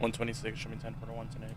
126, show me 10 quarter 1 tonight.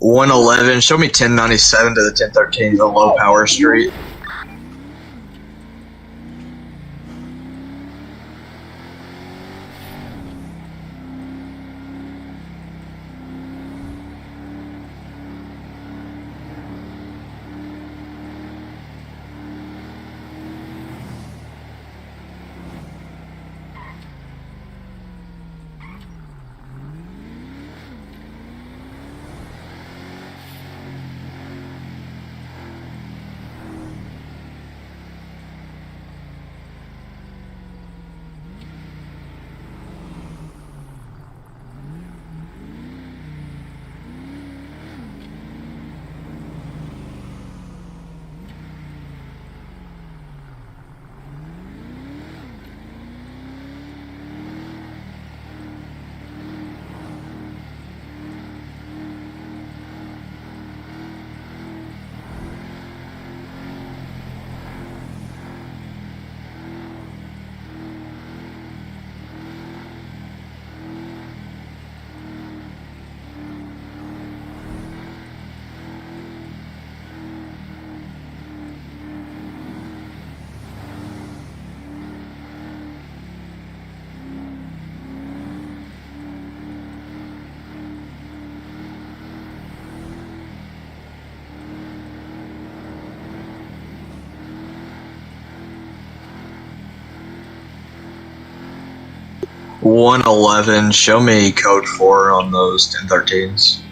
111, show me 1097 to the 1013, the low power street. $111, show me code 4 on those 1013s.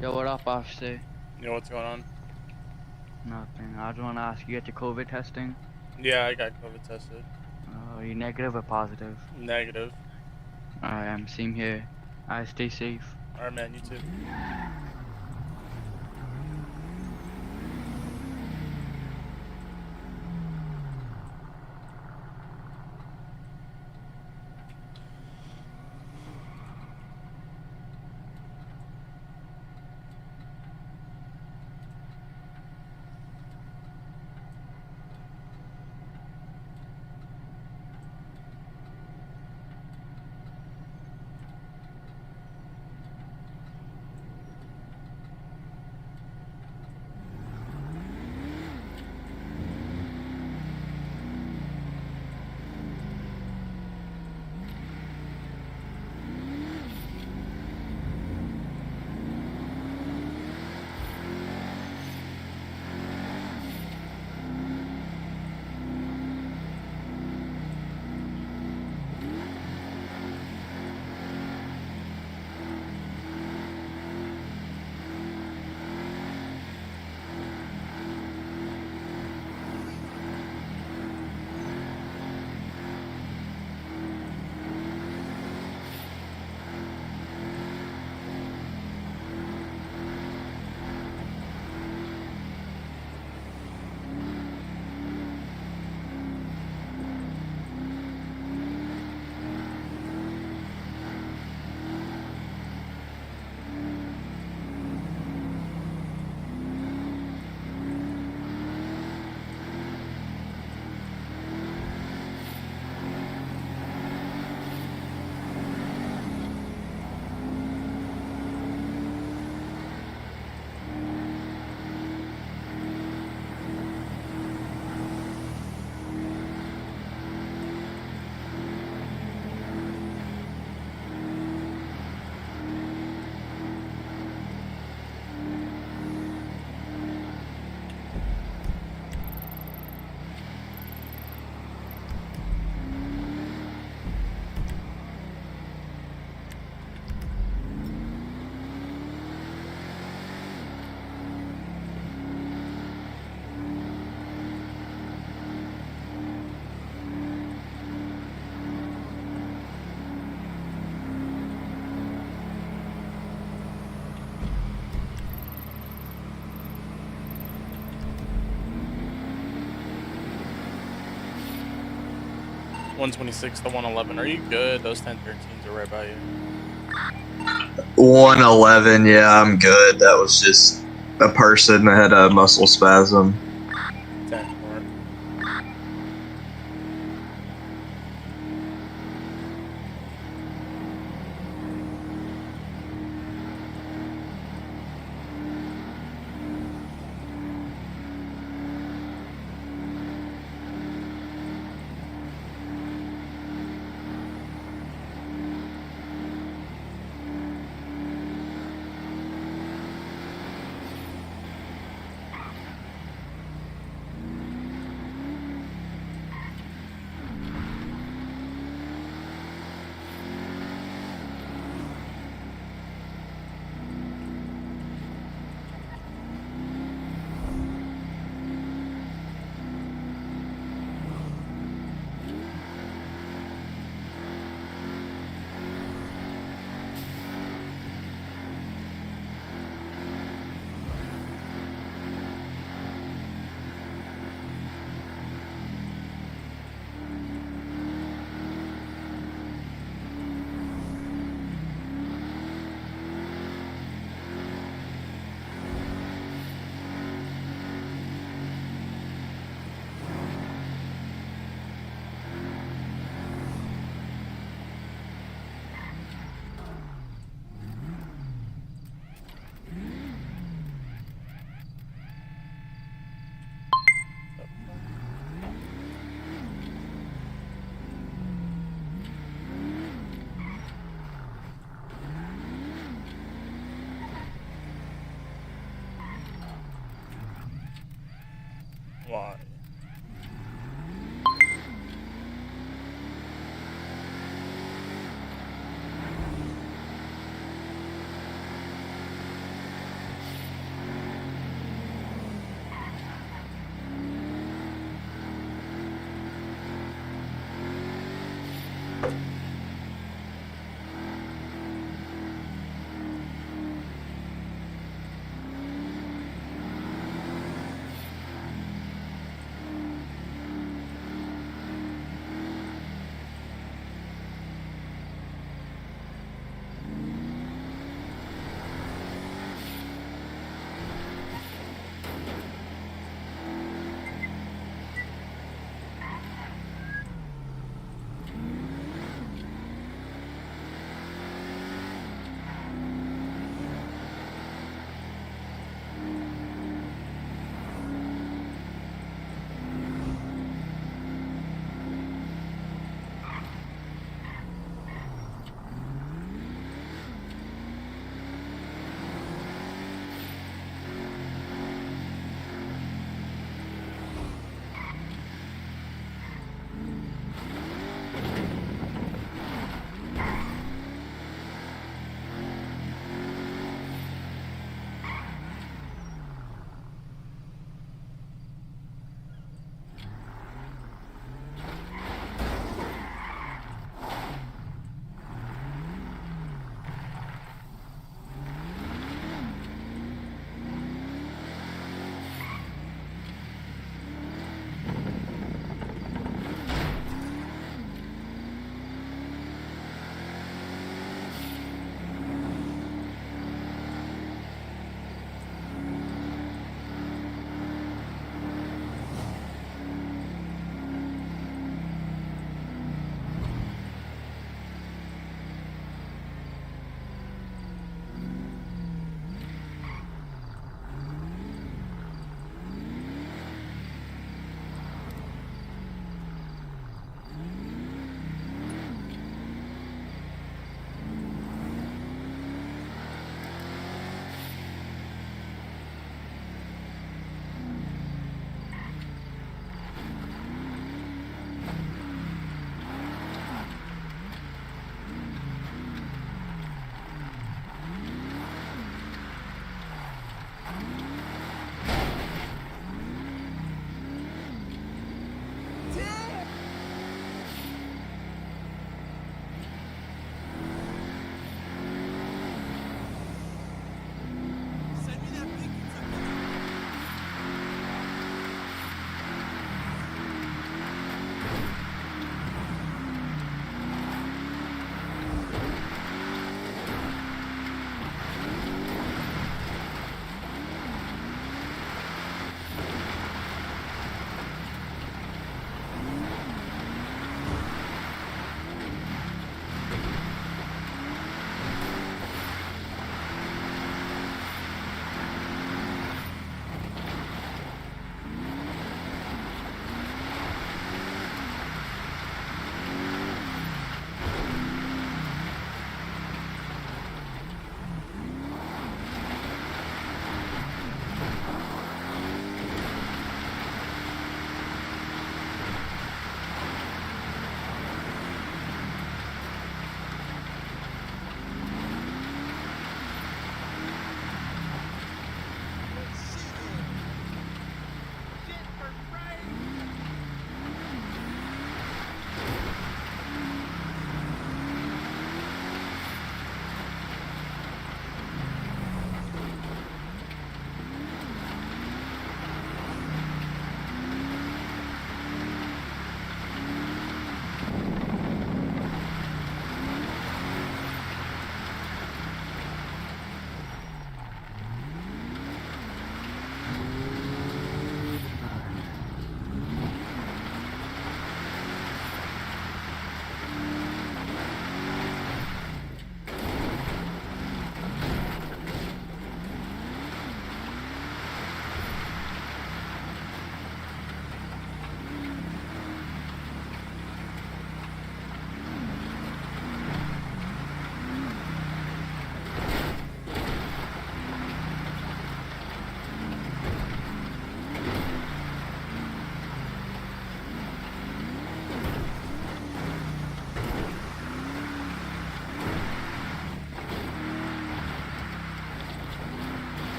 Yo, what up, officer? You know what's going on? Nothing. I just want to ask you, get your COVID testing? Yeah, I got COVID tested. Are you negative or positive? Negative. Alright, same here. Alright, stay safe. Alright, man, you too. $126 to $111. Are you good? Those 1013s are right by you. 111, yeah, I'm good. That was just a person that had a muscle spasm. 10 4. Why?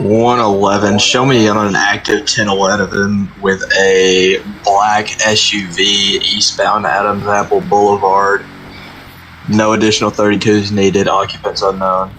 111. Show me on an active 1011 with a black SUV eastbound Adams Apple Boulevard. No additional 32s needed. Occupants unknown.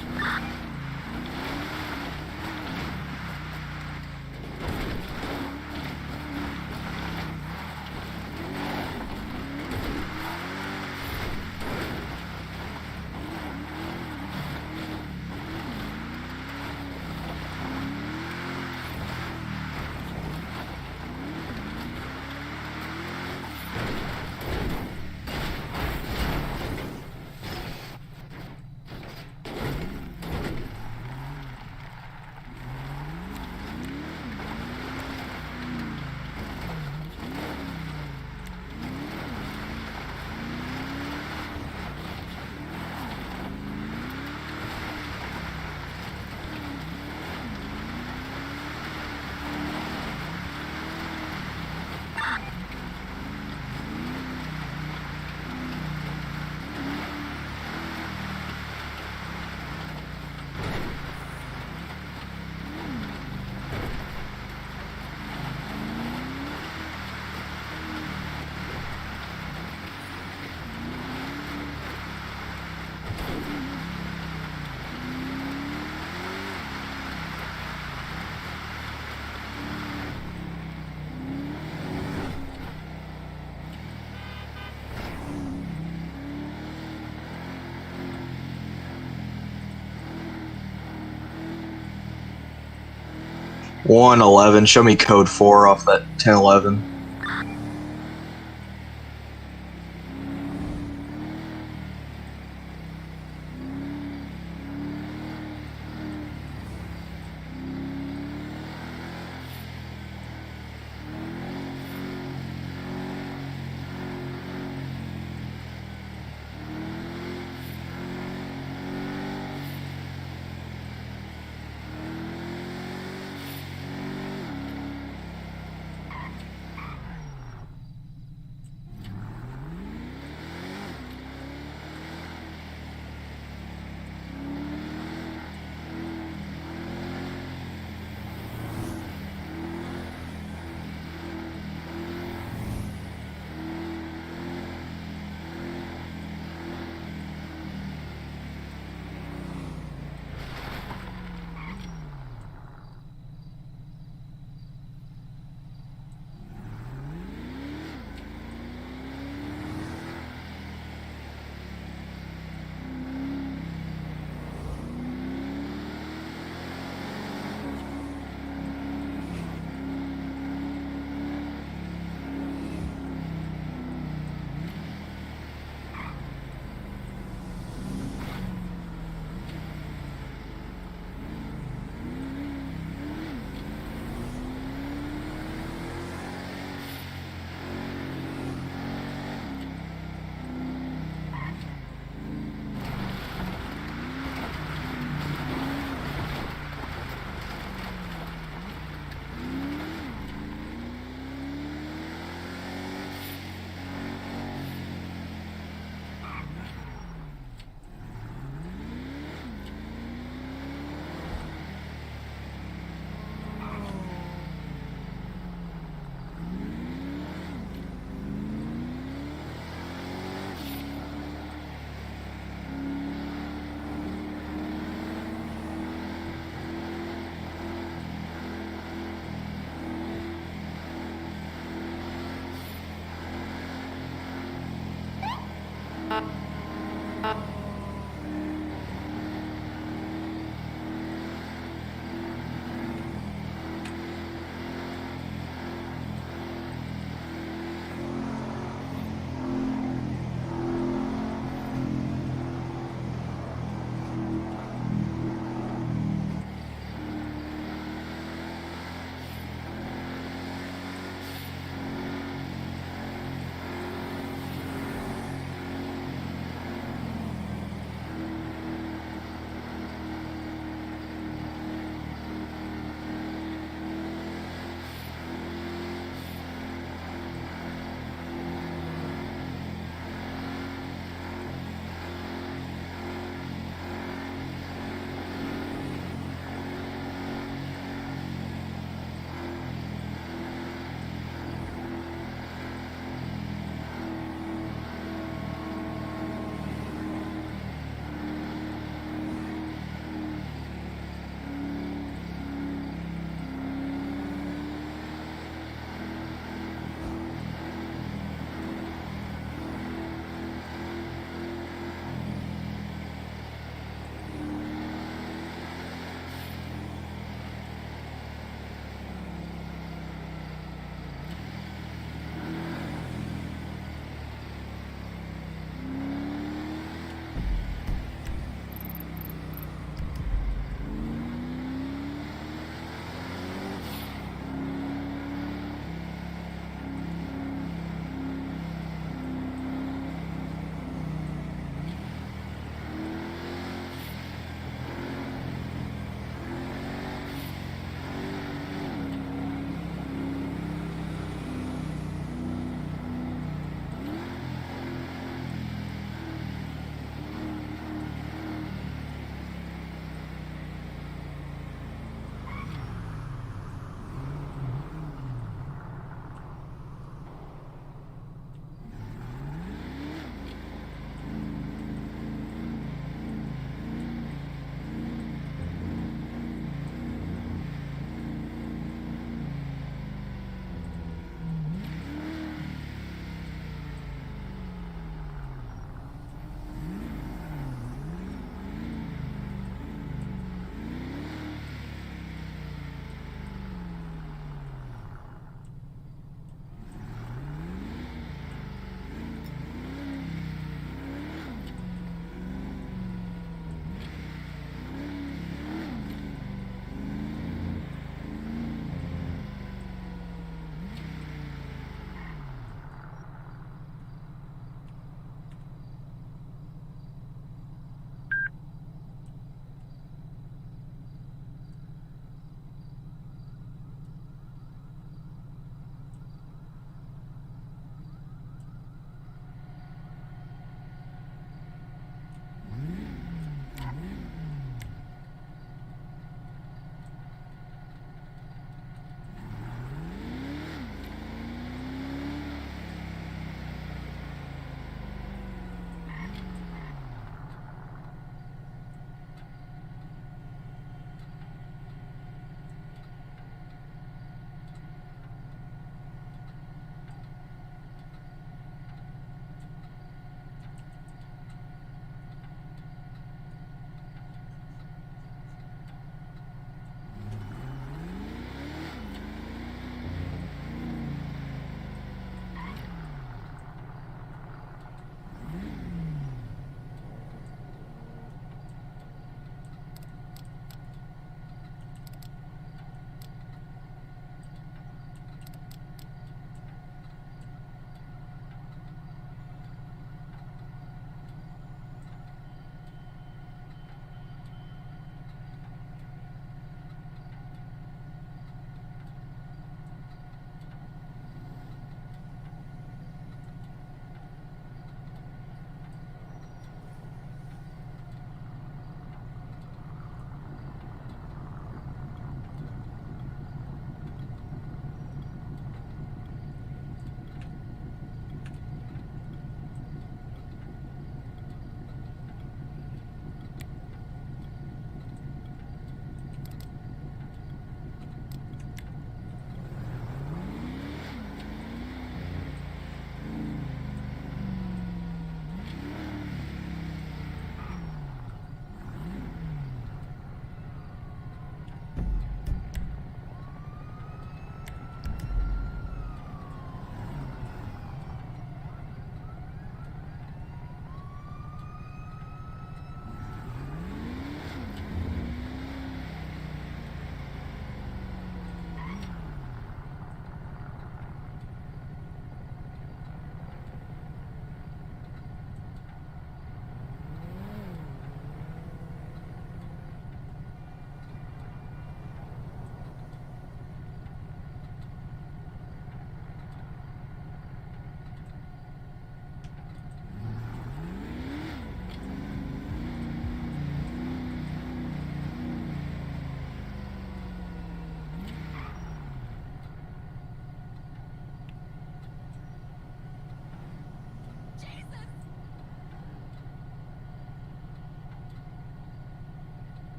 One 11. Show me code 4 off that 1011.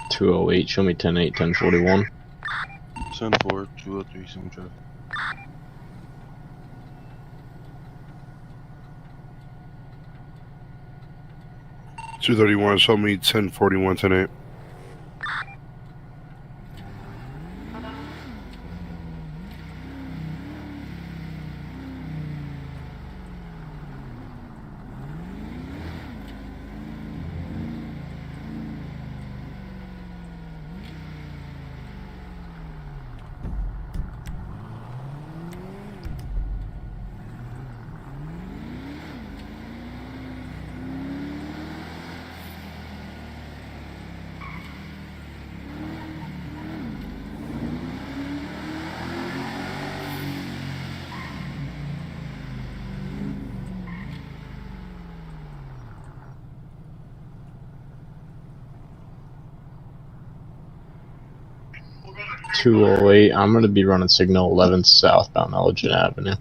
208, show me 10-8, 1041. 10-4, 203, same traffic. $231, show me 1041, 10-8. $208, I'm gonna be running signal 11 southbound Elgin Avenue.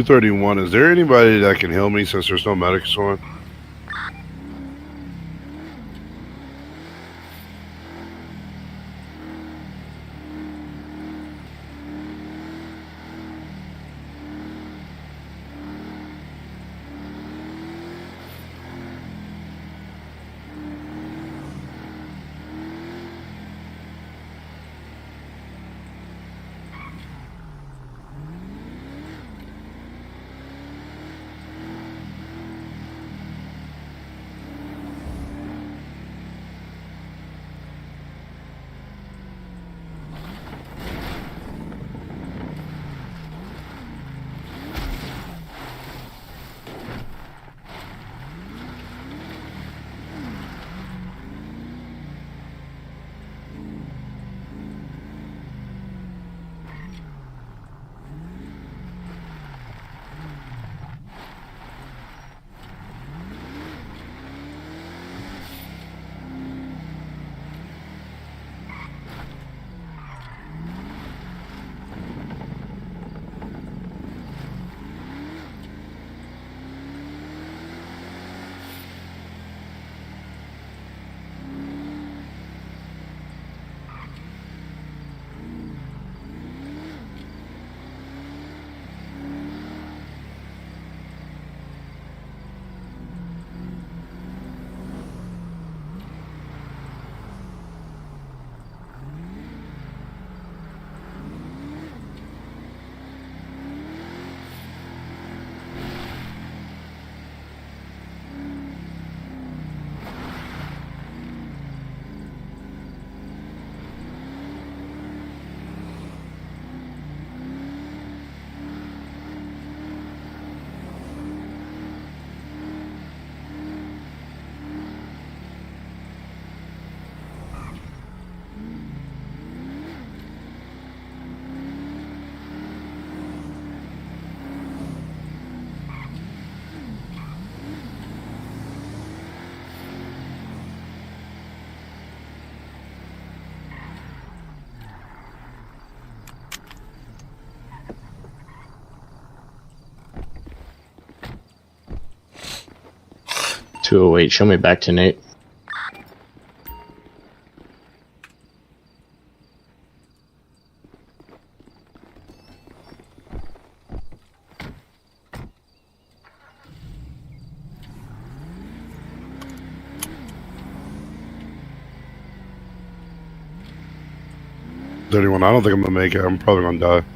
$231, is there anybody that can heal me since there's no medics on? 208, show me back to Nate. I don't think I'm gonna make it. I'm probably gonna die.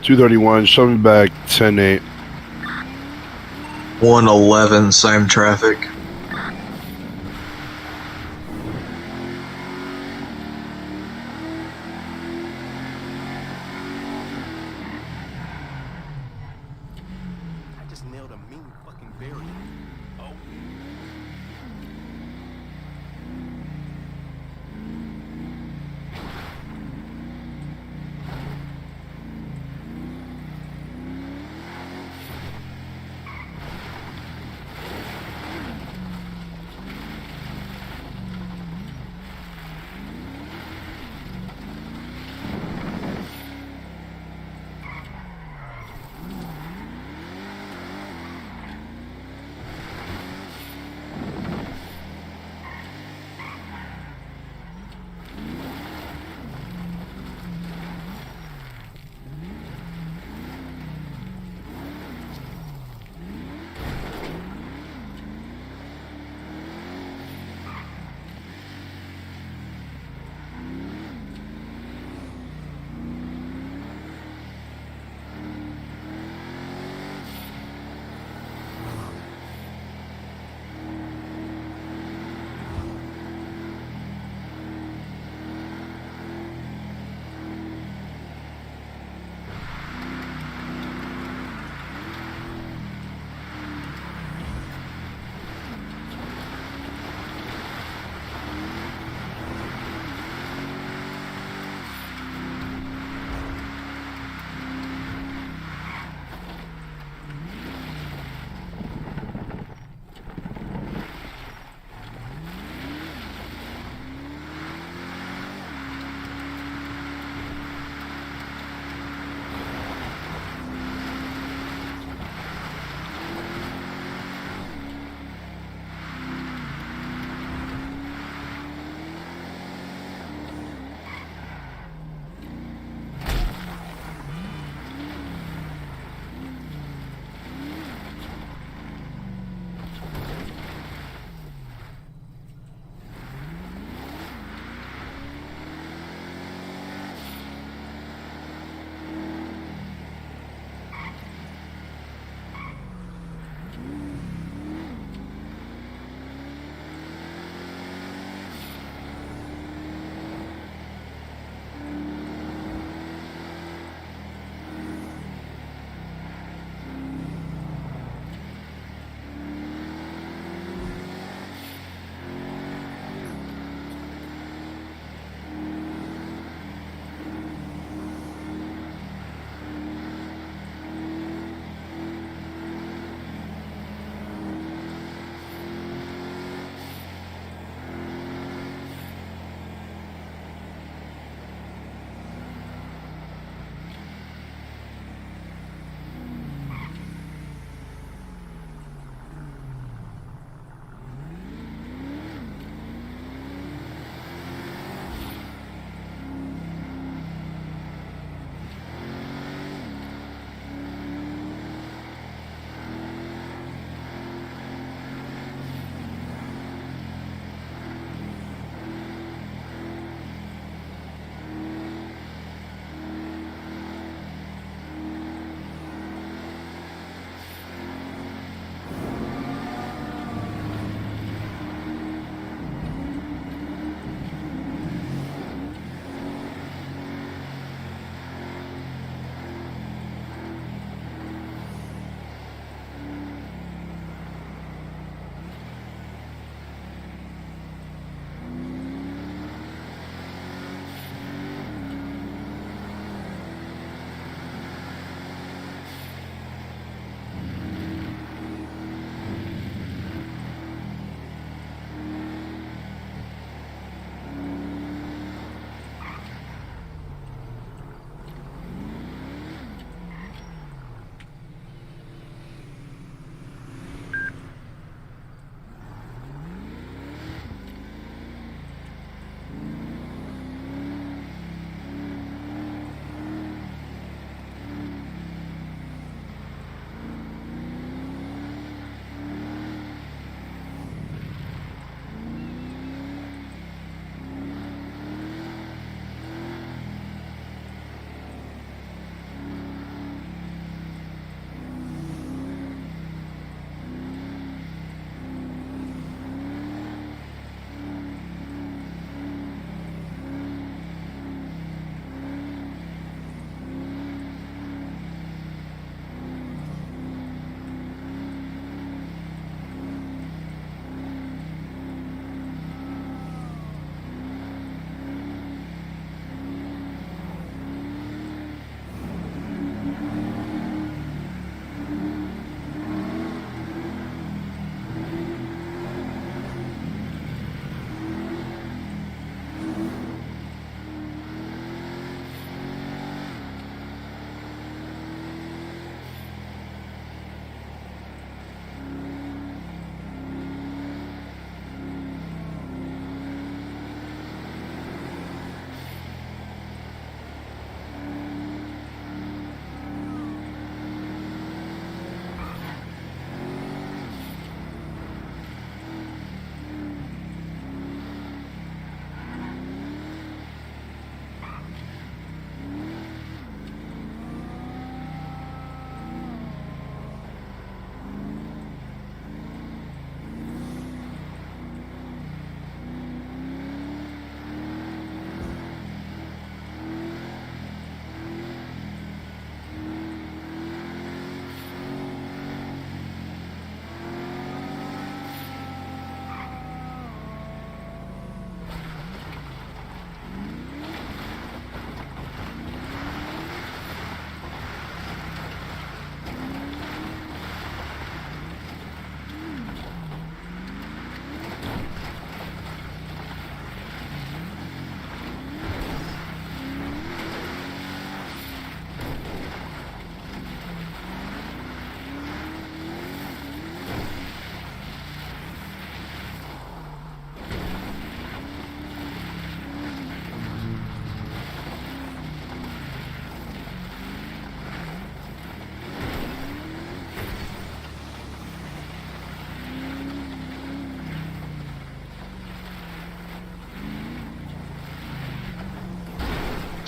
$231, show me back 10-8. 111, same traffic. I just nailed a mean fucking barrier. Oh.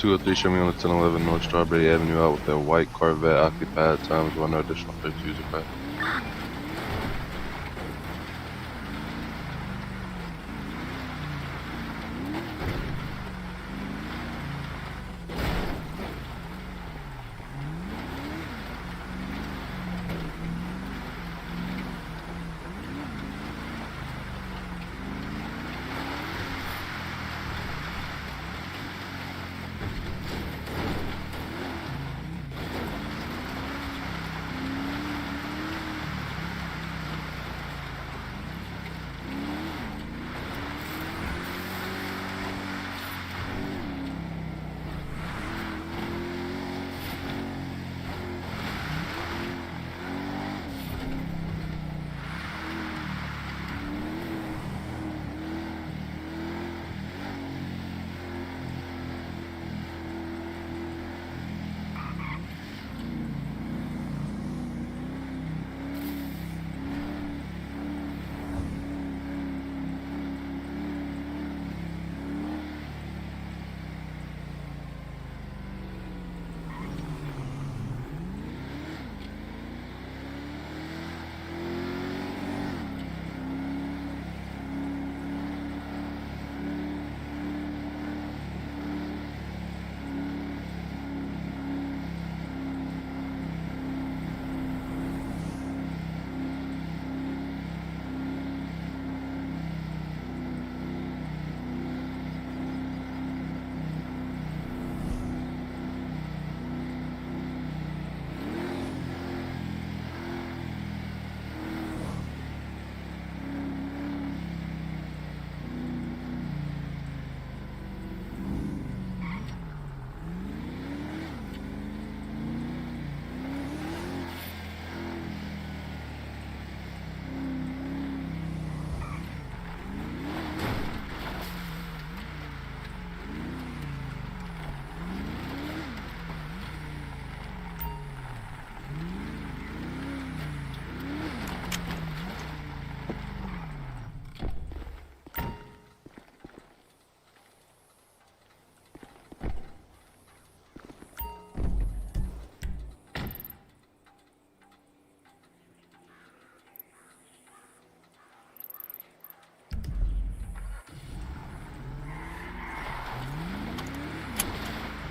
203, show me on the 1011 North Strawberry Avenue out with that white Corvette occupied. Times 1 additional 32s required.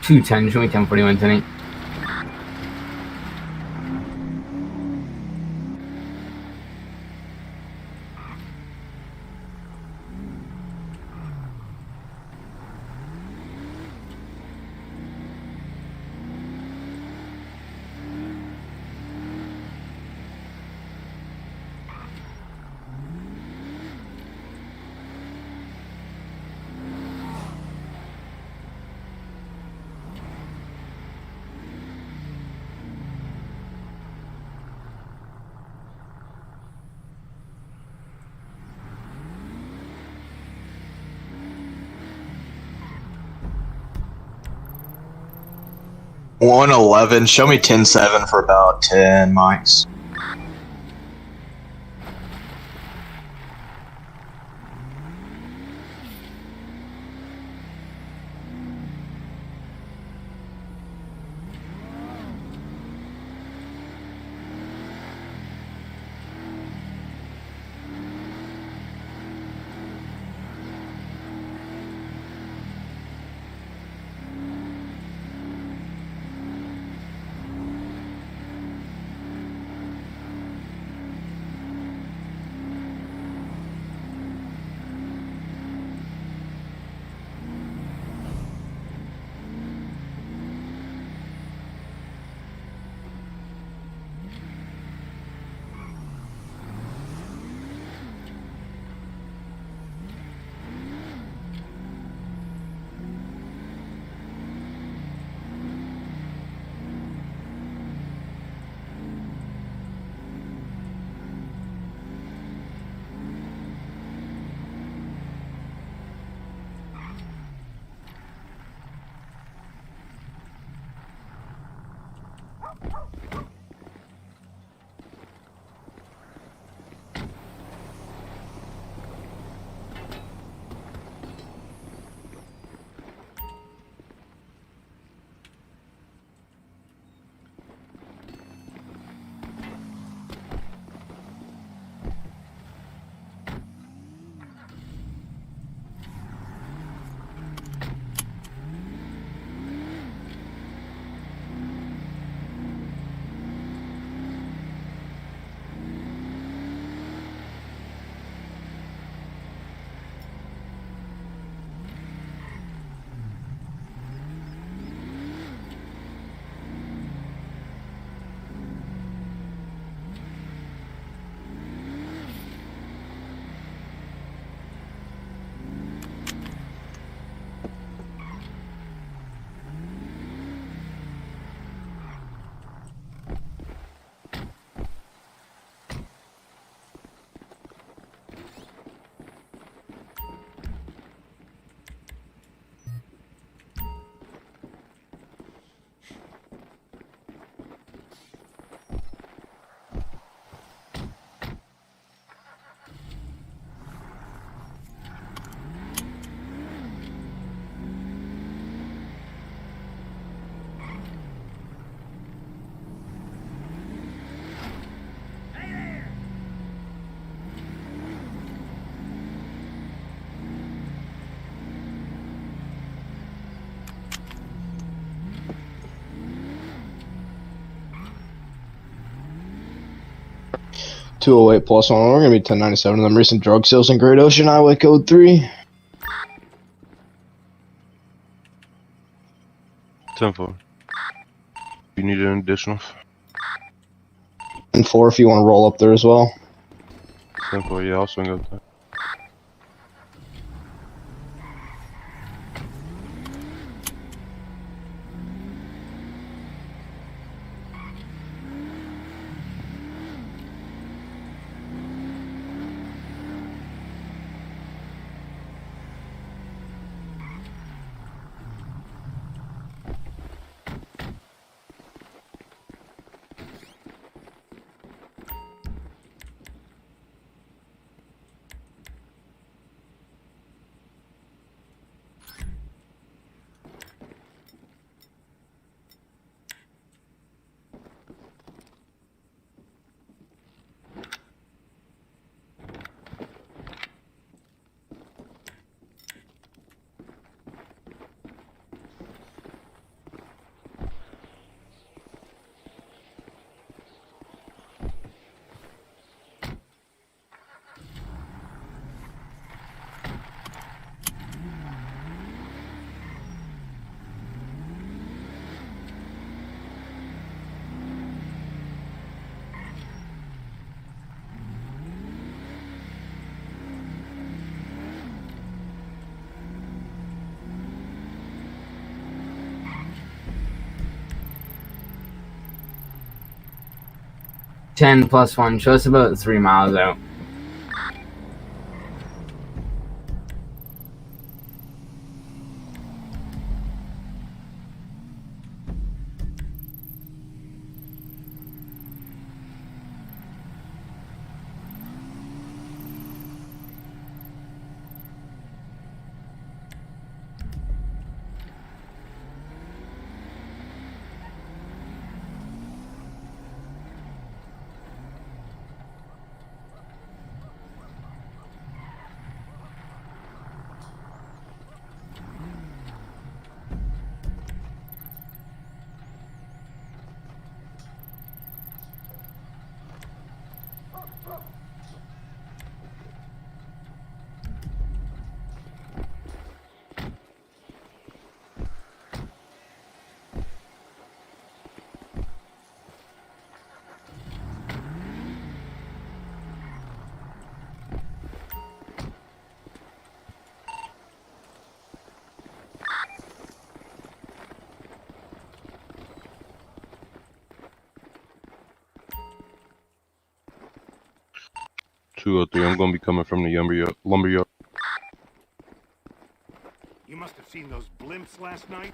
Two 10, show me 1041 tonight. One 11. Show me 10-7 for about 10 mics. 208 plus one. We're gonna be 1097 of them recent drug sales in Great Ocean Highway Code 3. 10-4. You need an additional? And 4 if you want to roll up there as well. 10-4, yeah, I'll swing up there. Ten plus one. Show us about 3 miles out. I'm gonna be coming from the lumberyard. You must have seen those blimps last night.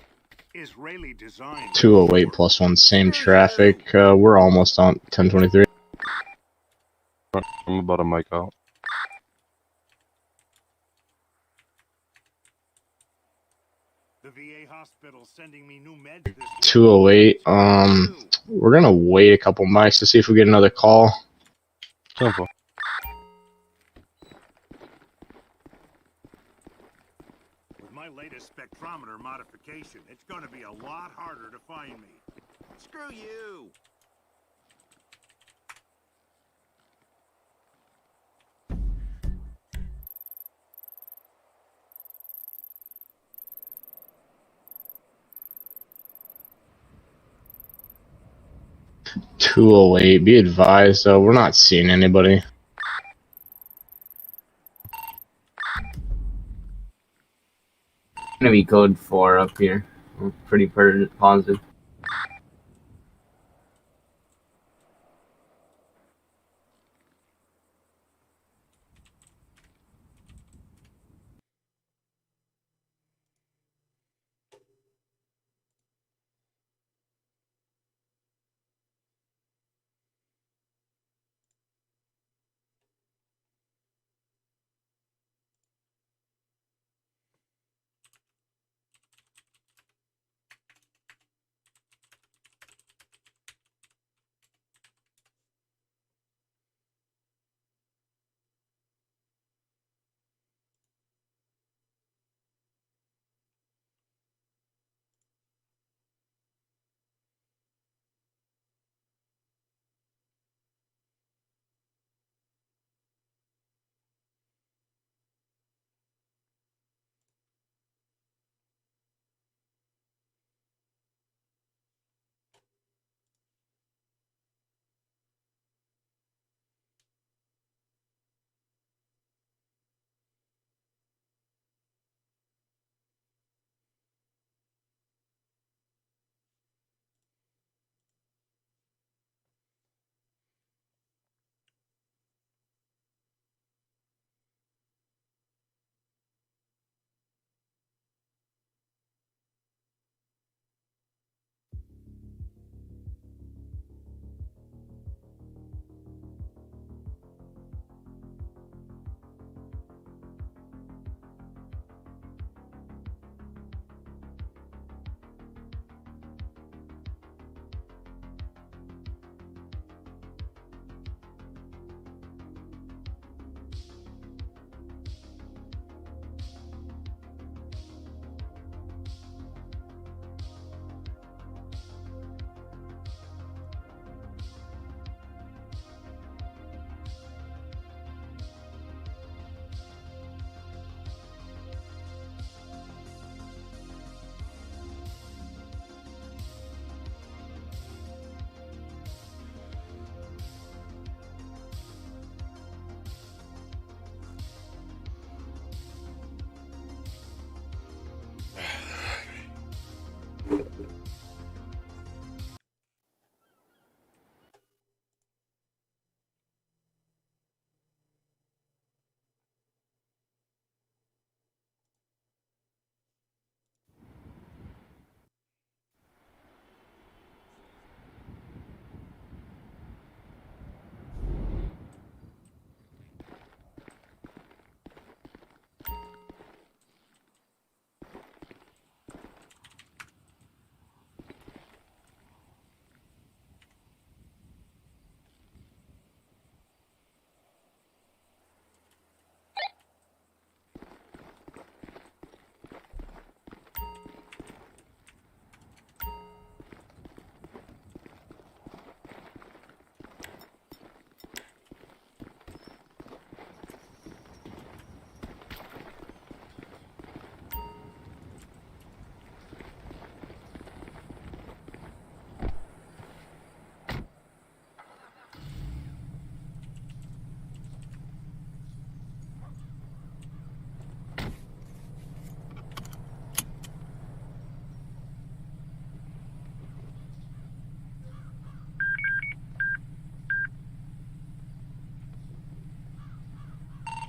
Israeli design. 208 plus one, same traffic. We're almost on 1023. I'm about to mic out. The VA hospital sending me new meds this week. 208. We're gonna wait a couple mics to see if we get another call. 10-4. With my latest spectrometer modification, it's gonna be a lot harder to find me. Screw you! $208. Be advised, though, we're not seeing anybody. Gonna be code 4 up here. We're pretty positive.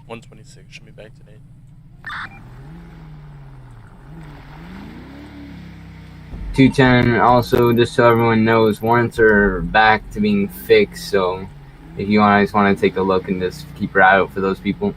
126. Should be back today. $210. Also, just so everyone knows, warrants are back to being fixed. So, if you guys want to take a look and just keep your eye out for those people.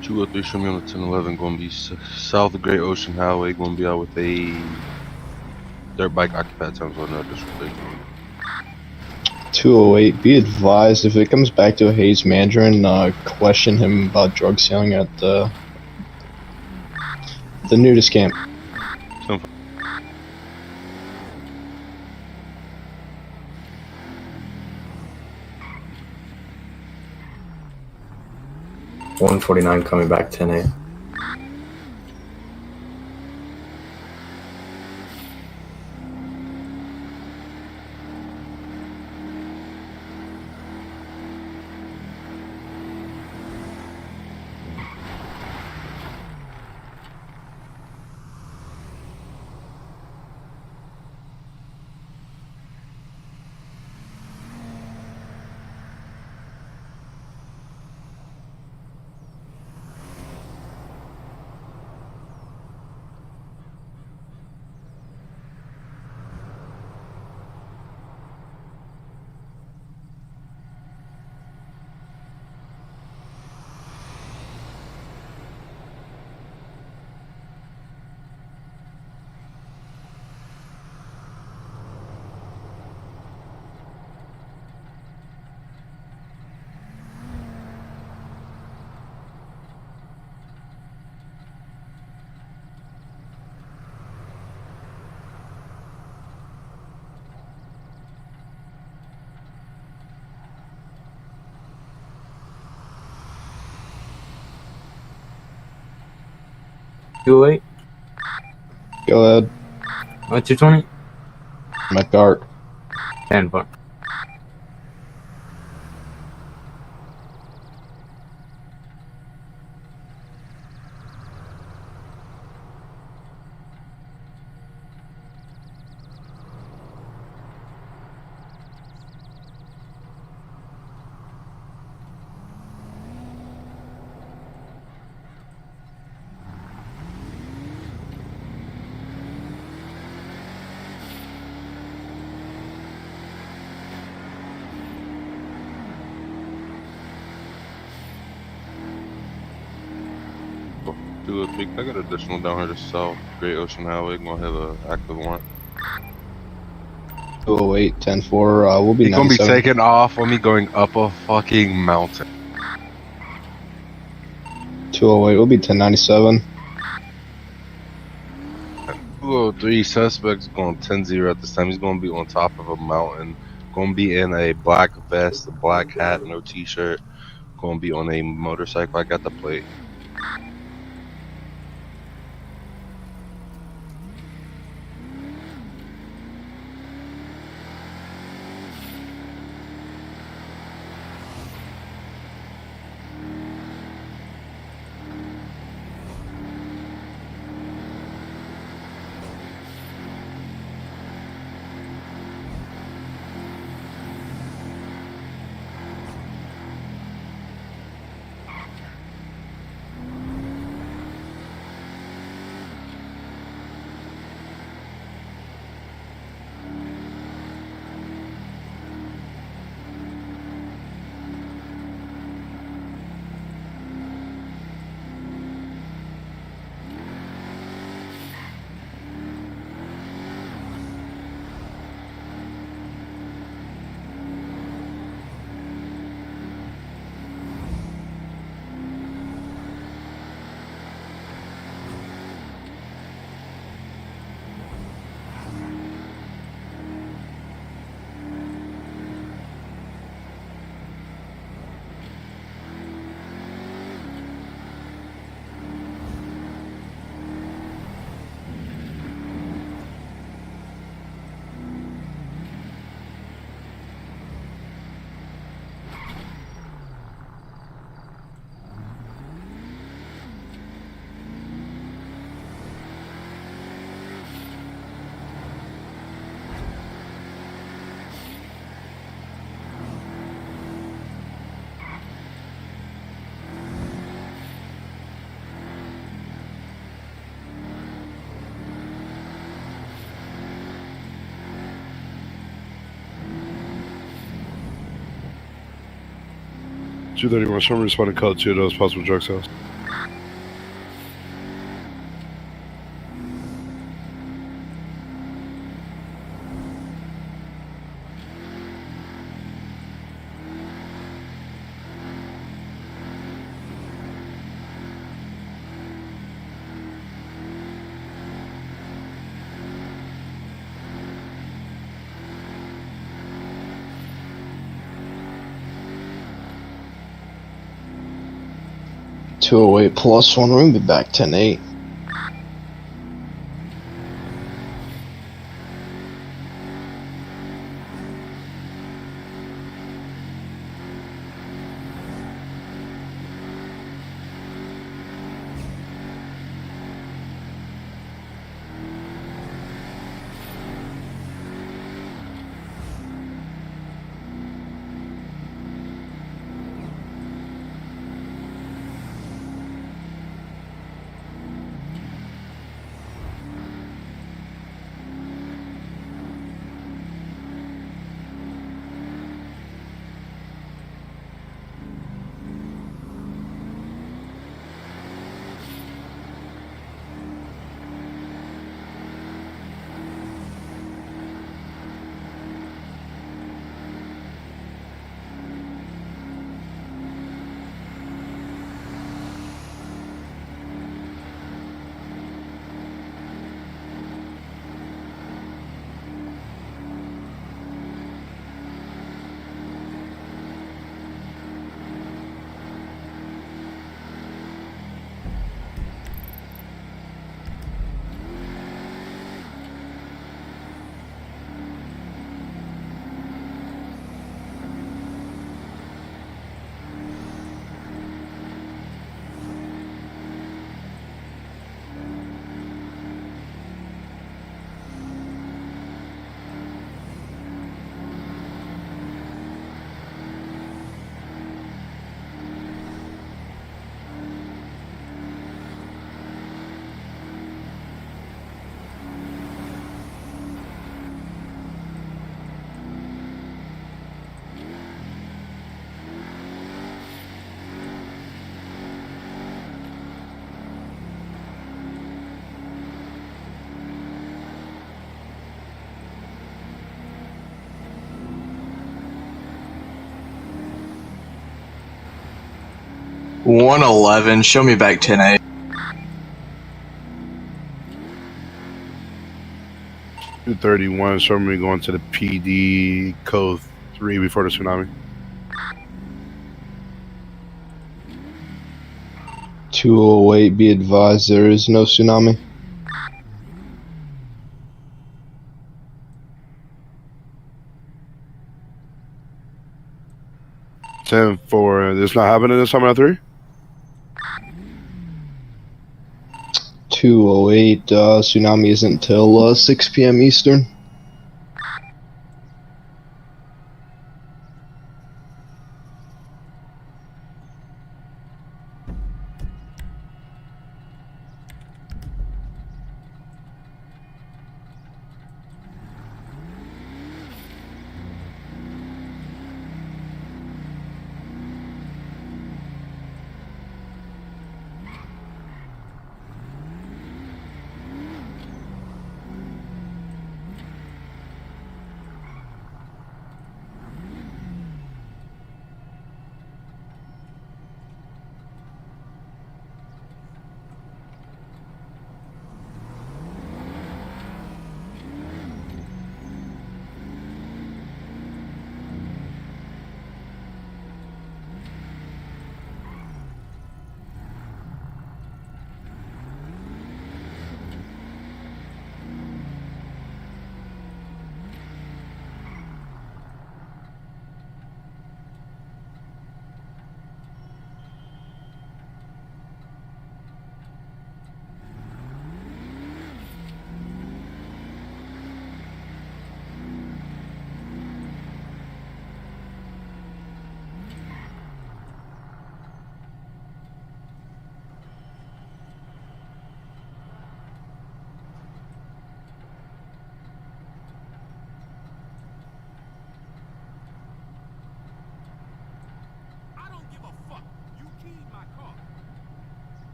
Two or three, show me on the 1011, gonna be south of Great Ocean Highway, gonna be out with a dirt bike occupied times on another display. 208. Be advised, if it comes back to a Hayes Mandarin, question him about drug selling at the nudist camp. $149 coming back 10-8. Go ahead. What's your 20? My dart. 10 bucks. Do a big. I got additional down here to South Great Ocean Highway. Gonna have a active warrant. 208, 10-4, we'll be He's gonna be 97. taking off on me going up a fucking mountain. 208, we'll be 1097. 203 suspects going 10-0 at this time. He's gonna be on top of a mountain. Gonna be in a black vest, a black hat, no t-shirt. Gonna be on a motorcycle. I got the plate. Two 31. Someone responded to call 2 of those possible drug sales. +208 +1, we'll be back 10-8. 111, show me back 10-8. 231, show me going to the PD code 3 before the tsunami. 208, be advised there is no tsunami. Ten four. This not happening this time at 3? 208, tsunami isn't till 6 p.m. Eastern.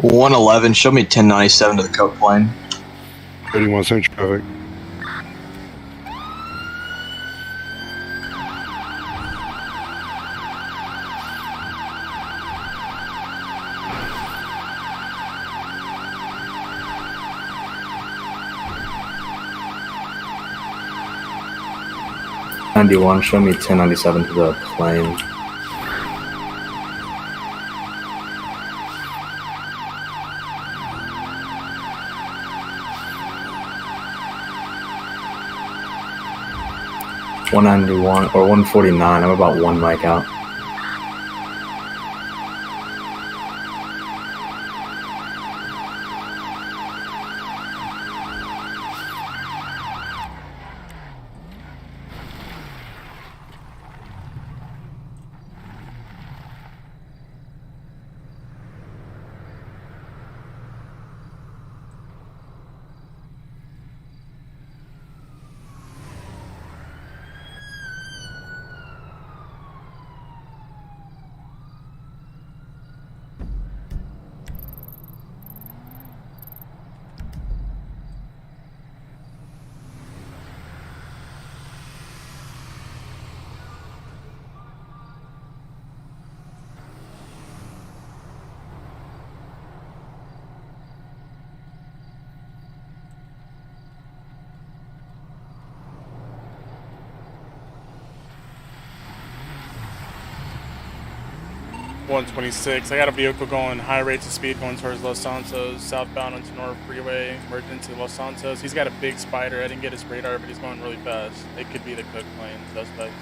One 11, show me 1097 to the coke plane. 31 cent traffic. .91, show me 1097 to the plane. .191 or 149. I'm about 1 mic out. .126. I got a vehicle going high rates of speed going towards Los Santos, southbound onto North Freeway, merged into Los Santos. He's got a big spider. I didn't get his radar, but he's going really fast. It could be the cook plane suspect.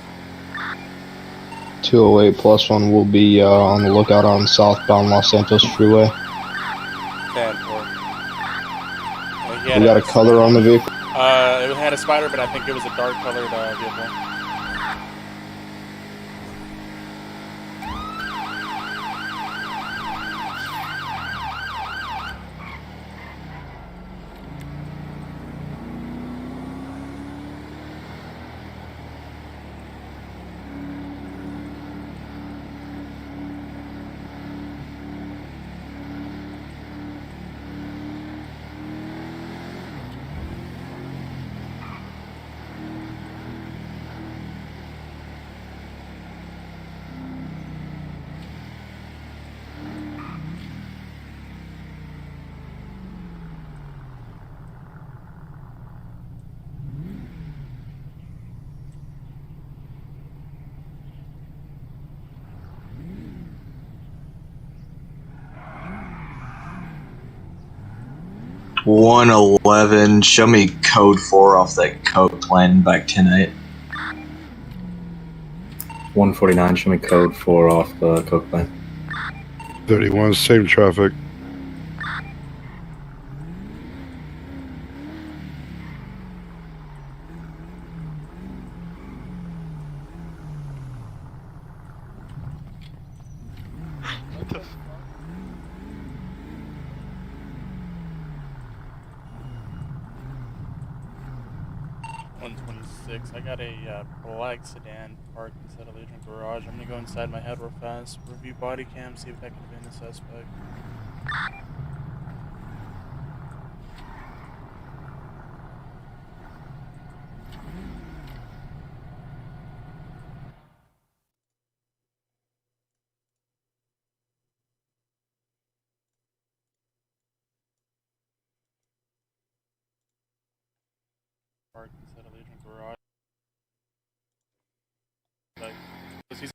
208 plus 1 will be on the lookout on southbound Los Santos Freeway. 10-4. We got a color on the vehicle? It had a spider, but I think it was a dark colored vehicle. 111, show me code 4 off that coke plan back 10-8. 149, show me code 4 off the coke plan. 31, same traffic. I got a black sedan parked inside a Legion garage. I'm gonna go inside my head real fast, review body cam, see if I can pin the suspect. Parked inside a Legion garage. Like, he's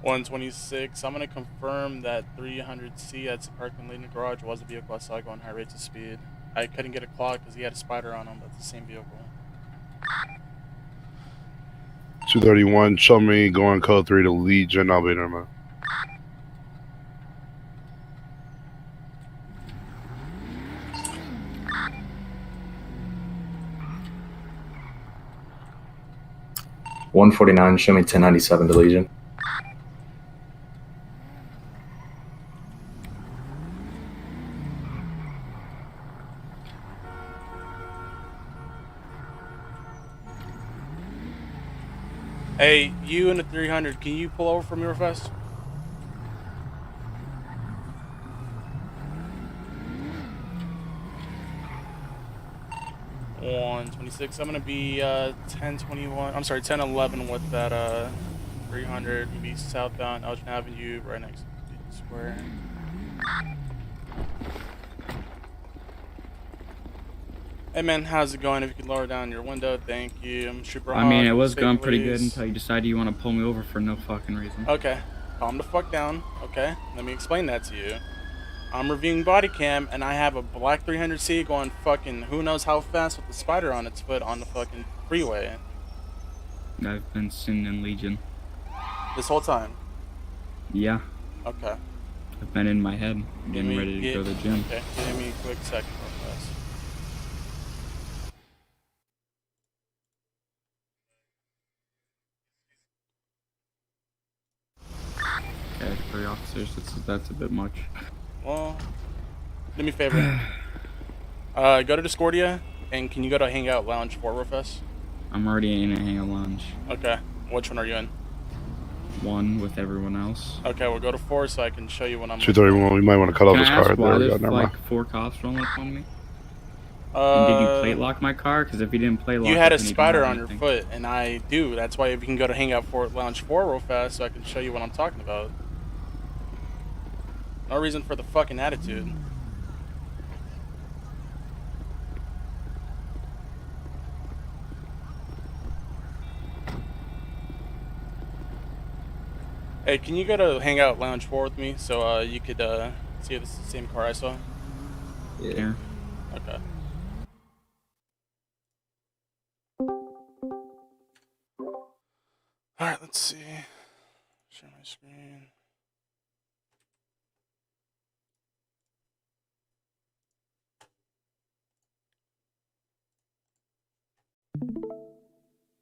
126. I'm gonna confirm that 300C that's parked in Legion garage was a vehicle I saw going high rates of speed. I couldn't get a clock because he had a spider on him, but it's the same vehicle. 231, show me going code 3 to Legion. I'll be there, man. $149, show me 1097 to Legion. Hey, you in the 300, can you pull over for me real fast? $126. I'm gonna be 1021. I'm sorry, 1011 with that 300. Gonna be southbound Elgin Avenue, right next to the square. Hey man, how's it going? If you could lower down your window, thank you. I'm super I mean, it was going pretty good until you decided you want to pull me over for no fucking reason. Okay, calm the fuck down. Okay, let me explain that to you. I'm reviewing body cam and I have a black 300C going fucking who knows how fast with the spider on its foot on the fucking freeway. I've been sitting in Legion. This whole time? Yeah. Okay. I've been in my head, getting ready to go to the gym. Okay, give me a quick second real fast. Okay, 3 officers, that's a bit much. Well, do me a favor. Go to Discordia, and can you go to Hangout Lounge 4 real fast? I'm already in a Hangout Lounge. Okay, which one are you in? 1 with everyone else. Okay, we'll go to 4 so I can show you when I'm... 231, we might want to cut off this car. Why there's like 4 cops rolling up on me? And did you plate lock my car? Because if you didn't plate lock, you had a spider on your foot, and I do. That's why if you can go to Hangout 4 Lounge 4 real fast so I can show you what I'm talking about. No reason for the fucking attitude. Hey, can you go to Hangout Lounge 4 with me so you could see if this is the same car I saw? Yeah. Okay. Alright, let's see. Share my screen.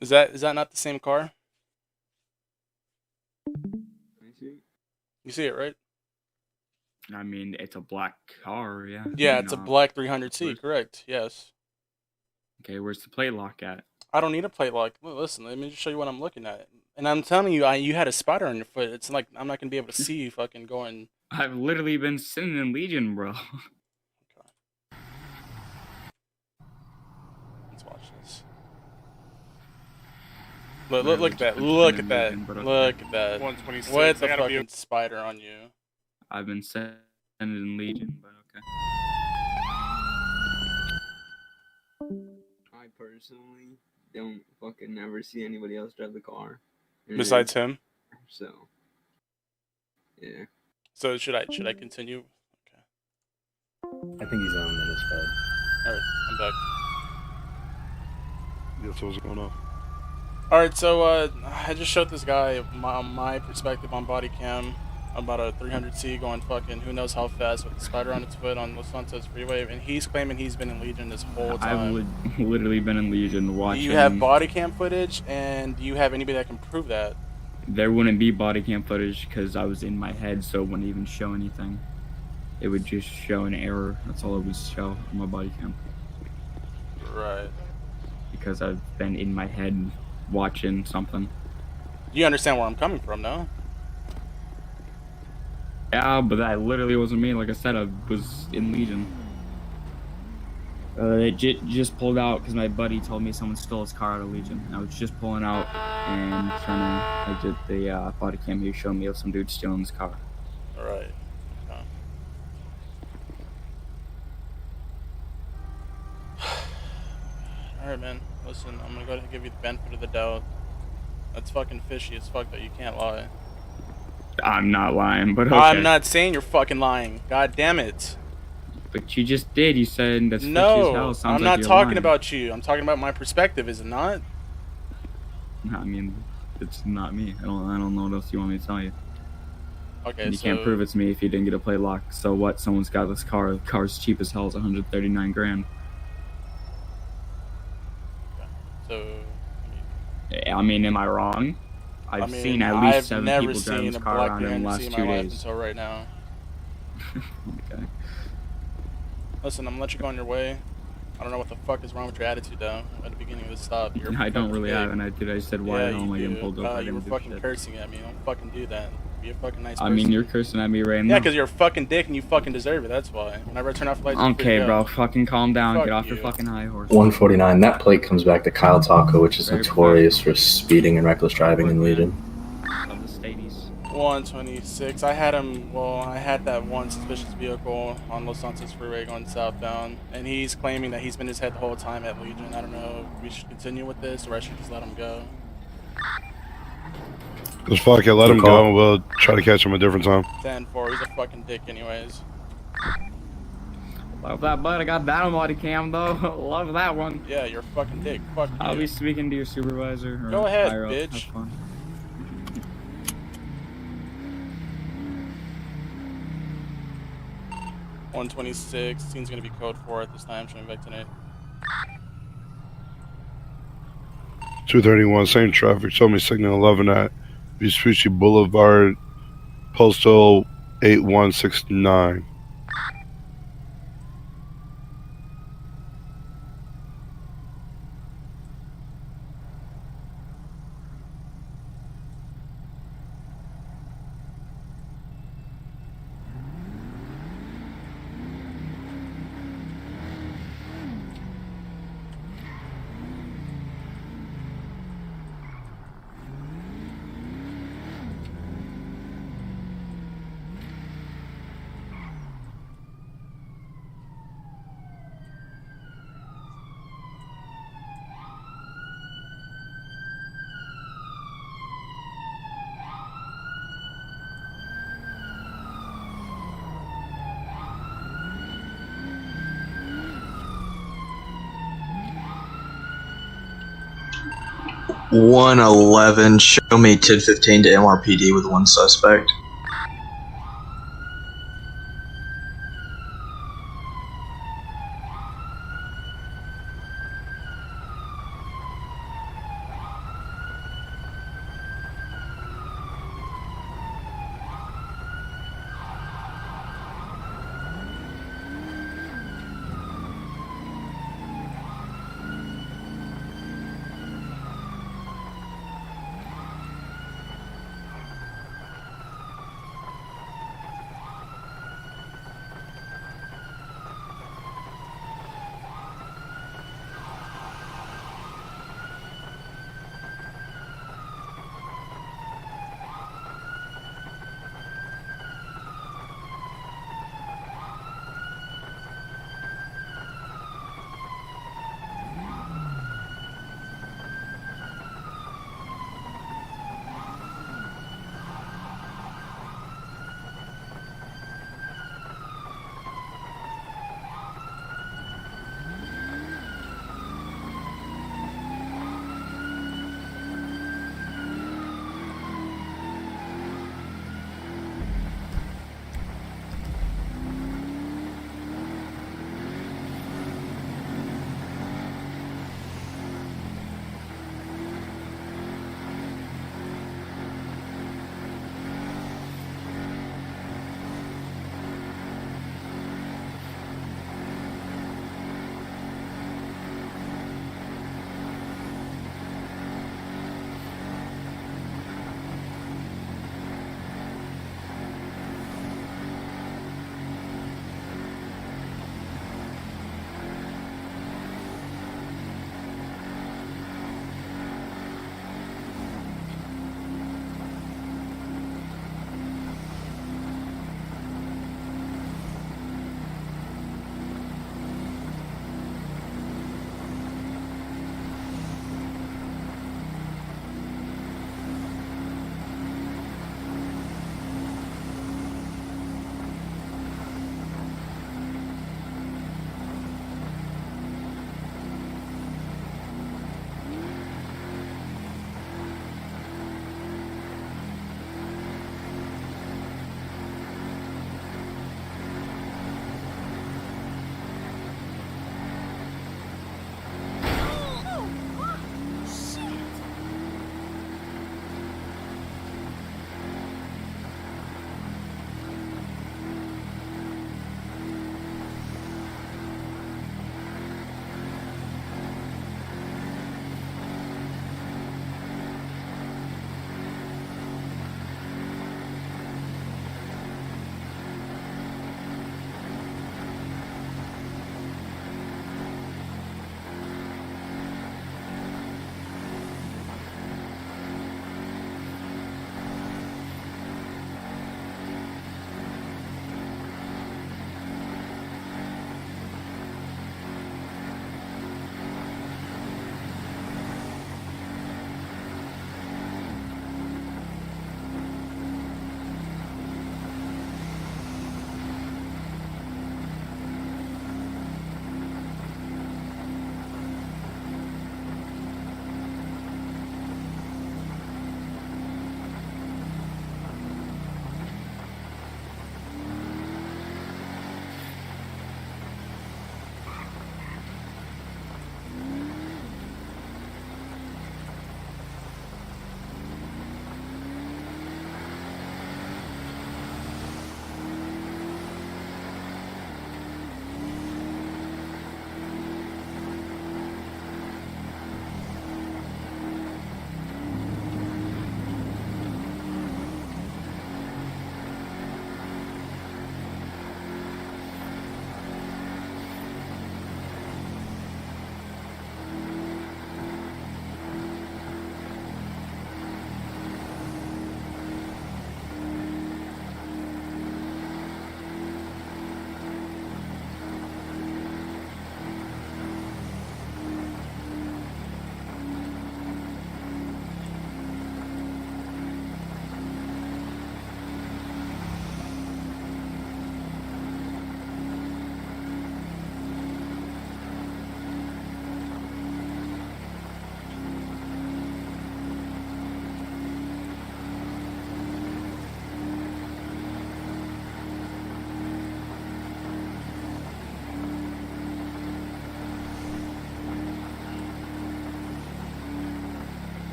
Is that not the same car? You see it, right? I mean, it's a black car, yeah. Yeah, it's a black 300C, correct, yes. Okay, where's the plate lock at? I don't need a plate lock. Listen, let me just show you what I'm looking at. And I'm telling you, you had a spider on your foot. It's like, I'm not going to be able to see you fucking going... I've literally been sitting in Legion, bro. Okay. Let's watch this. Look at that. I've Look been at that. Legion, but okay. Look at that. 126. What the I gotta fucking spider on you? I've been sent in Legion, but okay. I personally don't fucking never see anybody else drive the car. Besides him? So, yeah. So should I continue? Okay. I think he's on in his bed. Alright, I'm back. That's what's going on. Alright, so I just showed this guy my perspective on body cam about a 300C going fucking who knows how fast with the spider on its foot on Los Santos Freeway, and he's claiming he's been in Legion this whole time. I've literally been in Legion watching. Do you have body cam footage, and do you have anybody that can prove that? There wouldn't be body cam footage because I was in my head, so it wouldn't even show anything. It would just show an error. That's all it would show on my body cam. Right. Because I've been in my head watching something. You understand where I'm coming from, no? Yeah, but that literally wasn't me. Like I said, I was in Legion. It just pulled out because my buddy told me someone stole his car out of Legion. And I was just pulling out and trying to. I did the body cam here showed me of some dude stealing his car. Alright. Okay. Alright, man. Listen, I'm gonna go ahead and give you the benefit of the doubt. That's fucking fishy as fuck that you can't lie. I'm not lying, but okay. I'm not saying you're fucking lying. God damn it. But you just did. You said that's fishy as hell. No, Sounds I'm like not you're talking lying. about you. I'm talking about my perspective, is it not? I mean, it's not me. I don't know what else you want me to tell you. Okay, And you so can't prove it's me if you didn't get a plate lock. So what? Someone's got this car. The car's cheap as hell. It's 139 grand. So, I mean, am I wrong? I've seen at least 7 people drive this car around in the last 2 days. Until right now. Okay. Listen, I'm gonna let you go on your way. I don't know what the fuck is wrong with your attitude, though. At the beginning of this stop, you're I don't really big. have an attitude. I said why Yeah, am I you getting do. pulled over? I You were didn't do fucking shit. cursing at me. Don't fucking do that. Be a fucking nice person. I mean, you're cursing at me right now. Yeah, because you're a fucking dick and you fucking deserve it. That's why. Whenever I turn off the lights, Okay, bro. Fucking calm down. Fuck Get off you. your fucking high horse. 149. That plate comes back to Kyle Taco, which is Very notorious for speeding and reckless driving in Legion. Of the Stadies. 126. I had that one suspicious vehicle on Los Santos Freeway going southbound, and he's claiming that he's been in his head the whole time at Legion. I don't know if we should continue with this or I should just let him go. Just fuck it, let him go, and we'll try to catch him a different time. 10-4. He's a fucking dick anyways. Love that, bud. I got that on body cam, though. Love that one. Yeah, you're a fucking dick. Fuck you. I'll be speaking to your supervisor. Or Go ahead, higher up. bitch. Have fun. .126. Scene's gonna be code 4 at this time. Showing back tonight. 231, same traffic. Show me signal 11 at Vespucci Boulevard, postal 8169. One 11. Show me 1015 to MRPD with one suspect.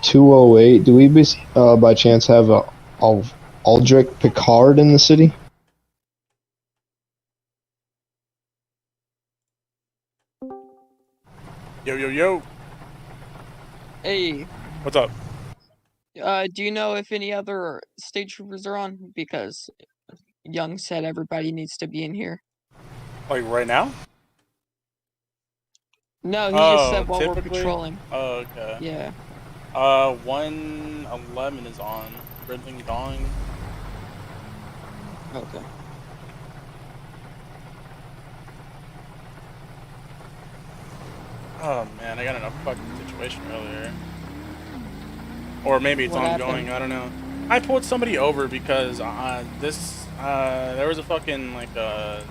$208. Do we by chance have a Aldrich Picard in the city? Yo, yo, yo. Hey, What's up? do you know if any other state troopers are on? Because Young said everybody needs to be in here. Like right now? No, he just Oh, said while we're typically? patrolling. Oh, okay. Yeah. 111 is on. Riddling Dong. Okay. Oh man, I got in a fucking situation earlier. Or maybe it's What ongoing, happened? I don't know. I pulled somebody over because there was a fucking like a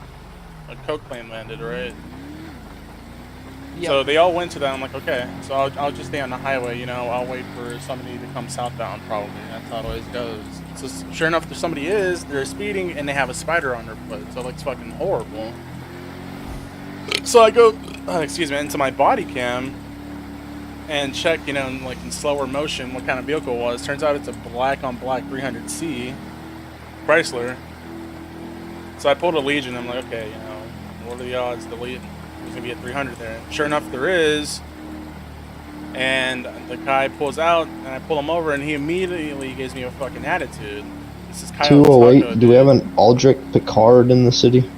coke plane landed, right? Yep. So they all went to that. I'm like, okay, so I'll just stay on the highway, you know, I'll wait for somebody to come southbound probably. That's how it always goes. So sure enough, if somebody they're speeding and they have a spider on their foot, so it looks fucking horrible. So I go, excuse me, into my body cam and check, you know, like in slower motion, what kind of vehicle it was. Turns out it's a black on black 300C Chrysler. So I pulled a Legion. I'm like, okay, you know, what are the odds there's gonna be a 300 there? Sure enough, there is. And the guy pulls out, and I pull him over, and he immediately gives me a fucking attitude. This is Kyle 208. Taco, Do we have an Aldrich Picard in the city?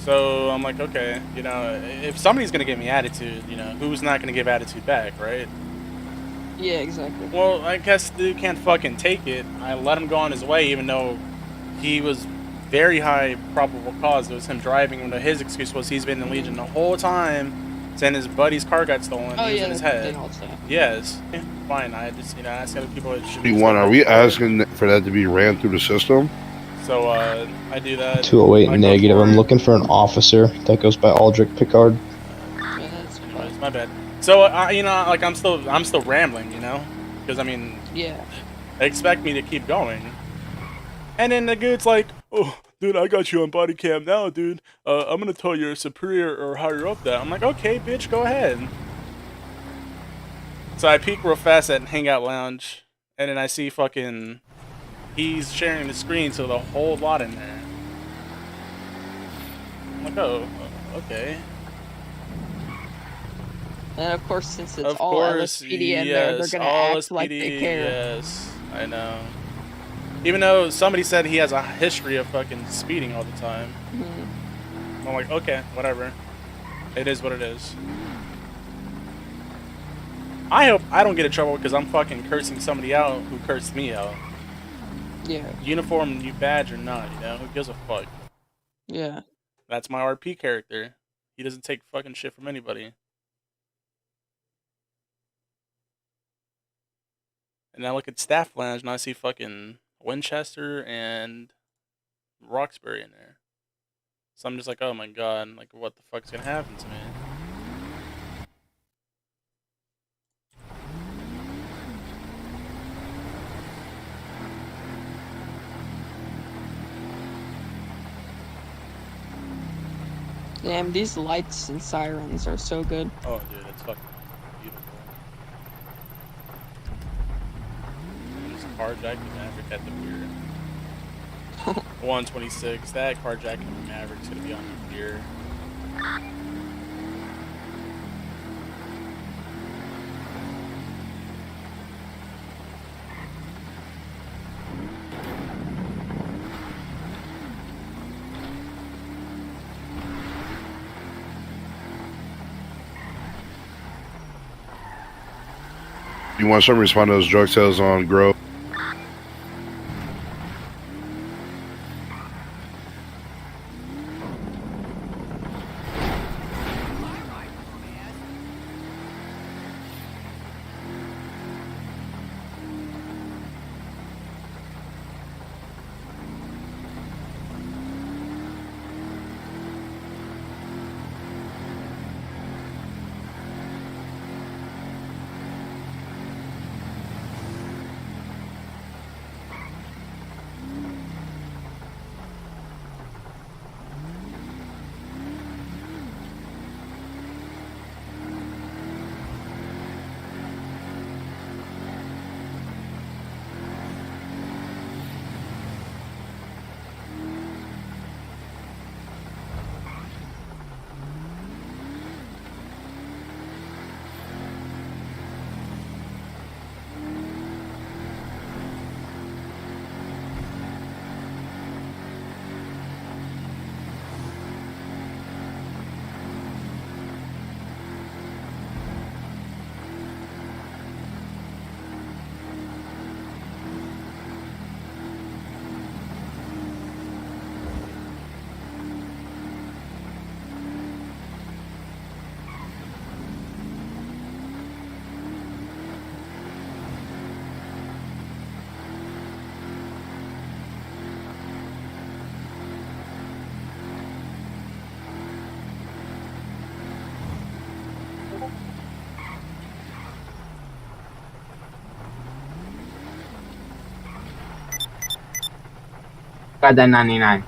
So I'm like, okay, you know, if somebody's gonna give me attitude, you know, who's not gonna give attitude back, right? Yeah, exactly. Well, I guess dude can't fucking take it. I let him go on his way, even though he was very high probable cause. It was him driving. When his excuse was he's been in Legion the whole time, saying his buddy's car got stolen. Oh, he was yeah, in his head. they all say. Yes, fine. I just, you know, ask other people. Are we asking for that to be ran through the system? So I do that. 208 negative. I'm looking for an officer that goes by Aldrich Picard. Yeah, that's fine. My bad. So you know, like I'm still rambling, you know, because I mean, Yeah. they expect me to keep going. And then the dude's like, oh, dude, I got you on body cam now, dude. I'm gonna tell your superior or higher up that. I'm like, okay, bitch, go ahead. So I peek real fast at Hangout Lounge, and then I see fucking, he's sharing the screen, so the whole lot in there. I'm like, oh, okay. And of course, since it's all LSPD in there, they're gonna act like they care. Yes, I know. Even though somebody said he has a history of fucking speeding all the time. Mm-hmm. I'm like, okay, whatever. It is what it is. I hope I don't get in trouble because I'm fucking cursing somebody out who cursed me out. Yeah. Uniform, you badge or not, you know? Who gives a fuck? Yeah. That's my RP character. He doesn't take fucking shit from anybody. And I look at Staff Lounge and I see fucking Winchester and Roxbury in there. So I'm just like, oh my god, like what the fuck's gonna happen to me? Damn, these lights and sirens are so good. Oh dude, it's fucking beautiful. There's a carjacking Maverick at the pier. 126. That carjacking of the Maverick's gonna be on the pier. You want somebody to respond to those drug sales on Grove? Got that 99.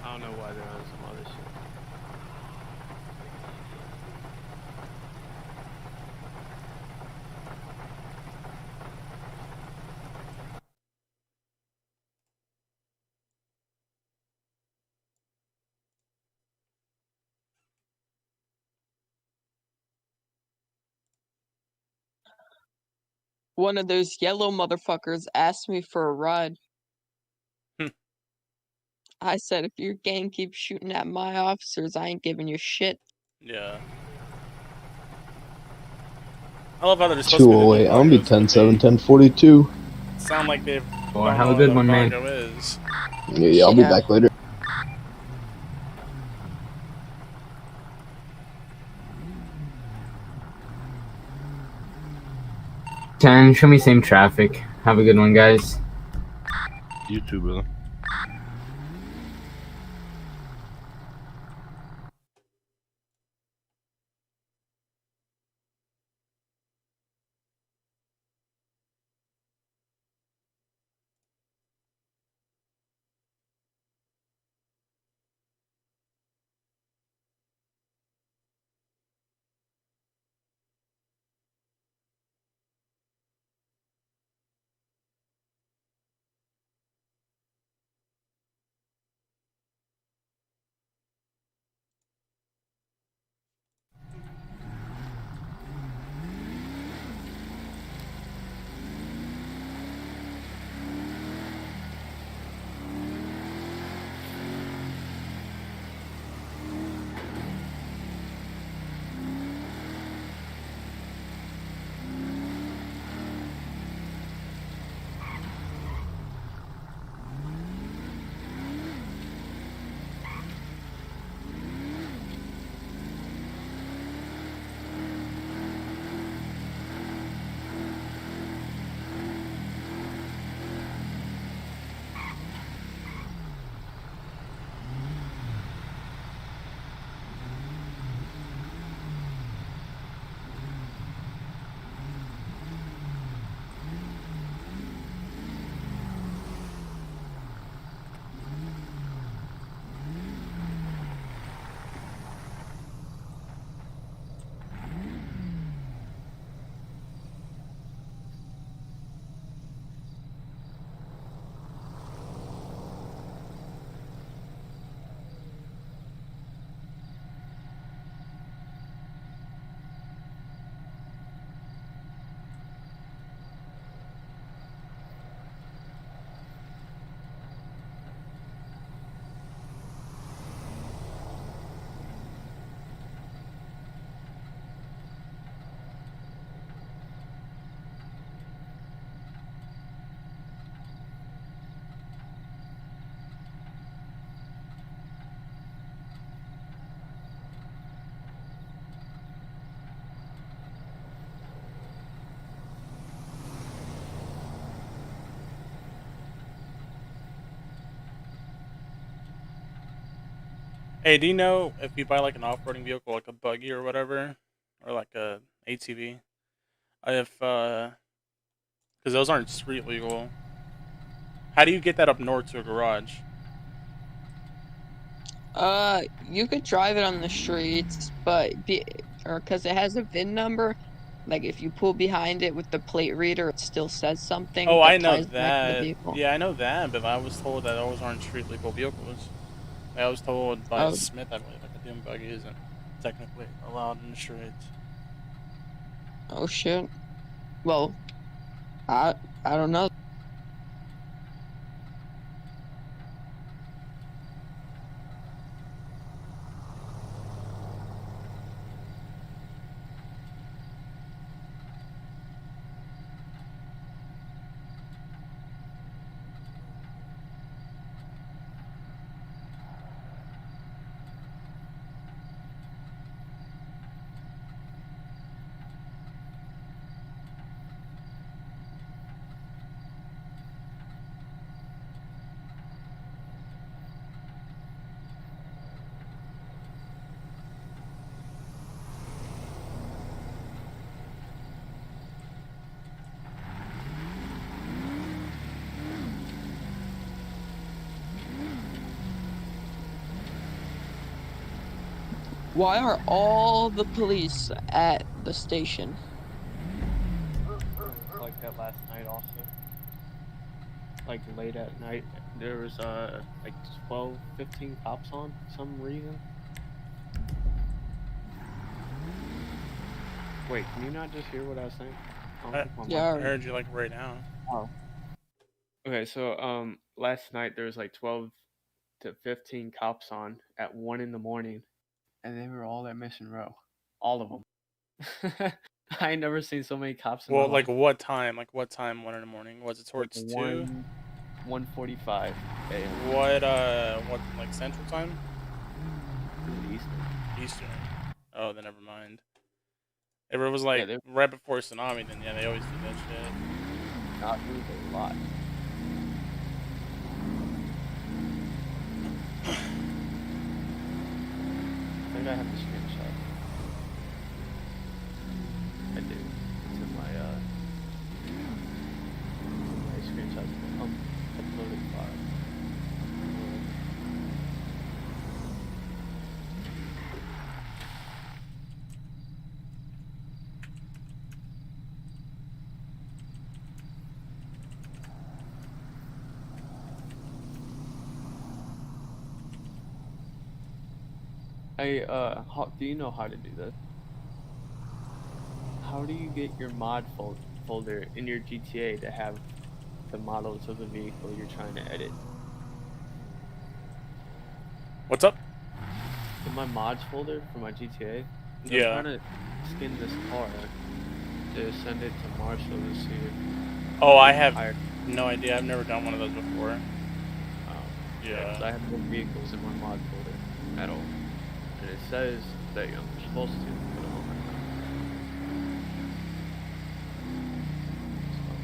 I don't know why they're on some other shit. One of those yellow motherfuckers asked me for a ride. I said, if your gang keeps shooting at my officers, I ain't giving you shit. Yeah. I love how they're supposed to be the new 208. I'm gonna be Vagos, but 10-7, they 10-42. sound like they Well, don't have know a what good a one, man. Vago is. Yeah, I'll be Yeah. back later. Ten, show me same traffic. Have a good one, guys. You too, brother. Hey, do you know if you buy like an off-roading vehicle, like a buggy or whatever, or like a ATV, if because those aren't street legal, how do you get that up north to a garage? You could drive it on the streets, but because it has a VIN number, like if you pull behind it with the plate reader, it still says something Oh, I that know ties back to the that. vehicle. Yeah, I know that, but I was told that those aren't street legal vehicles. I was told by a Oh, Smith, I believe, like a dune buggy isn't technically allowed in the streets. oh shit. Well, I I don't know. Why are all the police at the station? Like that last night also. Like late at night, there was like 12, 15 cops on for some reason. Wait, can you not just hear what I was saying? I don't I, think my mic. Yeah. I heard you like right now. Oh. Okay, so last night there was like 12 to 15 cops on at 1 in the morning, and they were all at Mission Row, all of them. I ain't never seen so many cops in my Well, like life. what time? Like what time? 1 in the morning? Was it Like towards 2? 1:45 a.m. What like Central Time? Eastern. Eastern. Oh, then never mind. If it was Yeah, like they right before tsunami, then yeah, they always do that shit. not moved a lot. I think I have the screenshot. I do. It's in my screenshots. Uploaded file. Hey, Hawk, do you know how to do this? How do you get your mod folder in your GTA to have the models of the vehicle you're trying to edit? What's up? In my mods folder for my GTA, Yeah. I'm trying to skin this car to send it to Marshall to see if... Oh, I have no idea. I've never done one of those before. Yeah, 'cause I have no vehicles in my mod folder at all. And it says that I'm supposed to, but I'm not. So.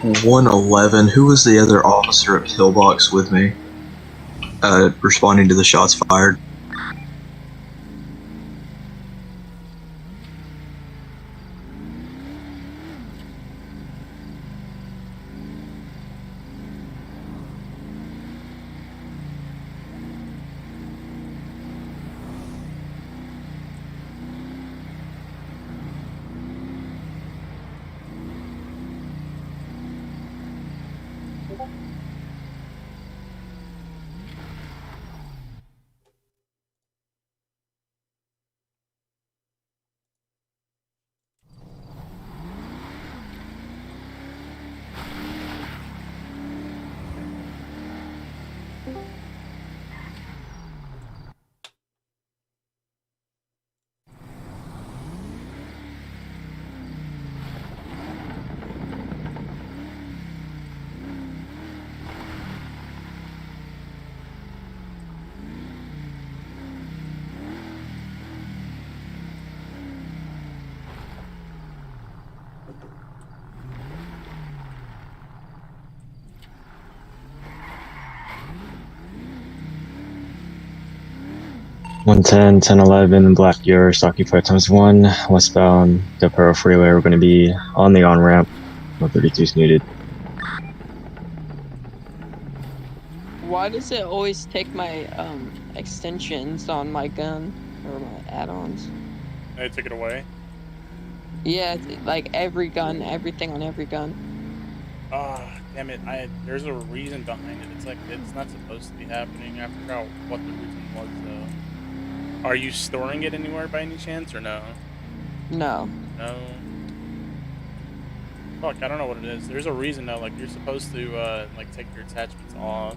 111. Who was the other officer at Pillbox with me? Responding to the shots fired. 110, 1011, Black Yours, Occupy ×1, westbound, Del Perro Freeway. We're going to be on the on-ramp. 132 is needed. Why does it always take my extensions on my gun or my add-ons? They took it away. Yeah, like every gun, everything on every gun. Ah, damn it! There's a reason behind it. It's like it's not supposed to be happening. I forgot what the reason was though. Are you storing it anywhere by any chance or no? No. No. Fuck, I don't know what it is. There's a reason though. Like you're supposed to like take your attachments off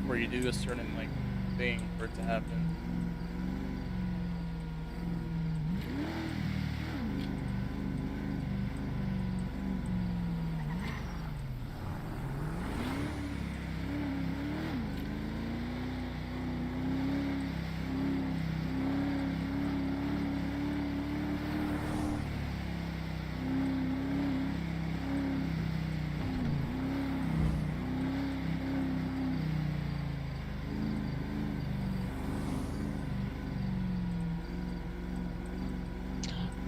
where you do a certain like thing for it to happen.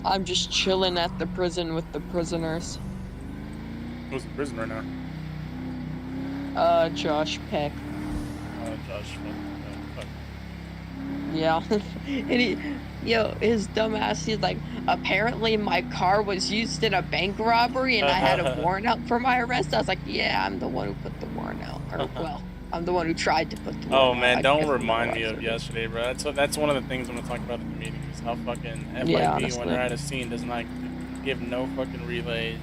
I'm just chilling at the prison with the prisoners. Who's in prison right now? Josh Peck. Josh. Fuck. Yeah. And his dumbass, he's like, apparently my car was used in a bank robbery and I had a warrant out for my arrest. I was like, yeah, I'm the one who put the warrant out. Or, well, I'm the one who tried to put the warrant out. Oh man, don't remind me of yesterday, bro. That's one of the things I'm gonna talk about at the meeting is how fucking FIB when they're at a scene does not give no fucking relays,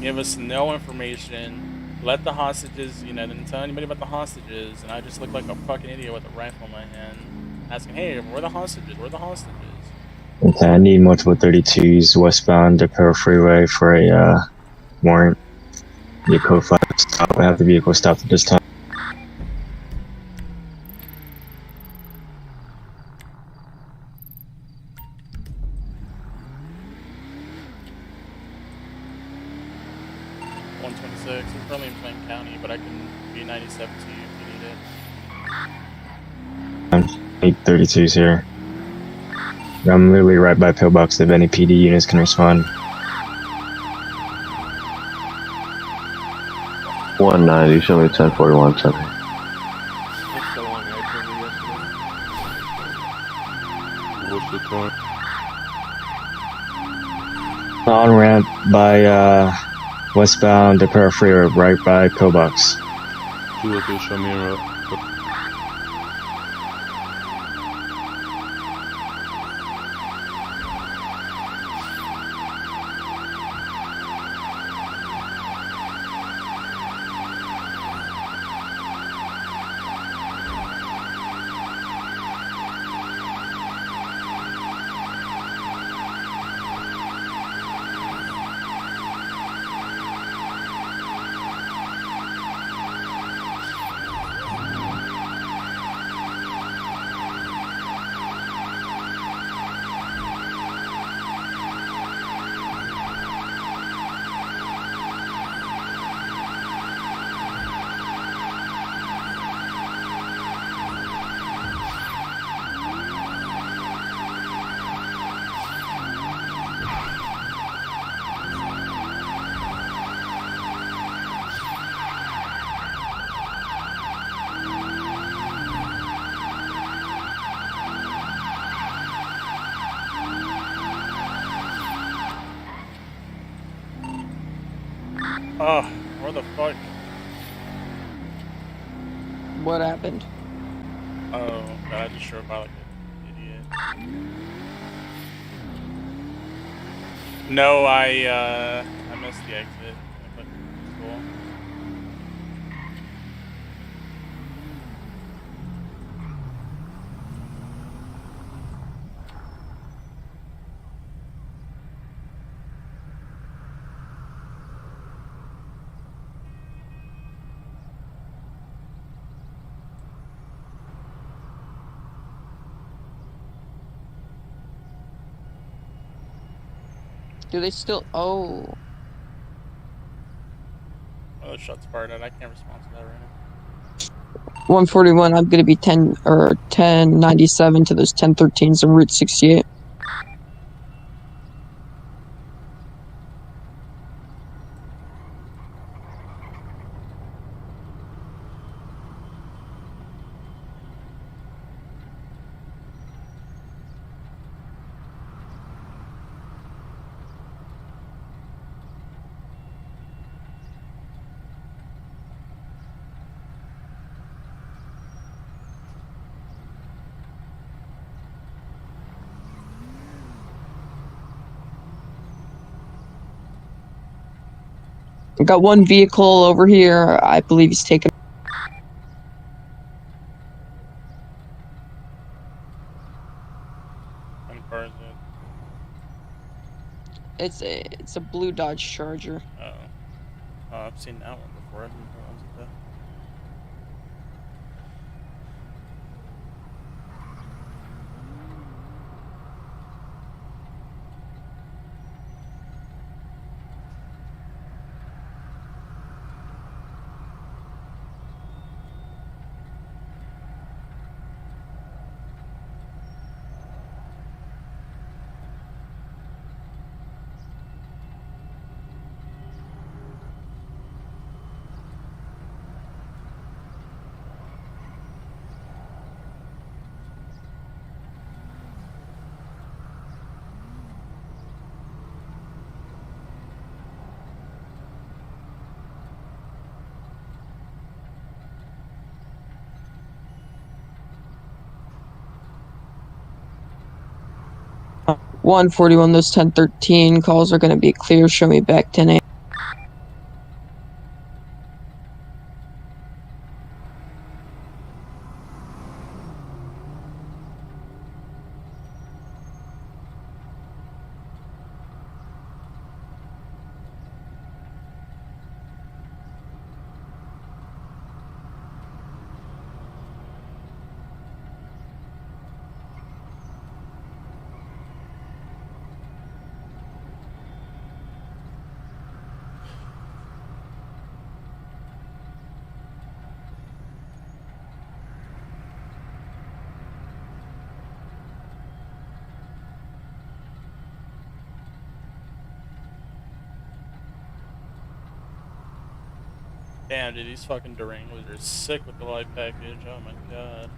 give us no information, let the hostages, didn't tell anybody about the hostages, and I just look like a fucking idiot with a rifle in my hand, asking, hey, where are the hostages? Where are the hostages? Okay, I need multiple 32s westbound Del Perro Freeway for a warrant. Need code 5 stop. I have the vehicle stopped at this time. We're currently in Plain County, but I can be 97 to you if you need it. I need 32s here. I'm literally right by pillbox if any PD units can respond. 190, show me 1041, something. What's the time? On ramp by westbound Del Perro Freeway, right by pillbox. 202, show me a road. Oh, where the fuck? What happened? Oh, God, I just drove by like an idiot. No, I missed the exit. But it's cool. Do they still? Oh. Oh, the shots fired at. I can't respond to that right now. 141. I'm gonna be 1097 to those 1013s on Route 68. I got one vehicle over here. I believe he's taken. What car is it? It's a blue Dodge Charger. Oh. Oh, I've seen that one before. I didn't know that was it. Uh, 141. Those 1013 calls are gonna be clear. Show me back 10 Damn, dude, these fucking Duranglers are sick with the light package. Oh my god.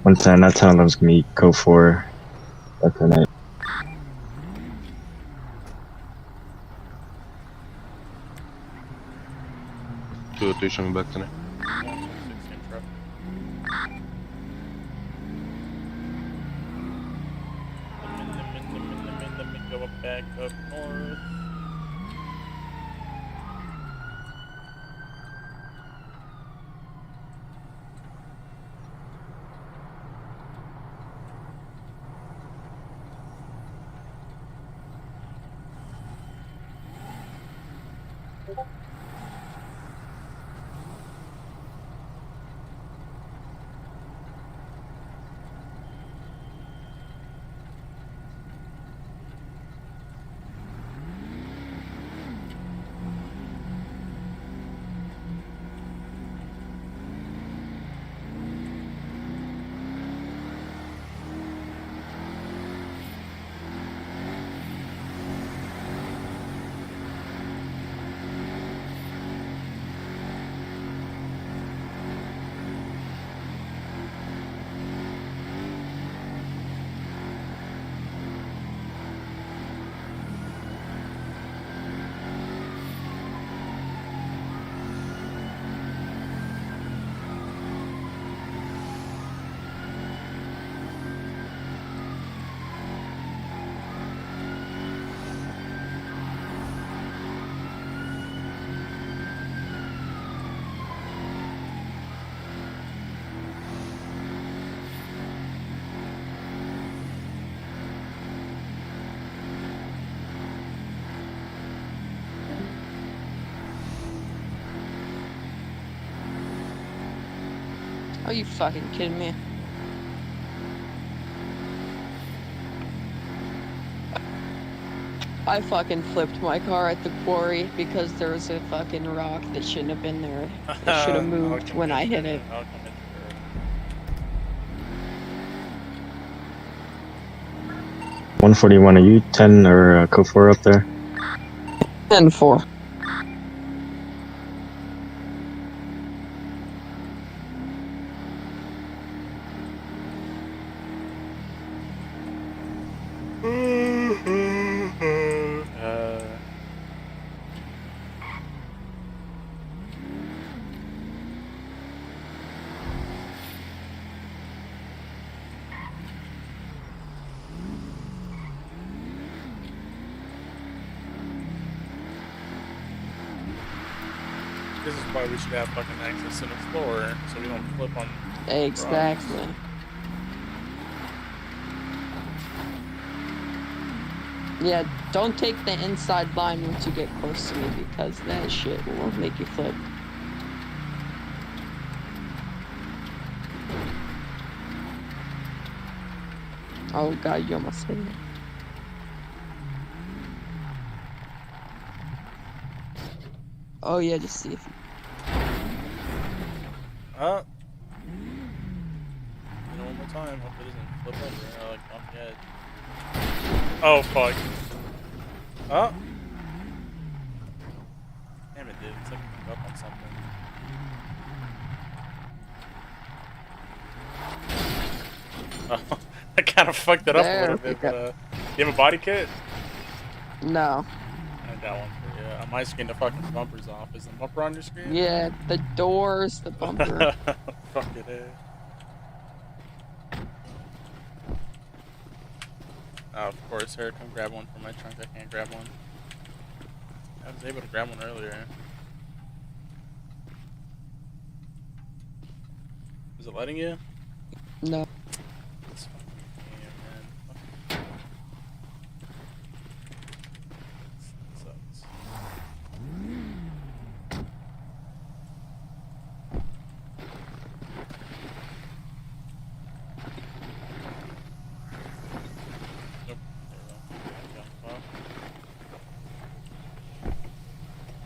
One time, that time I was gonna be code 4 that tonight. Two or three, show me back tonight. 126 truck. Let me go back up north. Are you fucking kidding me? I fucking flipped my car at the quarry because there was a fucking rock that shouldn't have been there. It should have moved when I hit it. 141, are you 10 or code 4 up there? 10-4. This is why we should have fucking access to an Explorer, so we don't flip on Exactly. rocks. Yeah, don't take the inside line once you get close to me because that shit will make you flip. Oh god, you almost hit me. Oh yeah, just see if you... You know, one more time. Hope it doesn't flip over. Like, off the edge. Oh, fuck. Oh. Damn it, dude. It's like you up on something. Oh, I kind of fucked it up a little bit, but, you have a body kit? No. I got one for you. On my screen, the fucking bumper's off. Is the bumper on your screen? Yeah, the doors, the bumper. Fuck it, eh? Oh, of course, here, come grab one from my trunk. I can't grab one. I was able to grab one earlier. Is it letting you? No. This fucking game, man. This sucks. Nope. There we go.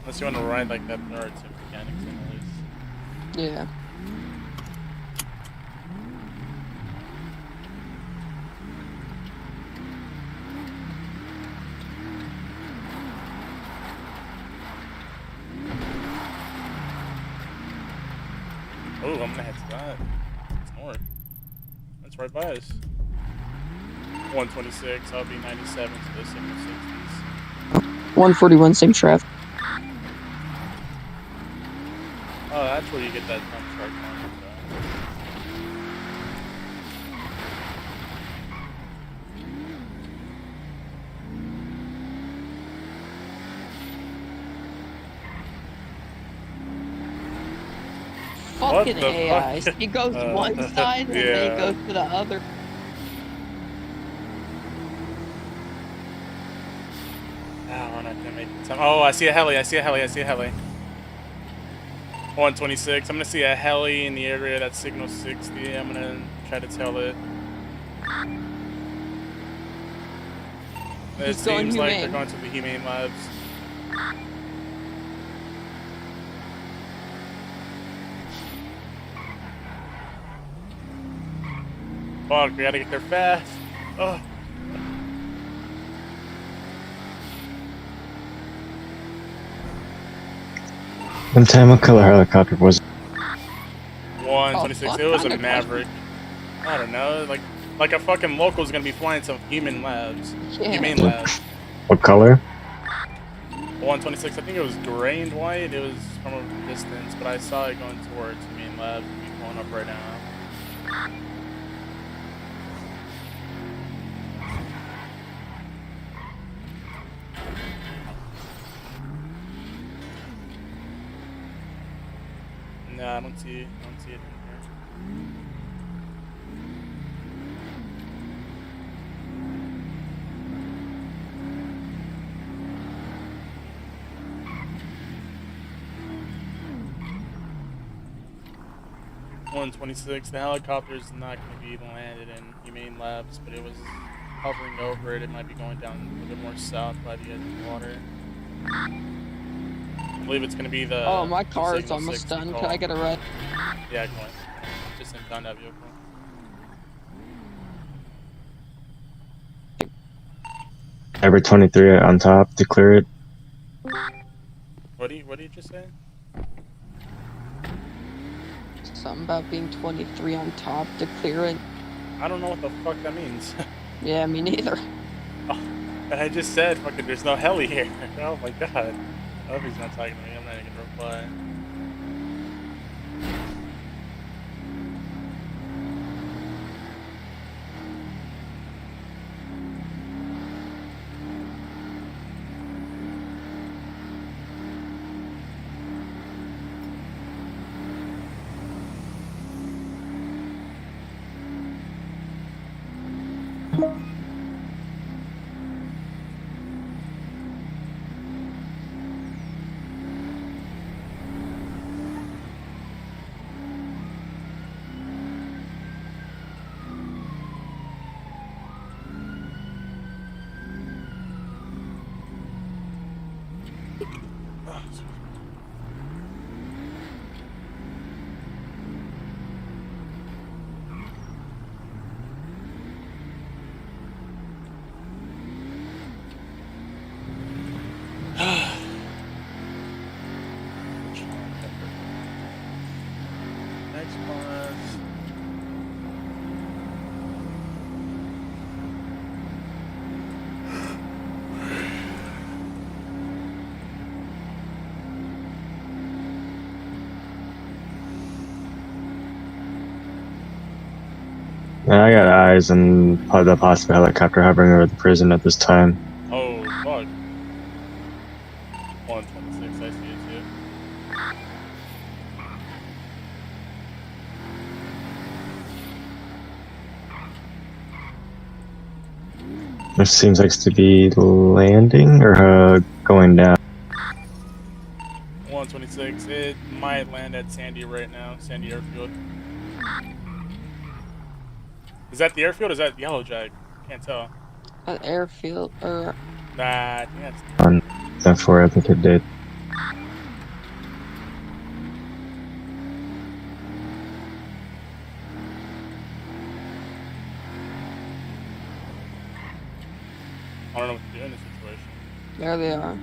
Unless you want to ride like that nerd to mechanics in at least. Yeah. Oh, I'm gonna head to that. It's north. That's right by us. 126, I'll be 97 to the signal 60s. 141, same traffic. Oh, that's where you get that dump truck on. Fucking AI. He goes one side and then he goes to the other. Oh, we're not gonna make it. Oh, I see a heli. I see a heli. I see a heli. 126. I'm gonna see a heli in the area that's signal 60. I'm gonna try to tell it. It seems like they're going to the Humane Labs. Fuck, we gotta get there fast. Oh. One time, what color helicopter was it? 126. It was a Maverick. I don't know, like a fucking local's gonna be flying some Humane Labs. Yeah. Humane Labs. What color? 126. I think it was gray and white. It was from a distance, but I saw it going towards Humane Labs. It's going up right now. No, I don't see it in here. 126. The helicopter is not going to be landed in Humane Labs, but it was hovering over it. It might be going down a little bit more south by the edge of the water. I believe it's going to be the. Oh, my car is Signal almost 6 done. call. Can I get a ride? Yeah, go on. Just in down that vehicle. Every 23 on top to clear it. What did you just say? Something about being 23 on top to clear it. I don't know what the fuck that means. Yeah, me neither. Oh, and I just said, fucking, there's no heli here. Oh my god. I hope he's not talking to me. I'm not even gonna reply. Next class. And I got eyes on the possible helicopter hovering over the prison at this time. Oh, fuck. 126, I see it too. This seems like to be landing or going down. 126, it might land at Sandy right now, Sandy Airfield. Is that the airfield or is that Yellow Jack? Can't tell. An airfield, or... Nah, I think that's... On 10-4, I think it did. I don't know what to do in this situation. There they are.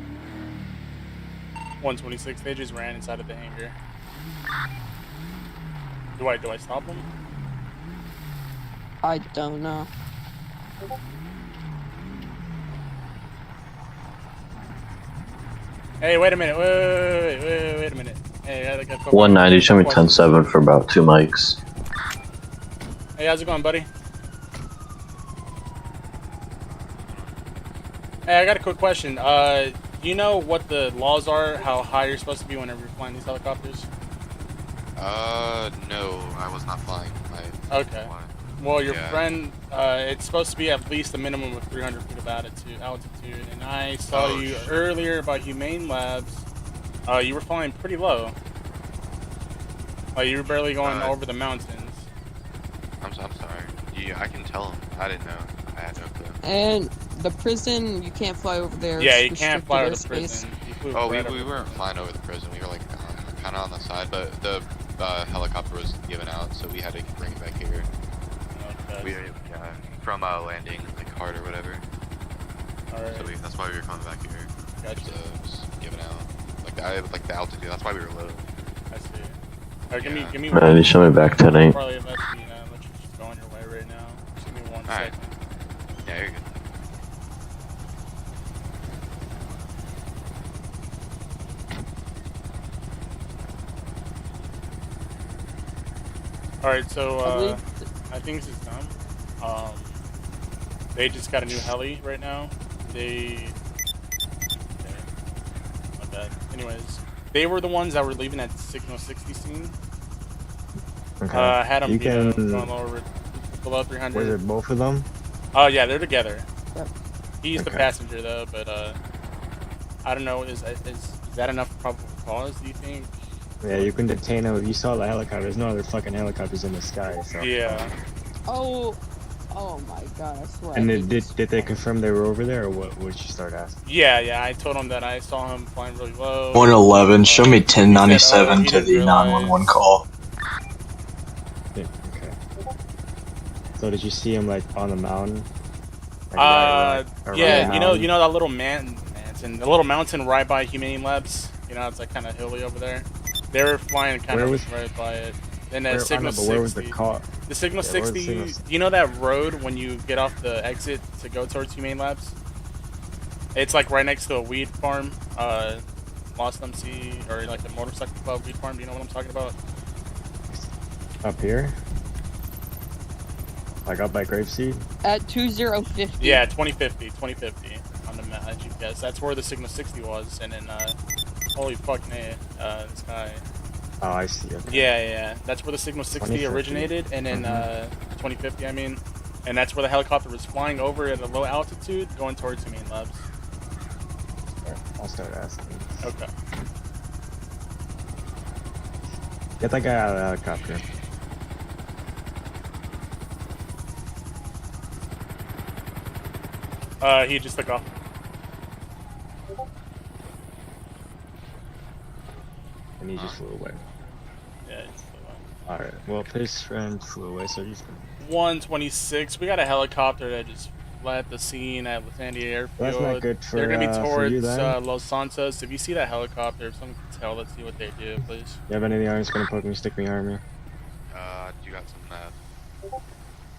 126, they just ran inside of the hangar. Do I stop them? I don't know. Hey, wait a minute, wait a minute. Hey, I got a couple 190, show me questions. 10-7 for about 2 mics. Hey, how's it going, buddy? Hey, I got a quick question. Do you know what the laws are, how high you're supposed to be whenever you're flying these helicopters? No, I was not flying. Okay. Well, your friend, it's supposed to be at least a minimum of 300 feet of altitude, and I saw you earlier by Humane Labs. You were flying pretty low. Like, you were barely going over the mountains. I'm sorry. I can tell him. I didn't know. I had no clue. And the prison, you can't fly over there. Yeah, It's you can't restricted fly over the airspace. prison. Oh, we weren't flying over the prison. We were like kind of on the side, but the helicopter was given out, so we had to bring it back here. Okay. From landing like hard or whatever. Alright. So that's why we were coming back here. Gotcha. So it was given out. Like the altitude. That's why we were low. I see. Alright, give me. You show me back 10-8. Probably let you just go on your way right now. Just give me 1 second. Yeah, you're good. Alright, so I think this is done. They just got a new heli right now. Okay, my bad. Anyways, they were the ones that were leaving at Signal 60 scene. Okay. Had them You can... going over below 300. Was it both of them? Oh yeah, they're together. Yep. He's the Okay. passenger though, but I don't know. Is that enough probable cause? Do you think? Yeah, you can detain him. You saw the helicopter. There's no other fucking helicopters in the sky. So. Yeah. Oh my god, I swear. And I did, hate did this did they fucking- confirm they were over there, or what? Would you start asking? Yeah. I told him that I saw him flying really low. 111. Show me He said, 1097 he to didn't the 911 realize. call. Yeah, okay. So did you see him like on the mountain? Like, around Yeah. the You mountain? know that little the little mountain right by Humane Labs. You know, it's like kind of hilly over there. They were flying kind Where of was- right by it. And Where, that I Signal know, but where was the 60. car? The Signal Yeah, where was the 60. Signal- You know that road when you get off the exit to go towards Humane Labs? It's like right next to a weed farm. Lost MC or like a motorcycle club weed farm. Do you know what I'm talking about? Up here? Like up by Grapeseed? At 2050. Yeah, 2050 on the GPS. That's where the Signal 60 was, and then holy fucking this guy. Oh, I see. Okay. Yeah. That's where the Signal 60 2050. originated, and then 2050, I mean, and that's where the helicopter was flying over at a low altitude, going towards Humane Labs. I'll start asking. Okay. Get that guy out of the helicopter. He just took off. And he just flew away. Yeah, he just flew away. Alright, well, his friend flew away, so he's 126. We got a helicopter that just left the scene at San Diego Airfield. That's not good for, They're gonna be for you, towards then. Los Santos. If you see that helicopter, if someone can tell, let's see what they do, please. You have any of the arms gonna poke me, stick me, arm me? You got some meth.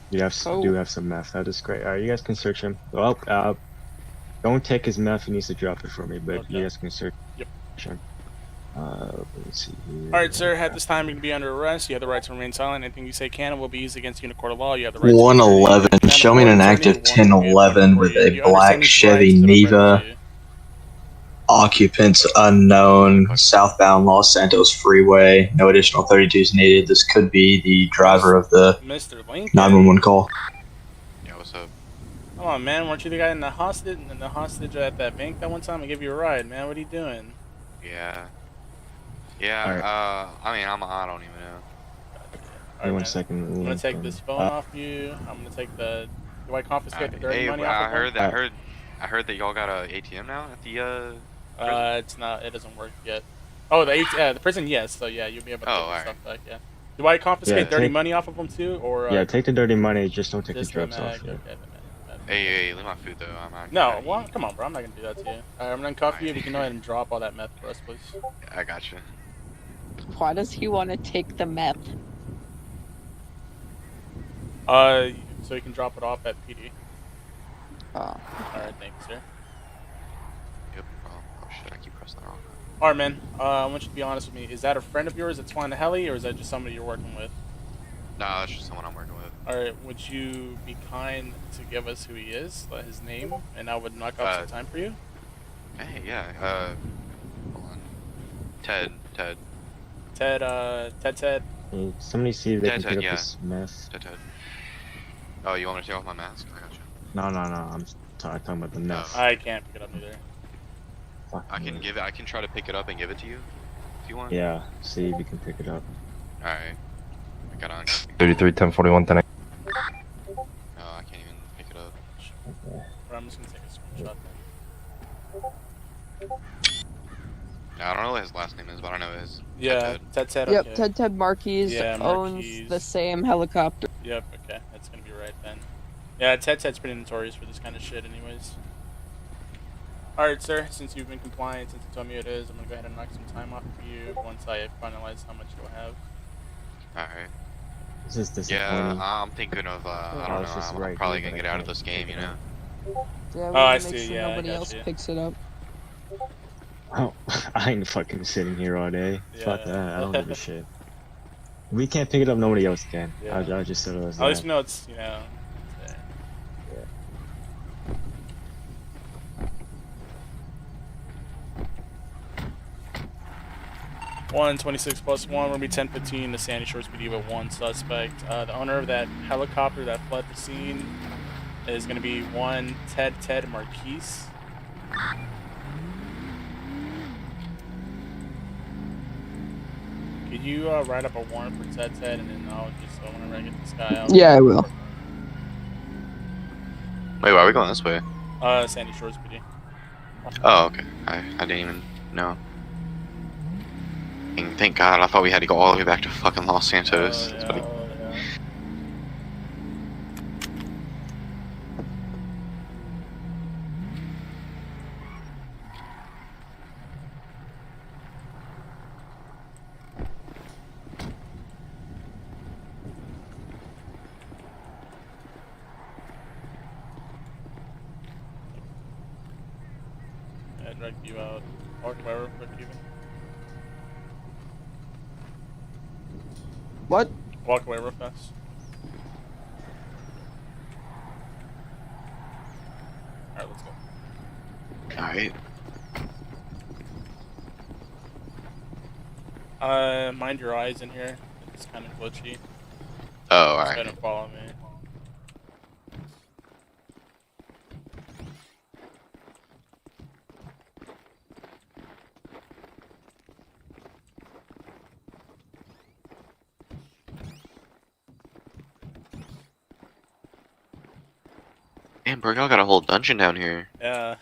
You have do have some meth. That is great. Alright, you guys can search him. Well, don't take his meth. He needs to drop it for me, but you guys can search him. Let's see here. Alright, sir. At this time, you can be under arrest. You have the right to remain silent. Anything you say can and will be used against you in a court of law. You have the right 111. Show me an active 1011 with a black Chevy Neva. Occupants unknown. Southbound Los Santos Freeway. No additional 32s needed. This could be the driver of the Mr. Lincoln. 911 call. Yeah, what's up? Come on, man. Weren't you the guy in the hostage at that bank that one time? I gave you a ride, man. What are you doing? Yeah. Alright. I mean, I don't even know. Wait 1 second. I'm gonna take this phone off you. I'm gonna take the. Do I confiscate the dirty Hey, money I off of them? I heard that y'all got a ATM now at the It's not. It doesn't work yet. Oh, the prison, yes. So yeah, you'll be able to take the stuff back. Yeah. Do I confiscate Yeah, dirty money off of them too, or? Yeah, take the dirty money. Just don't take the just drugs mag, off. Yeah. okay, Hey, leave my food though. I'm not. No, well, come on, bro. I'm not gonna do that to you. I'm gonna uncuff you. If you can go ahead and drop all that meth for us, please. I got you. Why does he want to take the meth? So you can drop it off at PD. Oh. All right, thank you, sir. Yep. Oh shit! I keep pressing the wrong. All right, man. I want you to be honest with me. Is that a friend of yours that's flying the heli, or is that just somebody you're working with? Nah, that's just someone I'm working with. All right. Would you be kind to give us who he is, his name, and I would knock off some time for you? Hey, yeah. Hold on. Ted. Ted. Hey, somebody see if they can Ted, pick up yeah. this meth. Ted. Oh, you want me to take off my mask? I got you. No. I'm talking about the meth. I can't pick it up either. Fuck I can me. give it. I can try to pick it up and give it to you, if you want. Yeah, see if you can pick it up. All right. I got on. 33, 10, 41, 10. No, I can't even pick it up. Okay. I'm just gonna take a screenshot then. I don't know what his last name is, but I know his. Yeah, Ted. Yep, Okay. Ted Marquis Yeah, owns Marquis. the same helicopter. Yep. Okay, that's gonna be right then. Yeah, Ted's pretty notorious for this kind of shit, anyways. All right, sir. Since you've been compliant, since you told me it is, I'm gonna go ahead and knock some time off of you once I finalize how much you'll have. All right. This is disappointing. Yeah, I'm thinking of. I don't know. it's just I'm right probably here, gonna but get I out of can't this game, pick you it know. Yeah, we Oh, I make see, sure yeah, I nobody got else you. picks it up. Oh, I ain't fucking sitting here all day. Fuck Yeah. that. I don't give a shit. We can't pick it up. Nobody else can. Yeah. I'll just settle this. At least we know it's, it's there. 126 plus 1 will be 1015 to Sandy Shores PD with 1 suspect. The owner of that helicopter that fled the scene is going to be one Ted Marquis. Could you write up a warrant for Ted's head, and then I'll just whenever I get this guy out. Yeah, I will. Wait, why are we going this way? Sandy Shores PD. Oh, okay. I didn't even know. Thank God, I thought we had to go all the way back to fucking Los Santos. That's what Yeah, drag you out. Walk by real quick, even. What? Walk away real fast. Alright, let's go. Alright. Mind your eyes in here. It's kind of glitchy. Oh, Just alright. go ahead and follow me. Damn, bro, y'all got a whole dungeon down here. Yeah.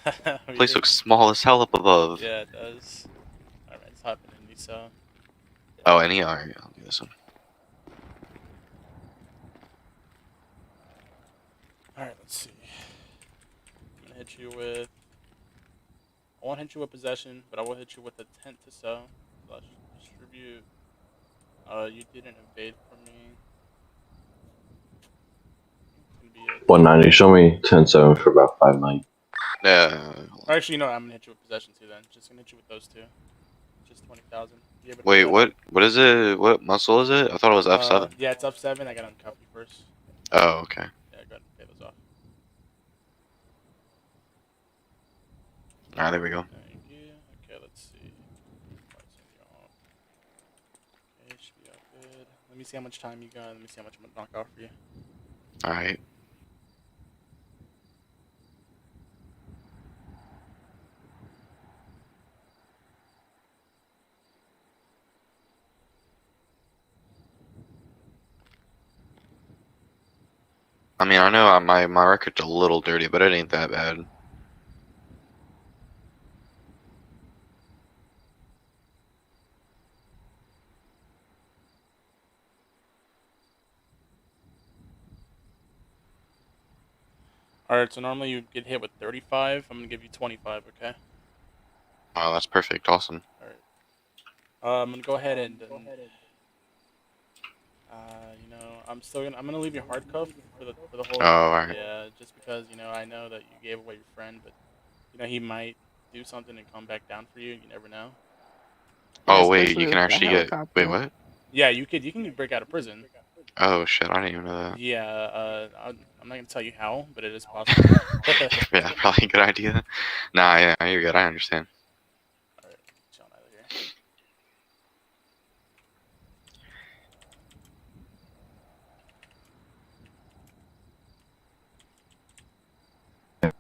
Place looks small as hell up above. Yeah, it does. Alright, let's hop in Indy, so. Oh, any? Alright, I'll do this one. Alright, let's see. I'm gonna hit you with. I won't hit you with possession, but I will hit you with intent to sell. / distribute. You didn't evade from me. 190. Show me 10-7 for about 5 million. Or actually, no, I'm gonna hit you with possession too. Then just gonna hit you with those two. Just 20,000. Wait, what is it? What muscle is it? I thought it was F7. Yeah, it's F7. I gotta uncuff you first. Oh, okay. Yeah, go ahead and pay those off. Alright, there we go. Thank you. Okay, let's see. Okay, should be all good. Let me see how much time you got. Let me see how much I'm gonna knock off for you. Alright. I mean, I know my record's a little dirty, but it ain't that bad. Alright, so normally you'd get hit with 35. I'm gonna give you 25, okay? Oh, that's perfect. Awesome. Alright. I'm gonna go ahead and you know, I'm gonna leave you hard cuffed for the whole. Oh, alright. Yeah, just because you know I know that you gave away your friend, but you know he might do something and come back down for you. You never know. Oh wait, you can actually get. Wait, what? Yeah, you can break out of prison. Oh shit, I didn't even know that. Yeah, I'm not gonna tell you how, but it is possible. Yeah, probably a good idea. Nah, yeah, you're good. I understand. Alright, John out of here.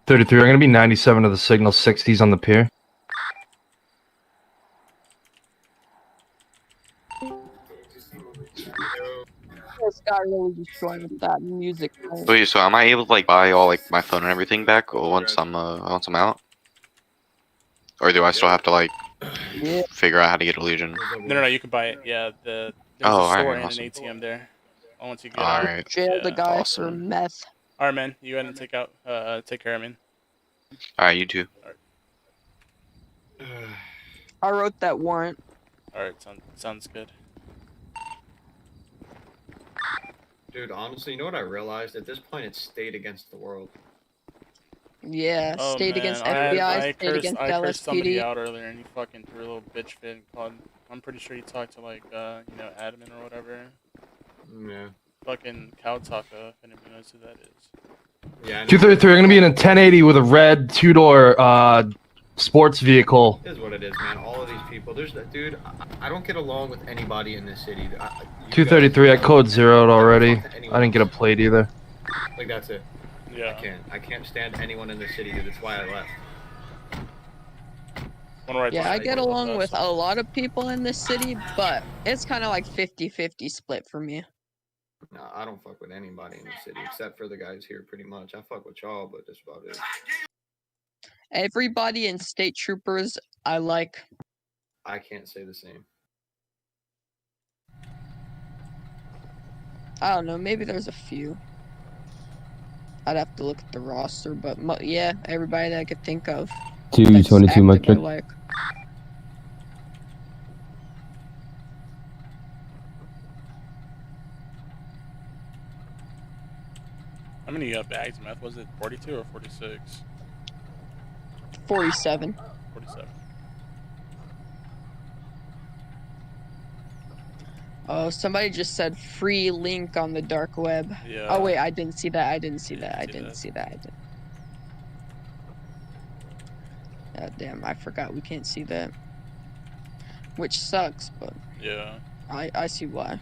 33. I'm gonna be 97 to the signal, 60s on the pier. This guy really destroyed with that music. Wait, so am I able to like buy all like my phone and everything back once I'm out? Or do I still have to like figure out how to get a Legion? No, you can buy it. Yeah, there's a alright, store and awesome. an ATM there. Once you get Alright. Jail the guy for Awesome. meth. Alright, man. You go ahead and take care of me. Alright, you too. I wrote that warrant. Alright, sounds good. Dude, honestly, you know what I realized? At this point, it's state against the world. Yeah, Oh, state man, against FBI, state against I cursed somebody LSPD. out earlier, and he fucking threw a little bitch fit and called. I'm pretty sure he talked to like you know, admin or whatever. Yeah. Fucking Cow Taco, if anybody knows who that is. Yeah. 233. I'm gonna be in a 1080 with a red 2-door sports vehicle. It is what it is, man. All of these people. Dude, I don't get along with anybody in this city. 233. I code zeroed already. I didn't get a plate either. Like, that's it. Yeah. I can't stand anyone in the city, dude. That's why I left. Yeah, I get along with a lot of people in this city, but it's kind of like 50-50 split for me. Nah, I don't fuck with anybody in the city except for the guys here. Pretty much, I fuck with y'all, but that's about it. Everybody in state troopers, I like. I can't say the same. I don't know. Maybe there's a few. I'd have to look at the roster, but yeah, everybody that I could think of. 222 I Mike. like. How many bags of meth was it? 42 or 46? 47. 47. Oh, somebody just said free link on the dark web. Yeah. Oh wait, I didn't see that. I didn't see that. I didn't see that. God damn, I forgot we can't see that. Which sucks, but yeah. I see why.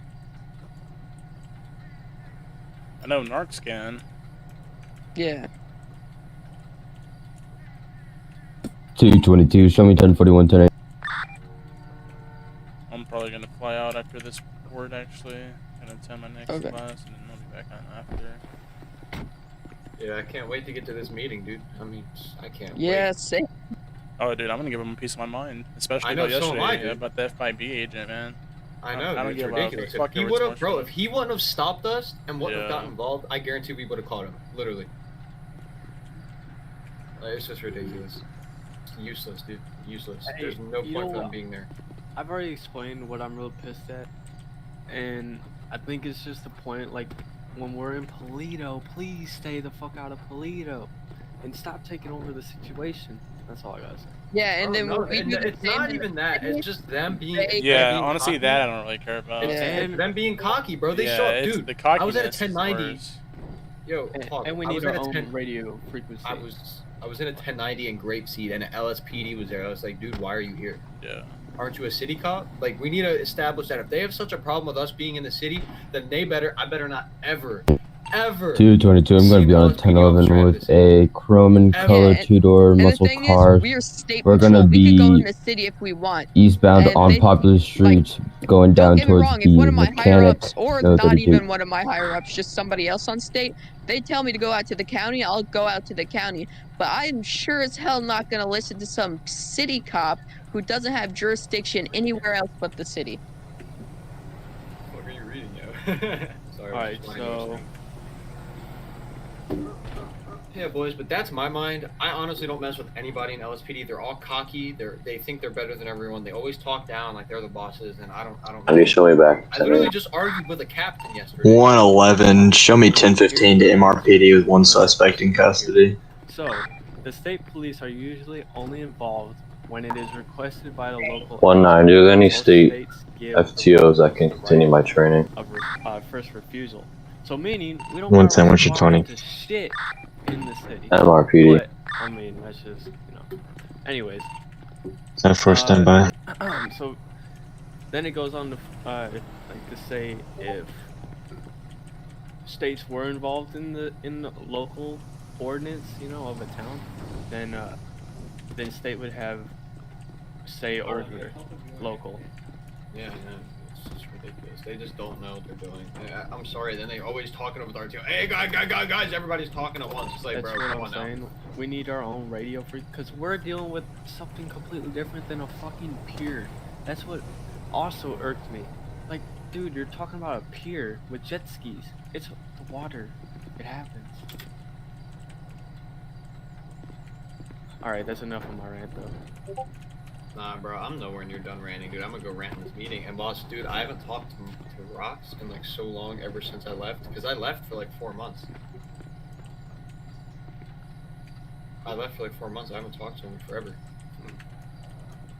I know Narcs can. Yeah. 222. Show me 1041 10. I'm probably gonna fly out after this board. Actually, gonna attend my next class, and then I'll be back on after. Yeah, I can't wait to get to this meeting, dude. I mean, I can't wait. Yeah, same. Oh, dude, I'm gonna give him a piece of my mind, especially about yesterday about the FIB agent, man. I know, I don't it's give ridiculous. If he would have, bro, if he wouldn't have stopped us and wouldn't have gotten involved, I guarantee we would have caught him. Literally. Like, it's just ridiculous. It's useless, dude. Useless. Hey, There's no point for them being there. I've already explained what I'm real pissed at, and I think it's just the point, like, when we're in Polito, please stay the fuck out of Polito, and stop taking over the situation. That's all I gotta say. Yeah, and then it's not even that. It's just them being. Yeah, honestly, that I don't really care about. It's them being cocky, bro. They Yeah, show up, it's dude. the I was at a cockiness is 1090. worse. Yo, And we need our own radio frequency. I was in a 1090 in Grapeseed, and an LSPD was there. I was like, dude, why are you here? Yeah. Aren't you a city cop? Like, we need to establish that if they have such a problem with us being in the city, then I better not ever 222. I'm gonna be on a 1011 with a chrome and color 2-door muscle car. We're gonna be go in the city if we want. eastbound on popular streets, going down towards the mechanics. Or No, not 32. even one of my higher ups, just somebody else on state. They tell me to go out to the county, I'll go out to the county. But I'm sure as hell not gonna listen to some city cop who doesn't have jurisdiction anywhere else but the city. What are you reading, yo? Sorry. Alright, so. Yeah, boys, but that's my mind. I honestly don't mess with anybody in LSPD. They're all cocky. They think they're better than everyone. They always talk down like they're the bosses, and I don't. Can you show me back? I literally just argued with a captain yesterday. 111. Show me 1015 to MRPD with one suspect in custody. So, the state police are usually only involved when it is requested by the local. 19. Do any Most state states give FTOs I can continue my training? of first refusal. So meaning we don't 110, what's your 20? to shit in the city. MRPD. But, I mean, that's just, you know. Anyways. Is that for standby? So then it goes on to like to say if states were involved in the local ordinance, you know, of a town, then state would have say over local. Yeah, it's just ridiculous. They just don't know what they're doing. I'm sorry. Then they're always talking over the RTO. Hey, guys! Everybody's talking at once. It's like, That's bro, what come I'm on now. saying. We need our own radio freak because we're dealing with something completely different than a fucking pier. That's what also irked me. Like, dude, you're talking about a pier with jet skis. It's the water. It happens. Alright, that's enough of my rant though. Nah, bro, I'm nowhere near done ranting, dude. I'm gonna go rant in this meeting. And boss, dude, I haven't talked to Rox in like so long ever since I left, because I left for like 4 months. I left for like 4 months. I haven't talked to him in forever.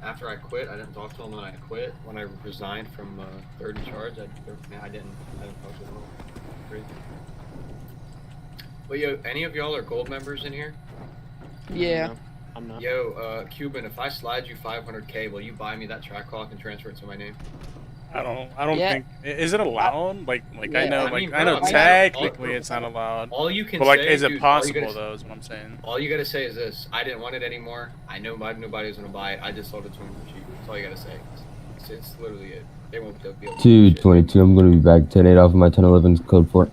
After I quit, I didn't talk to him when I quit. When I resigned from third in charge, I didn't talk to him at all. Crazy. But yo, any of y'all are gold members in here? Yeah. I'm not. Yo, Cuban, if I slide you 500K, will you buy me that track clock and transfer it to my name? I don't Yeah. think is it allowed? Like Yeah. I know I mean, I know bro, technically it's not allowed. All you can But like, say, is it dude, possible though? Is what I'm saying. All you gotta say is this: I didn't want it anymore. I knew nobody was gonna buy it. I just sold it to him for cheap. That's all you gotta say. It's literally it. They won't be able to. 222. I'm gonna be back 10-8 off of my 1011's code 4.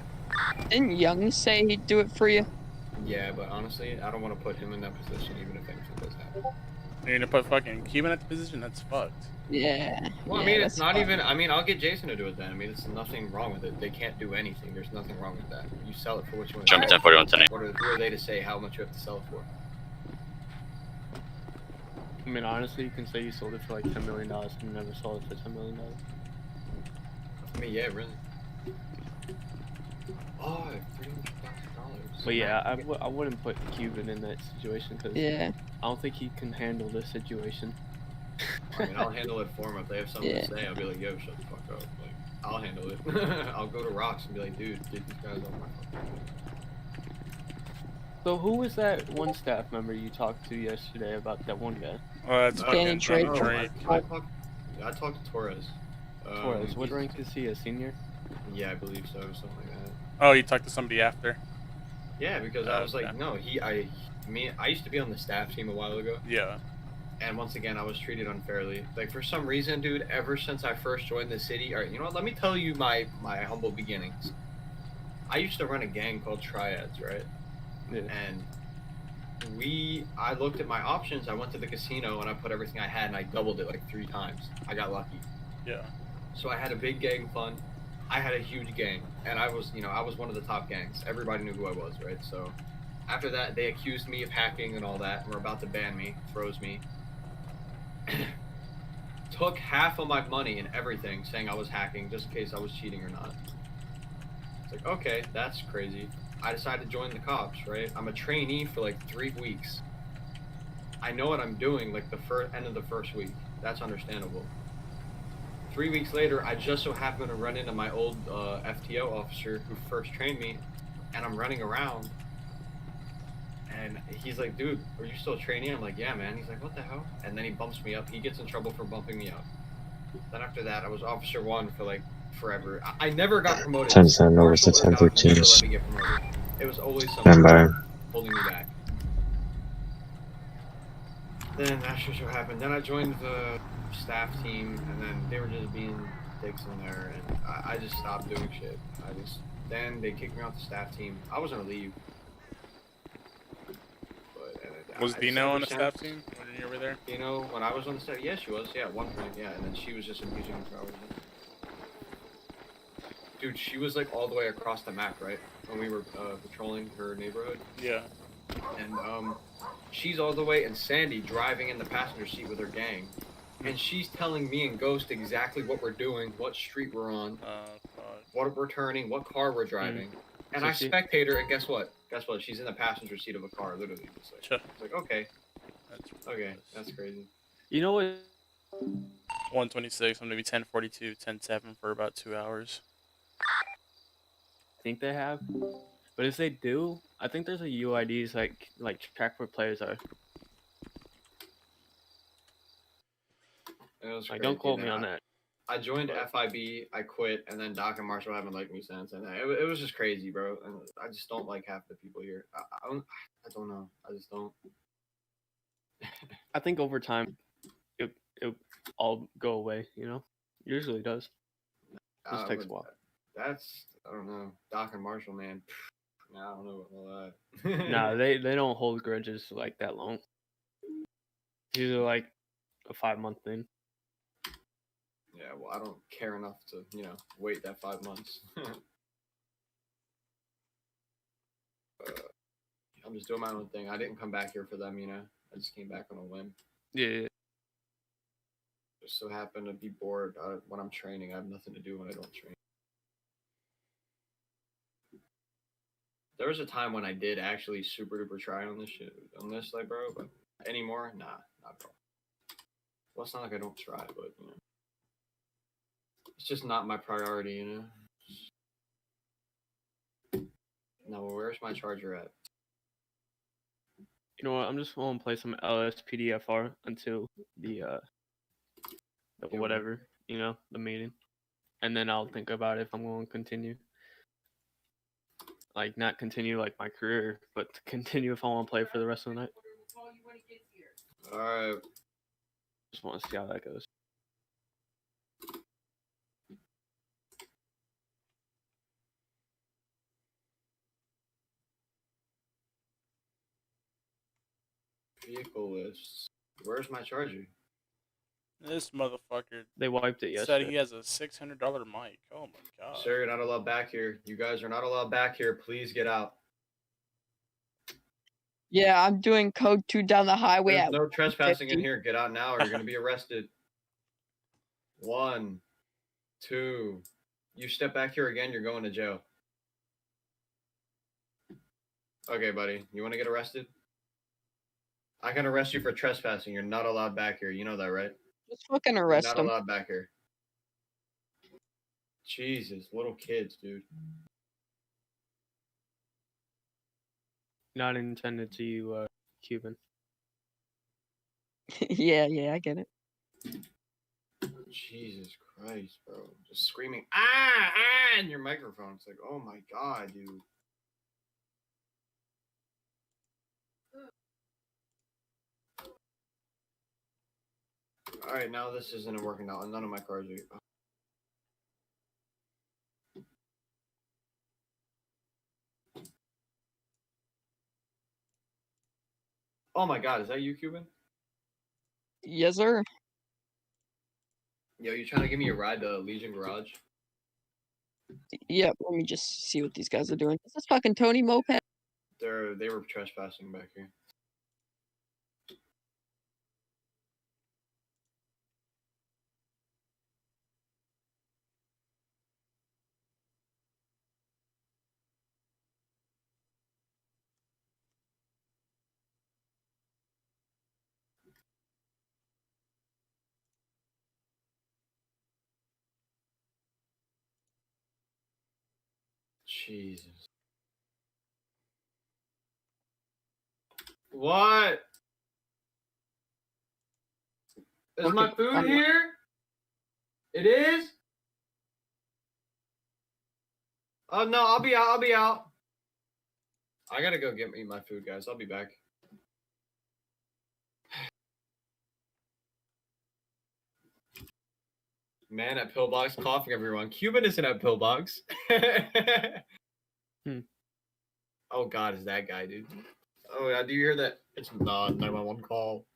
Didn't Young say he'd do it for you? Yeah, but honestly, I don't want to put him in that position, even if anything does happen. You're gonna put fucking Cuban at the position? That's fucked. Yeah. Well, I mean, it's not even. I mean, I'll get Jason to do it then. I mean, it's nothing wrong with it. They can't do anything. There's nothing wrong with that. You sell it for what you want. Jump 1041 10. Who are they to say how much you have to sell it for? I mean, honestly, you can say you sold it for like $10 million and you never sold it for $10 million. I mean, yeah, really. Oh, $300,000. But yeah, I wouldn't put Cuban in that situation because I don't think he can handle this situation. I mean, I'll handle it for him. If they have something to say, I'll be like, yo, shut the fuck up. Like, I'll handle it. I'll go to Rocks and be like, dude, get these guys off my fucking. So who was that one staff member you talked to yesterday about that one guy? That's fucking Drake. I talked to Torres. Torres, what rank is he? A senior? Yeah, I believe so, something like that. Oh, you talked to somebody after? Yeah, because I was like, no, I used to be on the staff team a while ago. Yeah. And once again, I was treated unfairly. Like, for some reason, dude, ever since I first joined the city, alright, you know what, let me tell you my humble beginnings. I used to run a gang called Triads, right? Yeah. And I looked at my options, I went to the casino, and I put everything I had, and I doubled it like 3 times. I got lucky. Yeah. So I had a big gang fund. I had a huge gang, and I was one of the top gangs. Everybody knew who I was, right? So after that, they accused me of hacking and all that, and were about to ban me, froze me. Took half of my money and everything, saying I was hacking, just in case I was cheating or not. It's like, okay, that's crazy. I decided to join the cops, right? I'm a trainee for like 3 weeks. I know what I'm doing, like the end of the first week. That's understandable. 3 weeks later, I just so happened to run into my old FTO officer who first trained me, and I'm running around, and he's like, dude, are you still training? I'm like, yeah, man. He's like, what the hell? And then he bumps me up. He gets in trouble for bumping me up. Then after that, I was Officer 1 for like forever. I never got promoted. 10-7 over to 10-13. It was always something holding me back. Then that's just what happened. Then I joined the staff team, and then they were just being dicks in there, and I just stopped doing shit. Then they kicked me off the staff team. I was gonna leave. But, was Dino on the staff team when you were there? Dino, when I was on the staff, yeah, she was. Yeah, at one point, yeah, and then she was just abusing me for hours. Dude, she was like all the way across the map, right? When we were patrolling her neighborhood. Yeah. And she's all the way in Sandy driving in the passenger seat with her gang. And she's telling me and Ghost exactly what we're doing, what street we're on, what we're turning, what car we're driving. And So I spectate her, and guess what? Guess what? She's in the passenger seat of a car, literally. It's like okay. Okay, that's crazy. You know what? 126, I'm gonna be 1042, 10-7 for about 2 hours. I think they have, but if they do, I think there's a UIDs like track where players are. It was like, don't quote me on that. I joined FIB, I quit, and then Doc and Marshall haven't liked me since, and it was just crazy, bro. And I just don't like half the people here. I don't know. I just don't. I think over time, it all go away. You know, usually does. It just takes a while. That's I don't know. Doc and Marshall, man. Nah, I don't know about all that. Nah, they don't hold grudges like that long. It's usually like a 5-month thing. Yeah, well, I don't care enough to, wait that 5 months. I'm just doing my own thing. I didn't come back here for them, I just came back on a whim. Yeah. Just so happen to be bored when I'm training. I have nothing to do when I don't train. There was a time when I did actually super duper try on this shit, like, bro, but anymore, nah, not bro. Well, it's not like I don't try, but, it's just not my priority, Now, where's my charger at? You know what? I'm just going to play some LSPDFR until the whatever, the meeting. and then I'll think about if I'm going to continue. Like, not continue like my career, but to continue if I want to play for the rest of the night. Alright. Just want to see how that goes. Vehicle lists. Where's my charger? This motherfucker. They wiped it said yesterday. he has a $600 mic. Oh my god. Sir, you're not allowed back here. You guys are not allowed back here. Please get out. Yeah, I'm doing code 2 down the highway There's at no trespassing 50. in here. Get out now or you're going to be arrested. 1, 2. You step back here again, you're going to jail. Okay, buddy. You want to get arrested? I can arrest you for trespassing. You're not allowed back here. You know that, right? Just fucking arrest You're him. not allowed back here. Jesus, little kids, dude. Not intended to you, Cuban. Yeah, I get it. Jesus Christ, bro. Just screaming, ah, in your microphone. It's like, oh my god, dude. Alright, now this isn't working out. None of my cars are. Oh my god, is that you, Cuban? Yes, sir. Yo, you trying to give me a ride to Legion Garage? Yep, let me just see what these guys are doing. Is this fucking Tony Moped? They were trespassing back here. Jesus. What? Is my food here? It is? Oh no, I'll be out. I gotta go get me my food, guys. I'll be back. Man at Pillbox coughing everyone. Cuban isn't at Pillbox. Oh god, is that guy, dude? Oh yeah, do you hear that? It's not 911 call.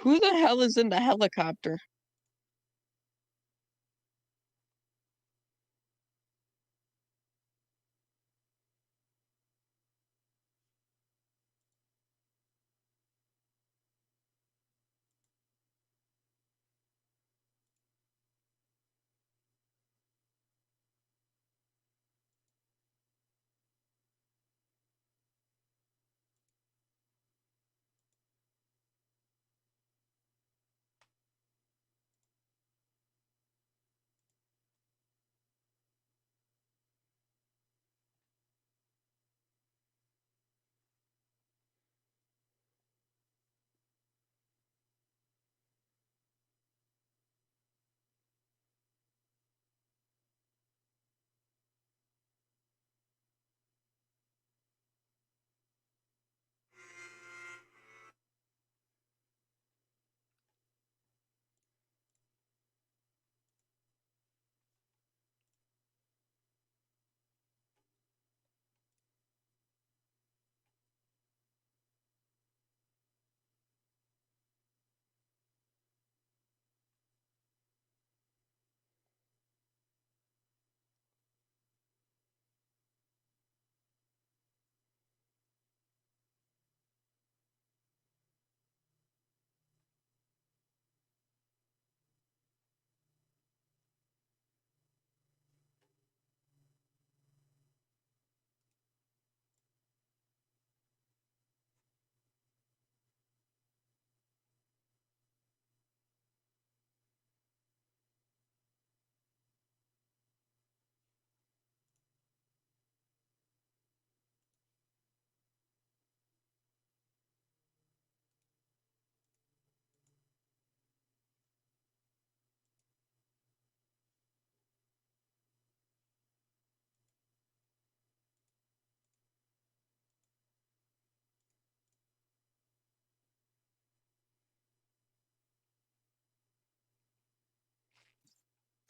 Who the hell is in the helicopter?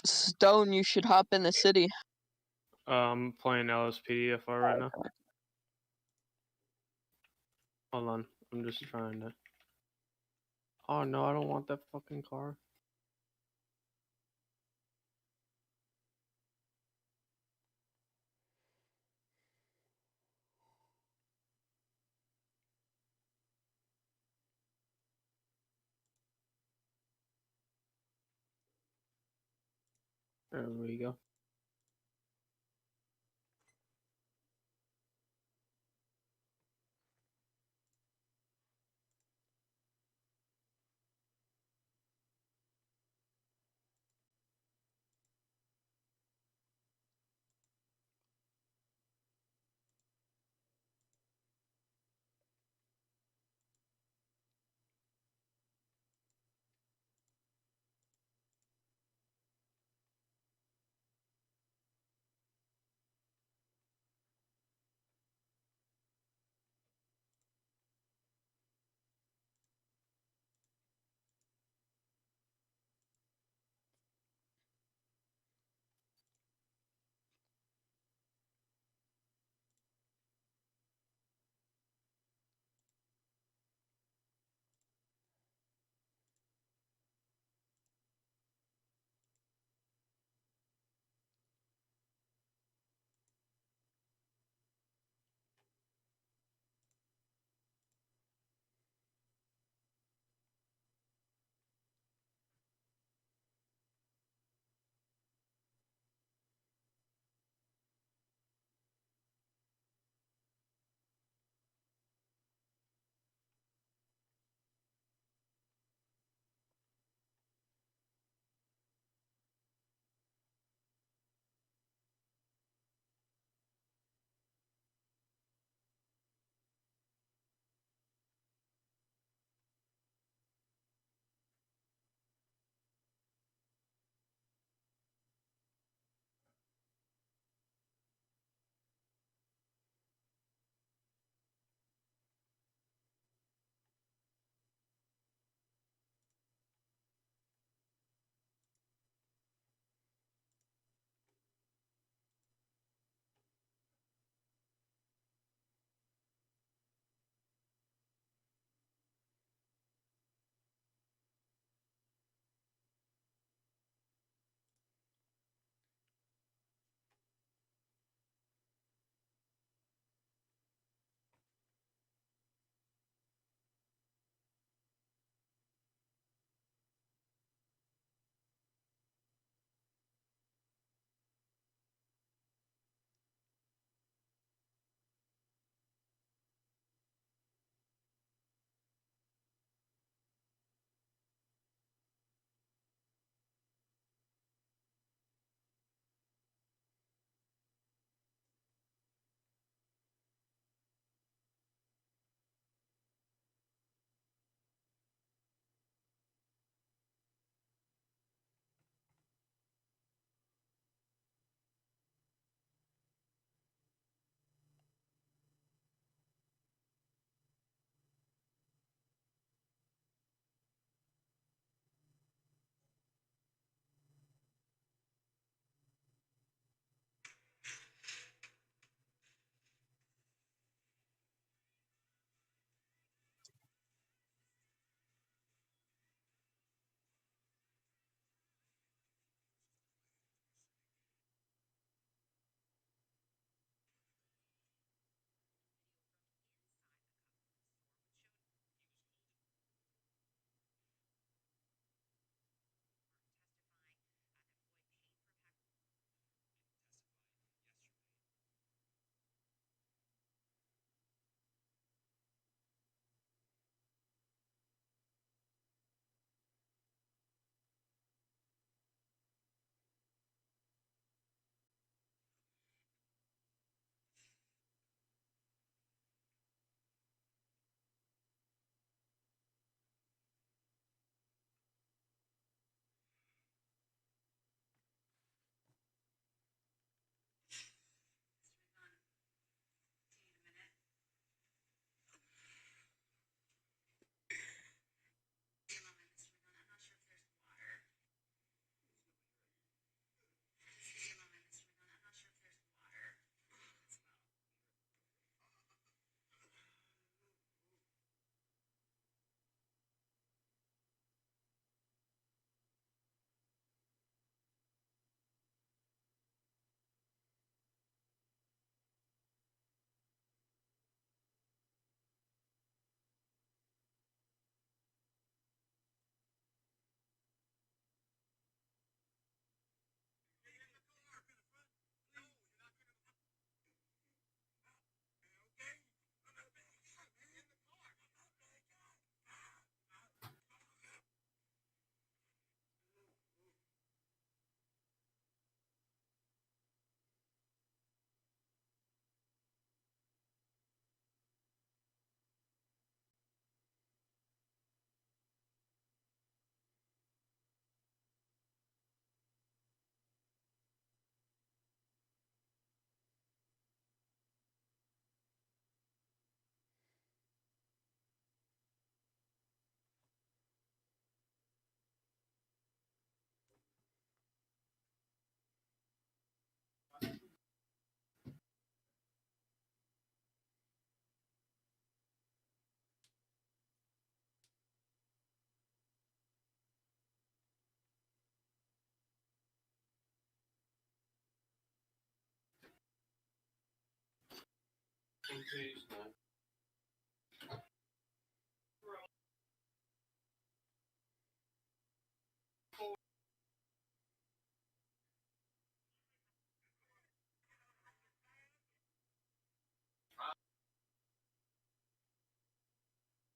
Stone, you should hop in the city. I'm playing LSPDFR right now. Hold on, I'm just trying to. Oh no, I don't want that fucking car. There we go.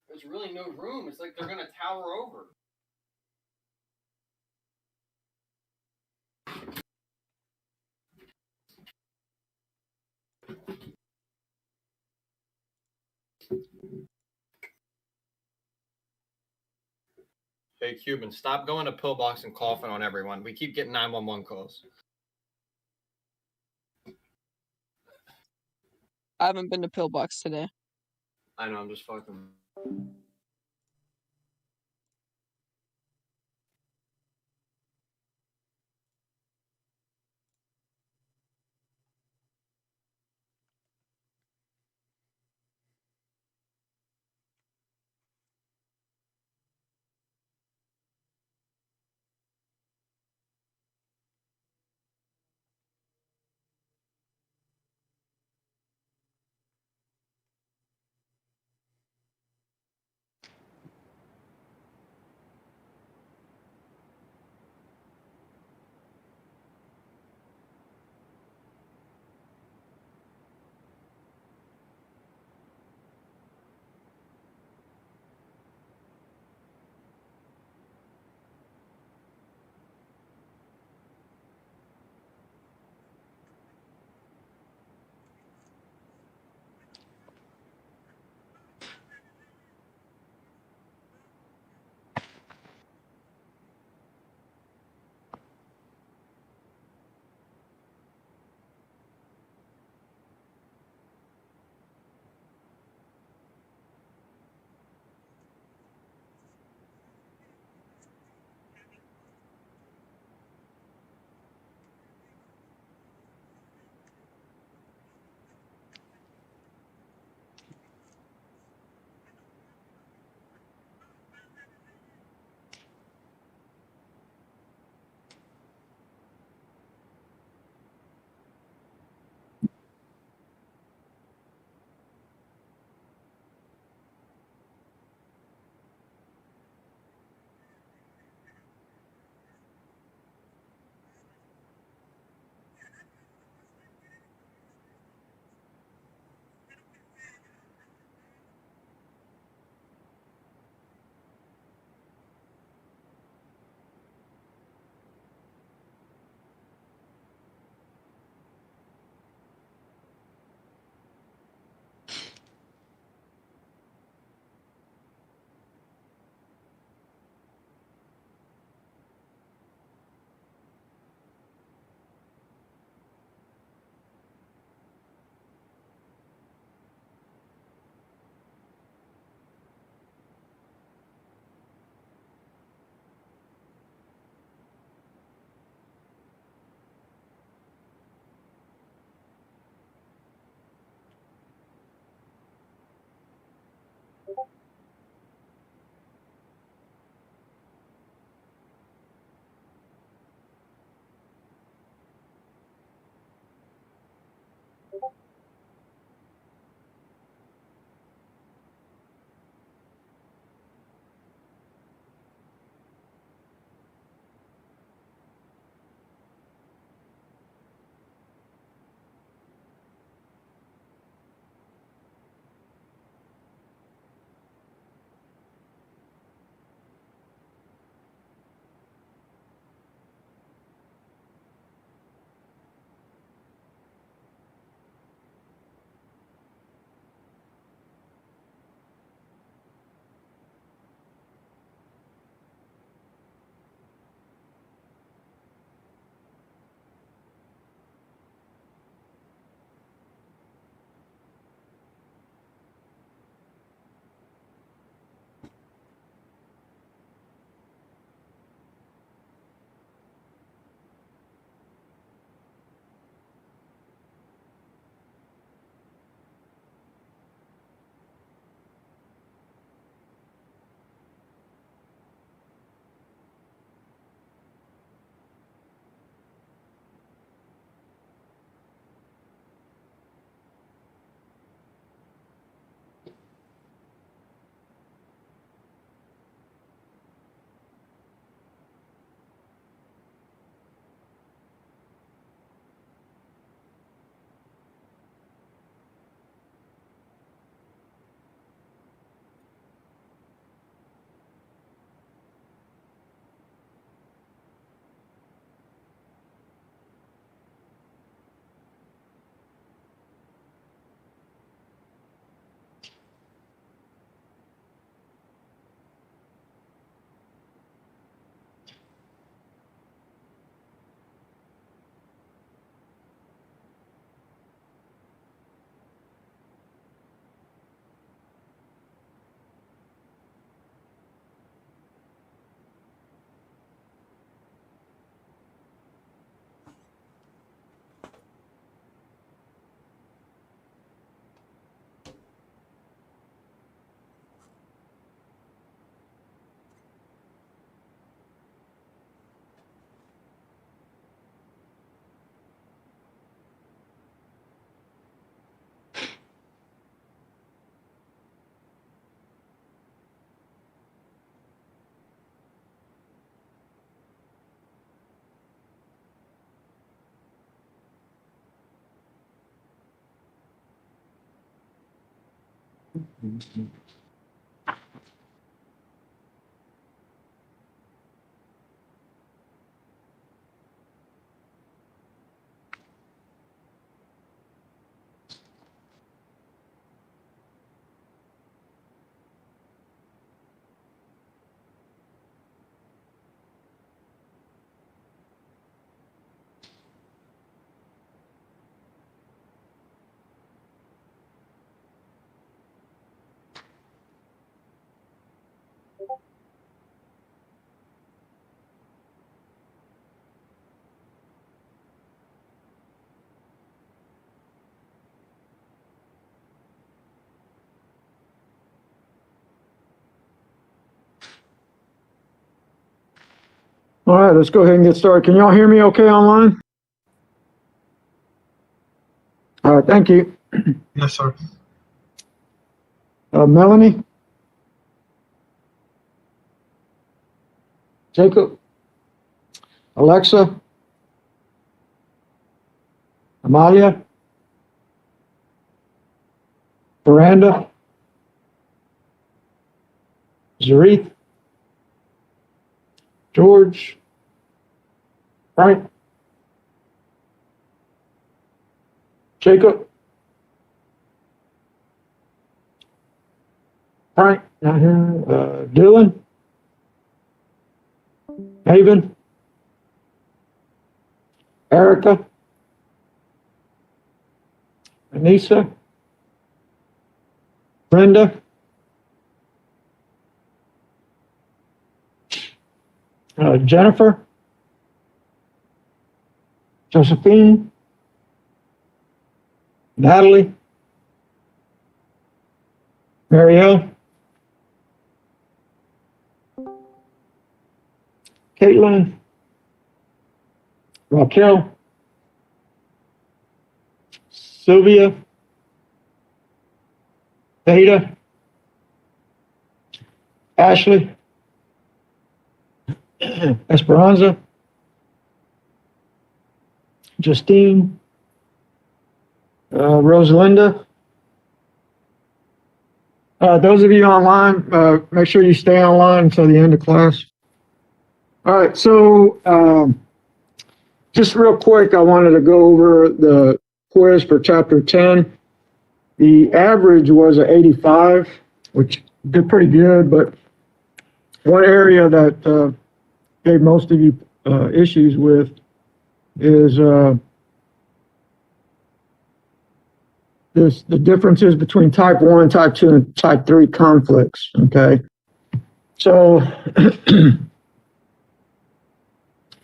There's really no room. It's like they're gonna tower over. Hey, Cuban, stop going to pillbox and coughing on everyone. We keep getting 911 calls. I haven't been to Pillbox today. I know, I'm just fucking. All right, let's go ahead and get started. Can y'all hear me okay online? All right, thank you. Yes, sir. Melanie? Jacob? Alexa? Amalia? Miranda? Zareth? George? Frank? Jacob? Frank? Not here. Dylan? Haven? Erica? Anissa? Brenda? Jennifer? Josephine? Natalie? Marielle? Caitlin? Raquel? Sylvia? Beta? Ashley? Esperanza? Justine? Rosalinda? Those of you online, make sure you stay online until the end of class. All right, so just real quick, I wanted to go over the quiz for chapter 10. The average was an 85, which did pretty good, but one area that gave most of you issues with is the differences between type 1, type 2, and type 3 conflicts, okay? So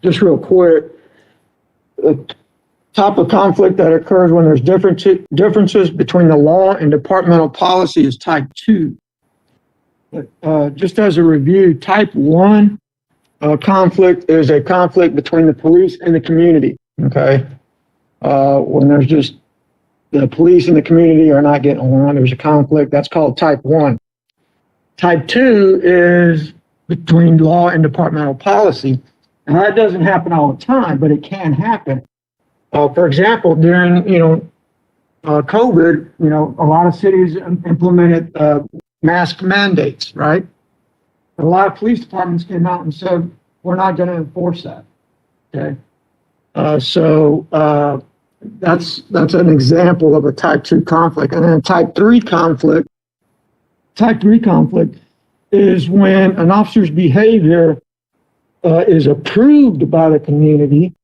just real quick, the type of conflict that occurs when there's differences between the law and departmental policy is type 2. Just as a review, type 1 conflict is a conflict between the police and the community, okay? When there's just the police and the community are not getting along, there's a conflict, that's called type 1. Type 2 is between law and departmental policy. And that doesn't happen all the time, but it can happen. For example, during, COVID, a lot of cities implemented mask mandates, right? A lot of police departments came out and said, we're not going to enforce that, okay? That's an example of a type 2 conflict. And then type 3 conflict is when an officer's behavior is approved by the community,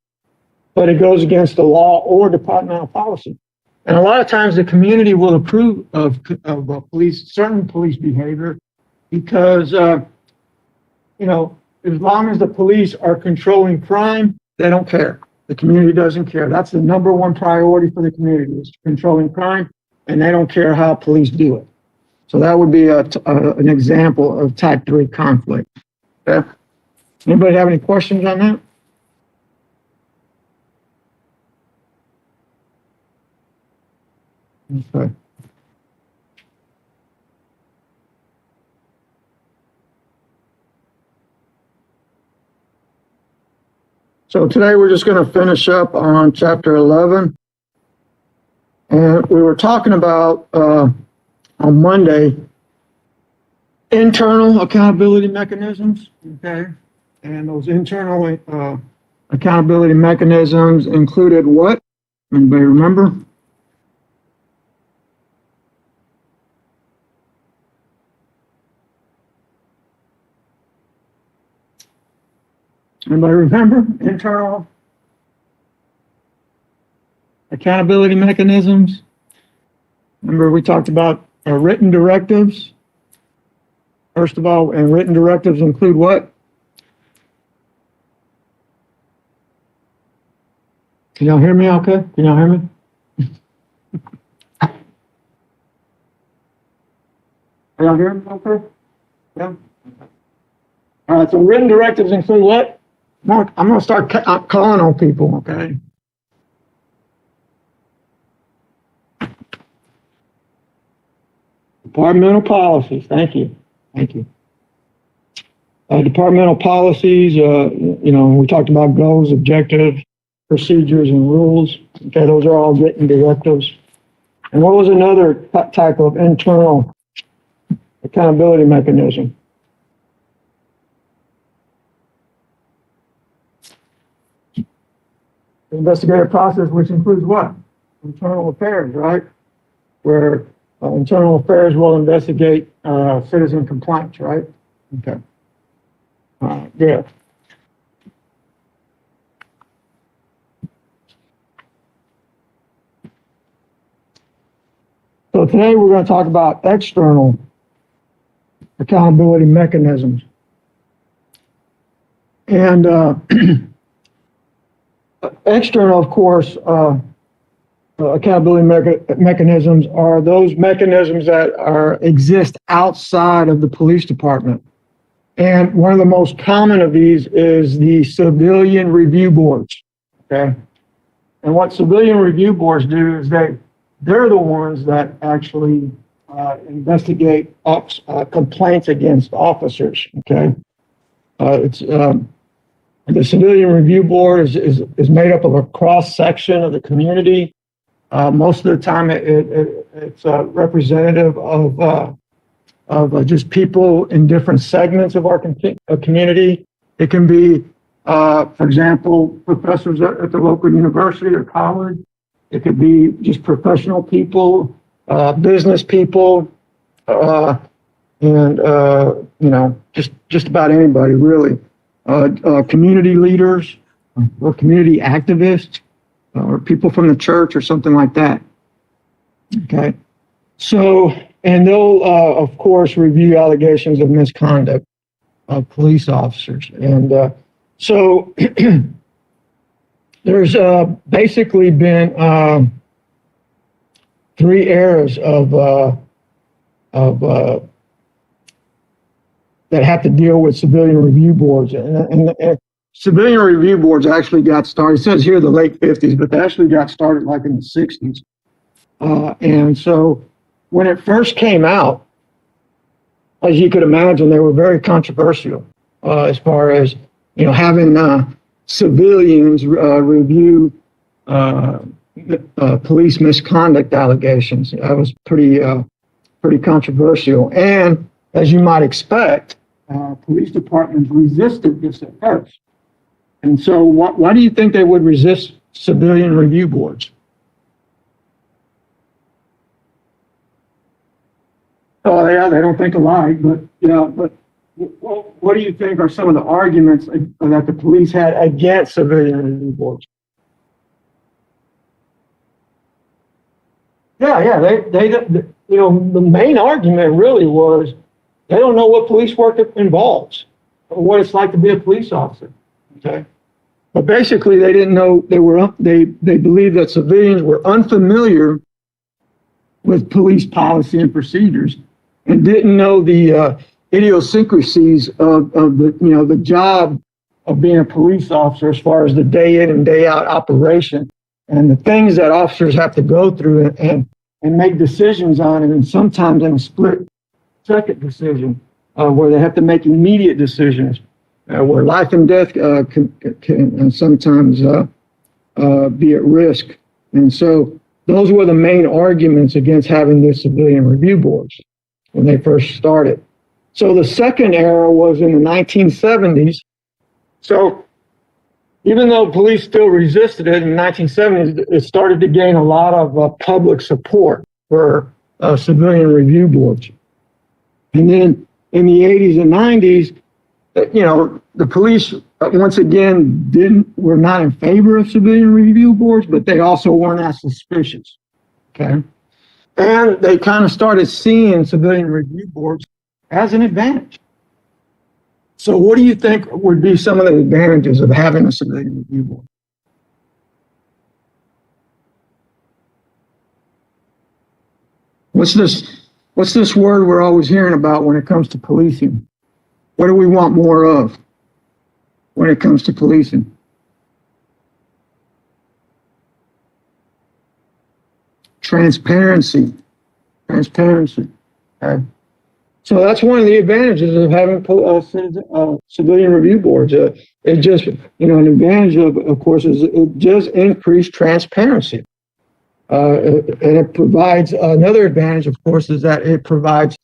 but it goes against the law or departmental policy. And a lot of times the community will approve of certain police behavior because, as long as the police are controlling crime, they don't care. The community doesn't care. That's the number one priority for the community is controlling crime, and they don't care how police do it. So that would be an example of type 3 conflict. Okay? Anybody have any questions on that? Okay. So today we're just going to finish up on chapter 11. And we were talking about, on Monday, internal accountability mechanisms, okay? And those internal accountability mechanisms included what? Anybody remember? Anybody remember internal accountability mechanisms? Remember we talked about written directives. First of all, and written directives include what? Can y'all hear me okay? Can y'all hear me? Can y'all hear me okay? Yeah? All right, so written directives include what? Mark, I'm going to start calling on people, okay? Departmental policies, thank you. Thank you. Departmental policies, we talked about goals, objectives, procedures, and rules. Okay, those are all written directives. And what was another type of internal accountability mechanism? The investigative process, which includes what? Internal affairs, right? Where internal affairs will investigate citizen complaints, right? Okay. Yeah. So today we're going to talk about external accountability mechanisms. And external, of course, accountability mechanisms are those mechanisms that exist outside of the police department. And one of the most common of these is the civilian review boards, okay? And what civilian review boards do is they're the ones that actually investigate complaints against officers, okay? The civilian review board is made up of a cross-section of the community. Most of the time it's representative of just people in different segments of our community. It can be, for example, professors at the local university or college. It could be just professional people, business people, and just about anybody really. Community leaders or community activists or people from the church or something like that. Okay. So, and they'll, of course, review allegations of misconduct of police officers. And so there's basically been 3 eras of that have to deal with civilian review boards. And civilian review boards actually got started, it says here the late 50s, but they actually got started like in the 60s. And so when it first came out, as you could imagine, they were very controversial as far as, having civilians review police misconduct allegations. That was pretty controversial. And as you might expect, police departments resisted this at first. And so why do you think they would resist civilian review boards? Oh, yeah, they don't think alike, but what do you think are some of the arguments that the police had against civilian review boards? Yeah, they the main argument really was they don't know what police work involves or what it's like to be a police officer. Okay, but basically they didn't know they believed that civilians were unfamiliar with police policy and procedures and didn't know the idiosyncrasies of the job of being a police officer as far as the day in and day out operation and the things that officers have to go through and make decisions on it, and sometimes in a split-second decision where they have to make immediate decisions where life and death can sometimes be at risk. And so those were the main arguments against having the civilian review boards when they first started. So the second era was in the 1970s. So even though police still resisted it in the 1970s, it started to gain a lot of public support for civilian review boards. And then in the 80s and 90s, the police, once again, were not in favor of civilian review boards, but they also weren't as suspicious, okay? And they kind of started seeing civilian review boards as an advantage. So what do you think would be some of the advantages of having a civilian review board? What's this word we're always hearing about when it comes to policing? What do we want more of when it comes to policing? Transparency. Okay. So that's one of the advantages of having civilian review boards. It just, an advantage of course, is it does increase transparency. And it provides another advantage, of course, is that it provides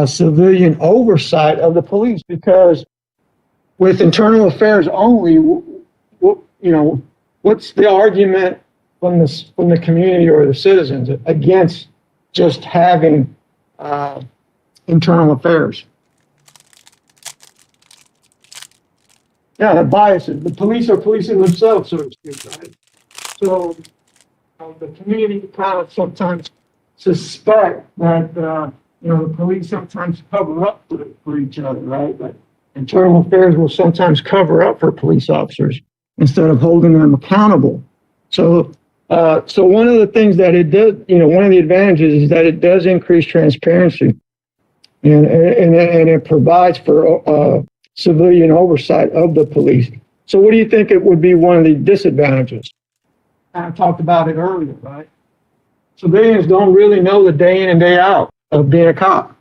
civilian oversight of the police, because with internal affairs only, what's the argument from the community or the citizens against just having internal affairs? Yeah, the biases. The police are policing themselves, so to speak, right? So the community kind of sometimes suspect that the police sometimes cover up for each other, right? But internal affairs will sometimes cover up for police officers instead of holding them accountable. So one of the things that it does, one of the advantages is that it does increase transparency, and it provides for civilian oversight of the police. So what do you think it would be one of the disadvantages? I talked about it earlier, right? Civilians don't really know the day in and day out of being a cop.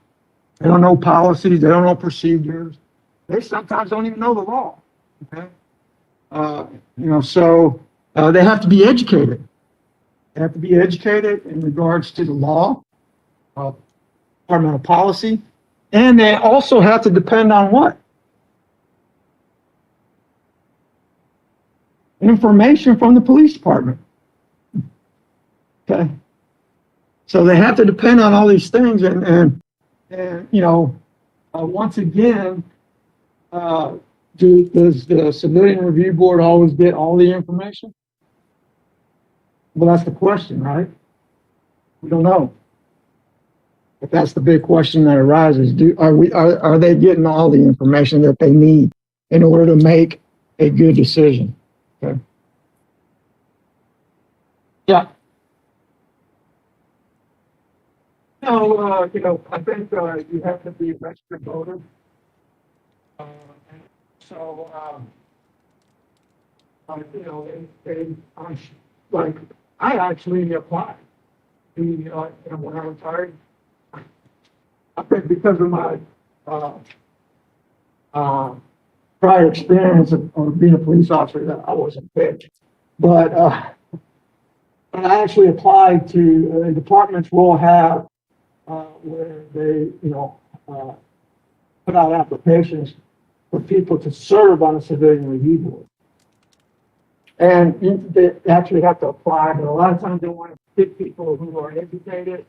They don't know policies. They don't know procedures. They sometimes don't even know the law. Okay, so they have to be educated. They have to be educated in regards to the law, departmental policy, and they also have to depend on what? Information from the police department. Okay, so they have to depend on all these things, and once again, does the civilian review board always get all the information? Well, that's the question, right? We don't know. But that's the big question that arises. Are they getting all the information that they need in order to make a good decision? Okay. Yeah. No, I think you have to be a registered voter. I actually applied when I retired. I think because of my prior experience of being a police officer, that I wasn't fit. But I actually applied to departments will have where they put out applications for people to serve on a civilian review board. And they actually have to apply, but a lot of times they want to pick people who are educated,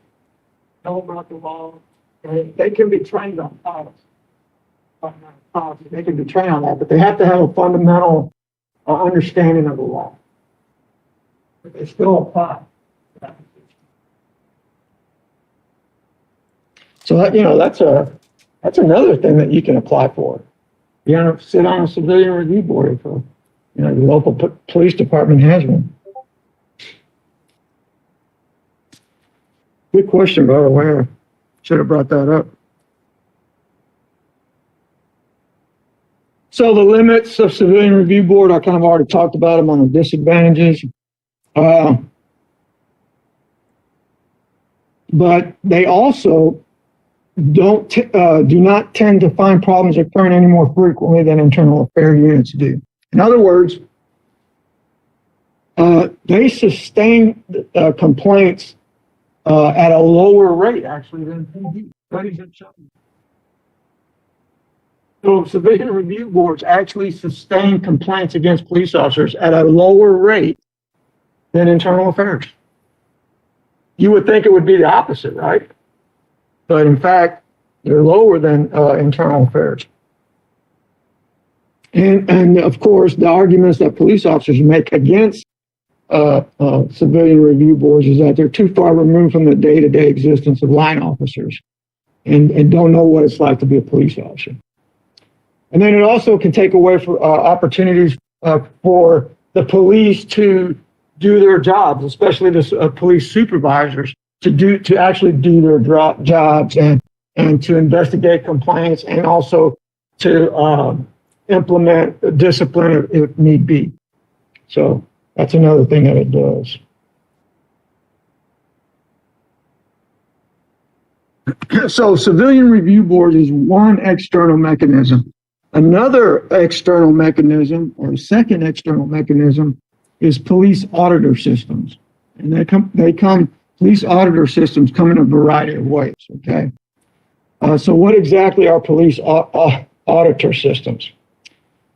know about the law, and they can be trained on policy. They can be trained on that, but they have to have a fundamental understanding of the law. But they still apply. So that's another thing that you can apply for. You know, sit on a civilian review board if the local police department has one. Good question, by the way. I should have brought that up. So the limits of civilian review board, I kind of already talked about them on the disadvantages. But they also do not tend to find problems occurring any more frequently than internal affairs units do. In other words, they sustain complaints at a lower rate, actually, than PD. Studies have shown. So civilian review boards actually sustain complaints against police officers at a lower rate than internal affairs. You would think it would be the opposite, right? But in fact, they're lower than internal affairs. And of course, the arguments that police officers make against civilian review boards is that they're too far removed from the day-to-day existence of line officers and don't know what it's like to be a police officer. And then it also can take away for opportunities for the police to do their jobs, especially the police supervisors to actually do their jobs and to investigate complaints and also to implement discipline if need be. So that's another thing that it does. So civilian review board is one external mechanism. Another external mechanism, or second external mechanism, is police auditor systems. And police auditor systems come in a variety of ways, okay? So what exactly are police auditor systems?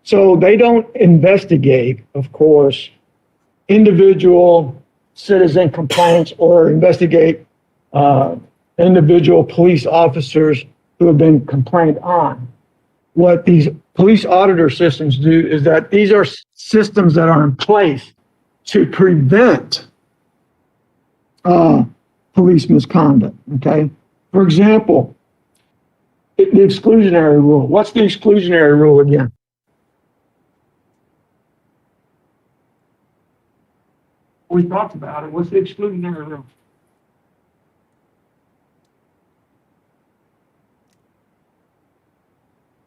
So they don't investigate, of course, individual citizen complaints or investigate individual police officers who have been complained on. What these police auditor systems do is that these are systems that are in place to prevent police misconduct, okay? For example, the exclusionary rule. What's the exclusionary rule again? We talked about it. What's the exclusionary rule?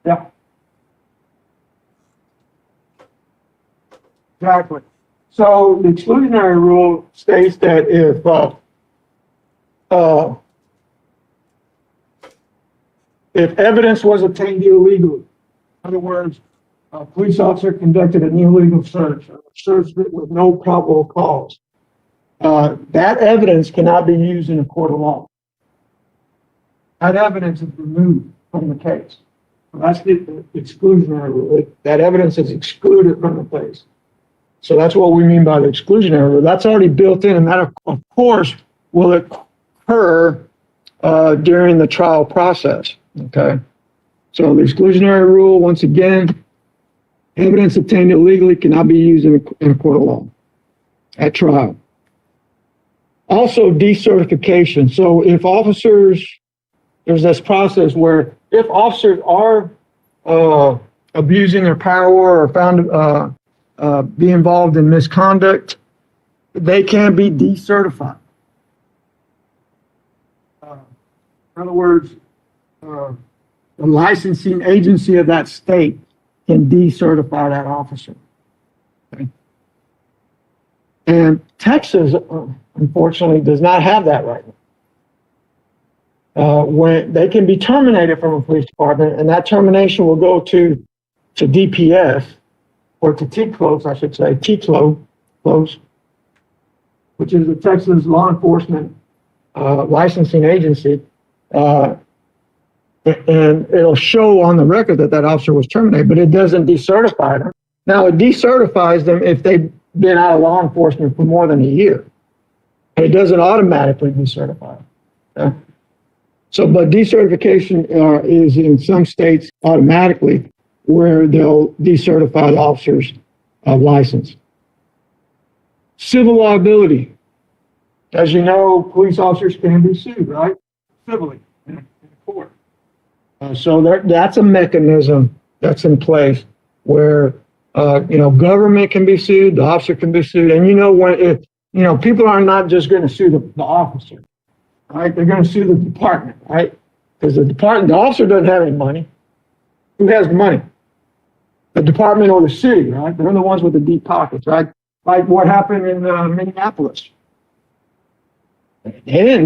Yeah. Exactly. So the exclusionary rule states that if evidence was obtained illegally, in other words, a police officer conducted an illegal search, or searched it with no probable cause, that evidence cannot be used in a court of law. That evidence is removed from the case. That's the exclusionary rule. That evidence is excluded from the case. So that's what we mean by the exclusionary rule. That's already built in, and that, of course, will occur during the trial process. Okay. So the exclusionary rule, once again, evidence obtained illegally cannot be used in a court of law at trial. Also, decertification. So if officers, there's this process where if officers are abusing their power or found be involved in misconduct, they can be decertified. In other words, the licensing agency of that state can decertify that officer. Okay? And Texas, unfortunately, does not have that right now. When they can be terminated from a police department, and that termination will go to DPS, or to TCLOS, I should say, TCLOS, which is the Texas Law Enforcement Licensing Agency, and it'll show on the record that officer was terminated, but it doesn't decertify them. Now, it decertifies them if they've been out of law enforcement for more than a year. It doesn't automatically decertify them. So, but decertification is in some states automatically, where they'll decertify the officer's license. Civil liability. As you know, police officers can be sued, right? Civilly in court. So that's a mechanism that's in place where government can be sued, the officer can be sued, and people are not just going to sue the officer, right? They're going to sue the department, right? Because the officer doesn't have any money. Who has the money? The department or the city, right? They're the ones with the deep pockets, right? Like what happened in Minneapolis. They didn't.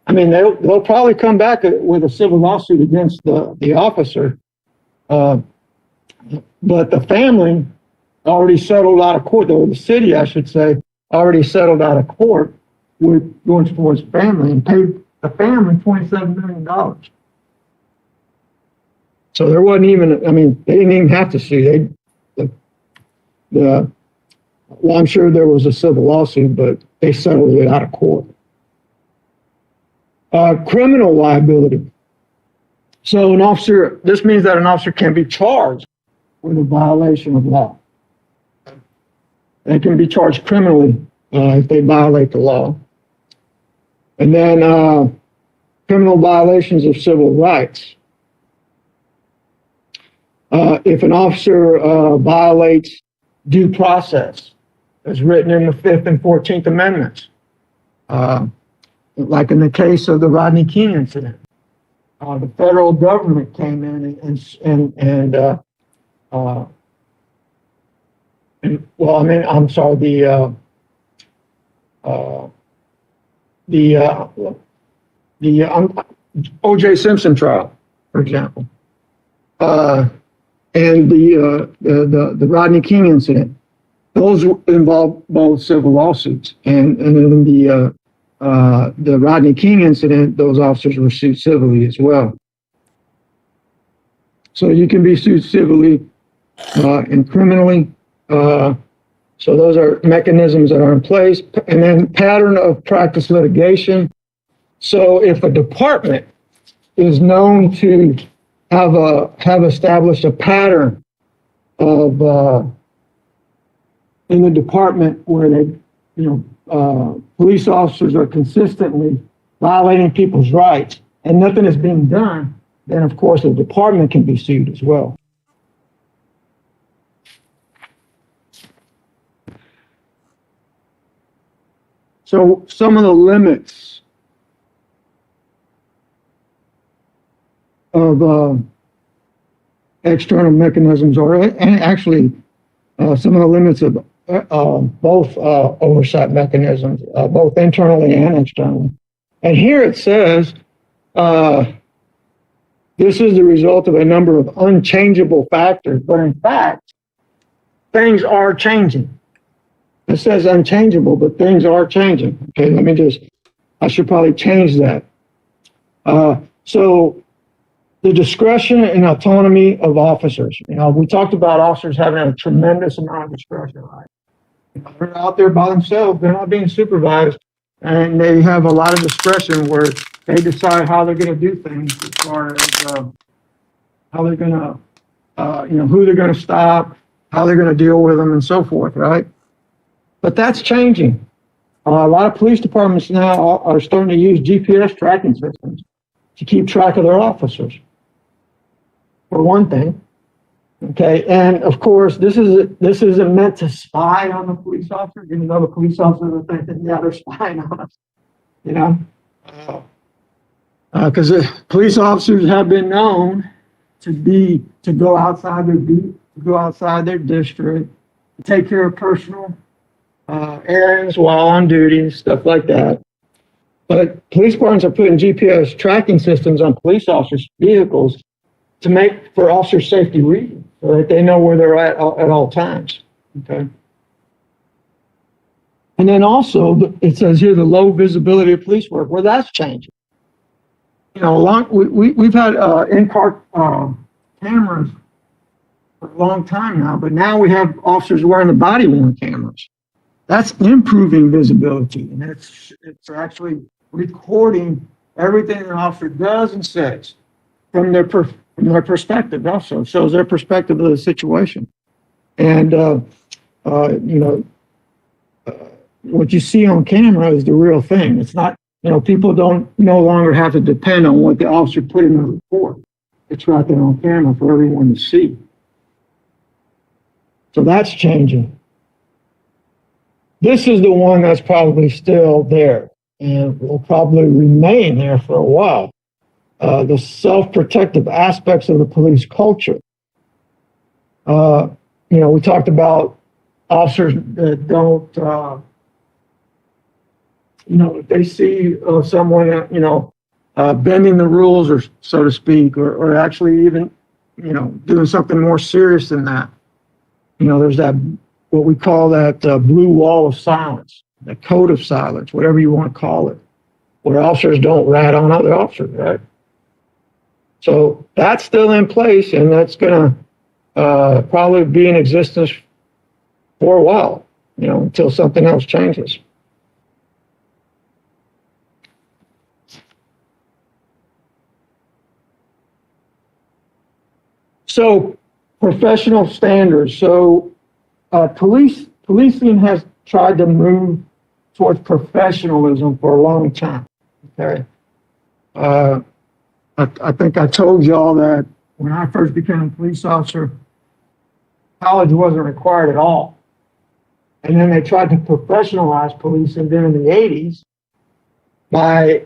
They'll probably come back with a civil lawsuit against the officer, but the family already settled out of court, or the city, I should say, already settled out of court with George Floyd's family and paid the family $27 million. So there wasn't even, I mean, they didn't even have to sue. Well, I'm sure there was a civil lawsuit, but they settled it out of court. Criminal liability. So an officer, this means that an officer can be charged with a violation of law. They can be charged criminally if they violate the law. And then criminal violations of civil rights. If an officer violates due process, as written in the 5th and 14th Amendments, like in the case of the Rodney King incident, the federal government came in the O.J. Simpson trial, for example, and the Rodney King incident. Those involve both civil lawsuits, and in the Rodney King incident, those officers were sued civilly as well. So you can be sued civilly and criminally. So those are mechanisms that are in place. And then pattern of practice litigation. So if a department is known to have established a pattern of in the department where they, police officers are consistently violating people's rights and nothing is being done, then of course the department can be sued as well. So some of the limits of external mechanisms, or and actually some of the limits of both oversight mechanisms, both internally and externally. And here it says, this is the result of a number of unchangeable factors, but in fact, things are changing. It says unchangeable, but things are changing. Okay, I should probably change that. So the discretion and autonomy of officers. We talked about officers having a tremendous amount of discretion, right? They're out there by themselves, they're not being supervised, and they have a lot of discretion where they decide how they're going to do things as far as how they're going to, who they're going to stop, how they're going to deal with them, and so forth, right? But that's changing. A lot of police departments now are starting to use GPS tracking systems to keep track of their officers, for one thing. Okay, and of course, this isn't meant to spy on the police officers, even though the police officers are thinking, yeah, they're spying on us, because police officers have been known to go outside their beat, to go outside their district, to take care of personal errands while on duty, stuff like that. But police departments are putting GPS tracking systems on police officers' vehicles to make for officer safety reasons, so that they know where they're at all times. Okay. And then also, it says here the low visibility of police work. Well, that's changing. We've had in-car cameras for a long time now, but now we have officers wearing the body-worn cameras. That's improving visibility, and it's actually recording everything an officer does and says from their perspective. Also shows their perspective of the situation, and what you see on camera is the real thing. It's not, people no longer have to depend on what the officer put in the report. It's right there on camera for everyone to see. So that's changing. This is the one that's probably still there and will probably remain there for a while. The self-protective aspects of the police culture. We talked about officers that don't, if they see someone, bending the rules, or so to speak, or actually even, doing something more serious than that, there's that, what we call that blue wall of silence, the code of silence, whatever you want to call it, where officers don't rat on other officers, right? So that's still in place, and that's going to probably be in existence for a while, until something else changes. So, professional standards. So, policing has tried to move towards professionalism for a long time. Okay. I think I told y'all that when I first became a police officer, college wasn't required at all. And then they tried to professionalize policing then in the 80s by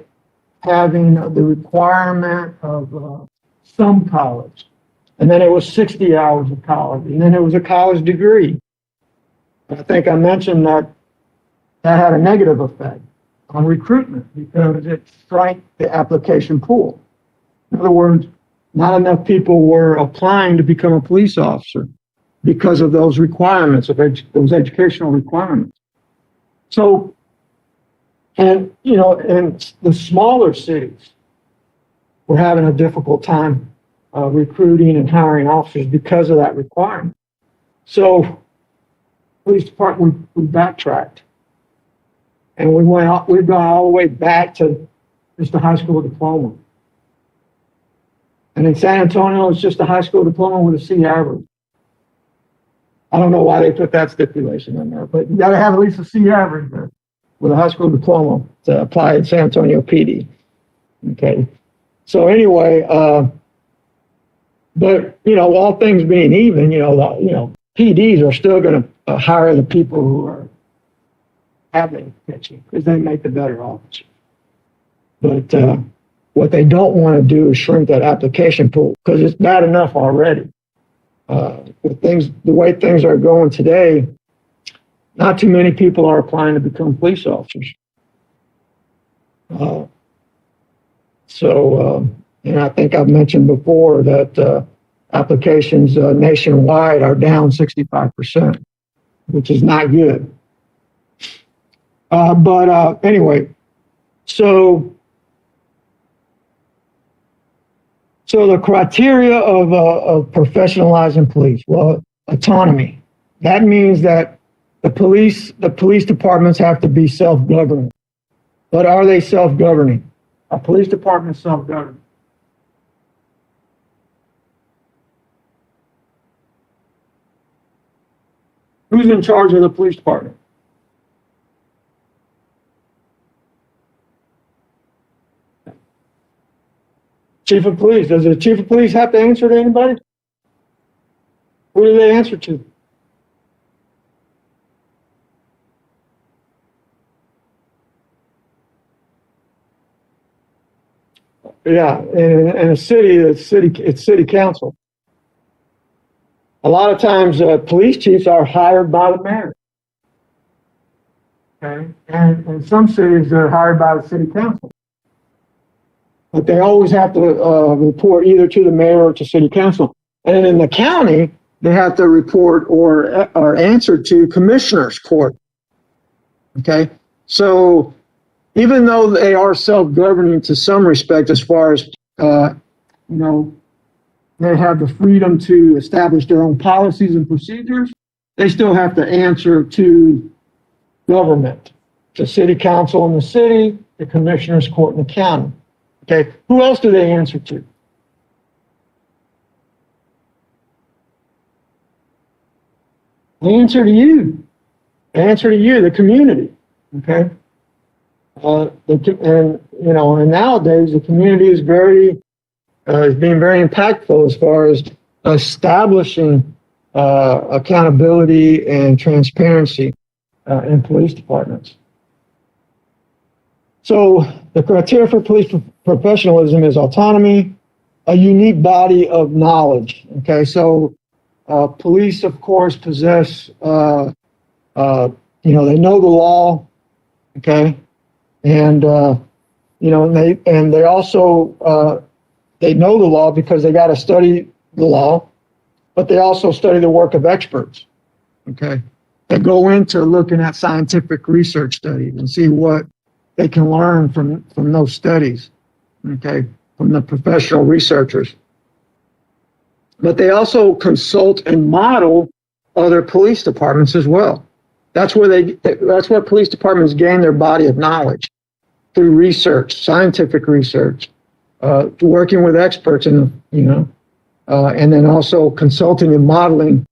having the requirement of some college. And then it was 60 hours of college. And then it was a college degree. I think I mentioned that had a negative effect on recruitment because it shrank the application pool. In other words, not enough people were applying to become a police officer because of those requirements, those educational requirements. So, and in the smaller cities, we're having a difficult time recruiting and hiring officers because of that requirement. So, police department, we backtracked, and we've gone all the way back to just a high school diploma. And in San Antonio, it's just a high school diploma with a C average. I don't know why they put that stipulation in there, but you got to have at least a C average there with a high school diploma to apply in San Antonio PD. Okay. So anyway, but all things being even, PDs are still going to hire the people who are having pitching because they make the better officer. But what they don't want to do is shrink that application pool because it's bad enough already. The way things are going today, not too many people are applying to become police officers. And I think I've mentioned before that applications nationwide are down 65%, which is not good. But anyway, so the criteria of professionalizing police, well, autonomy. That means that the police departments have to be self-governing. But are they self-governing? A police department is self-governing. Who's in charge of the police department? Chief of police. Does the chief of police have to answer to anybody? Who do they answer to? Yeah, in a city, it's city council. A lot of times, police chiefs are hired by the mayor. Okay, and in some cities, they're hired by the city council. But they always have to report either to the mayor or to city council. And in the county, they have to report or answer to commissioner's court. Okay, so even though they are self-governing to some respect, as far as they have the freedom to establish their own policies and procedures, they still have to answer to government, to city council in the city, the commissioner's court in the county. Okay, who else do they answer to? They answer to you. They answer to you, the community. Okay, and nowadays the community is being very impactful as far as establishing accountability and transparency in police departments. So the criteria for police professionalism is autonomy, a unique body of knowledge. Okay, so police, of course, possess, they know the law. Okay, and they also they know the law because they got to study the law, but they also study the work of experts. okay, that go into looking at scientific research studies and see what they can learn from those studies, okay, from the professional researchers. But they also consult and model other police departments as well. That's where police departments gain their body of knowledge, through research, scientific research, working with experts and then also consulting and modeling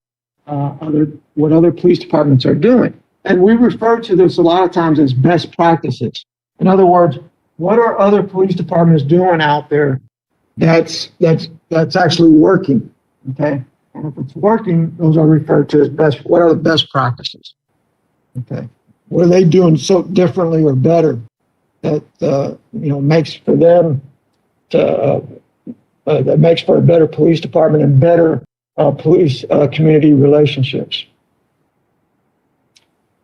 what other police departments are doing. And we refer to this a lot of times as best practices. In other words, what are other police departments doing out there that's actually working? Okay, and if it's working, those are referred to as what are the best practices? Okay, what are they doing so differently or better that makes for them to that makes for a better police department and better police community relationships.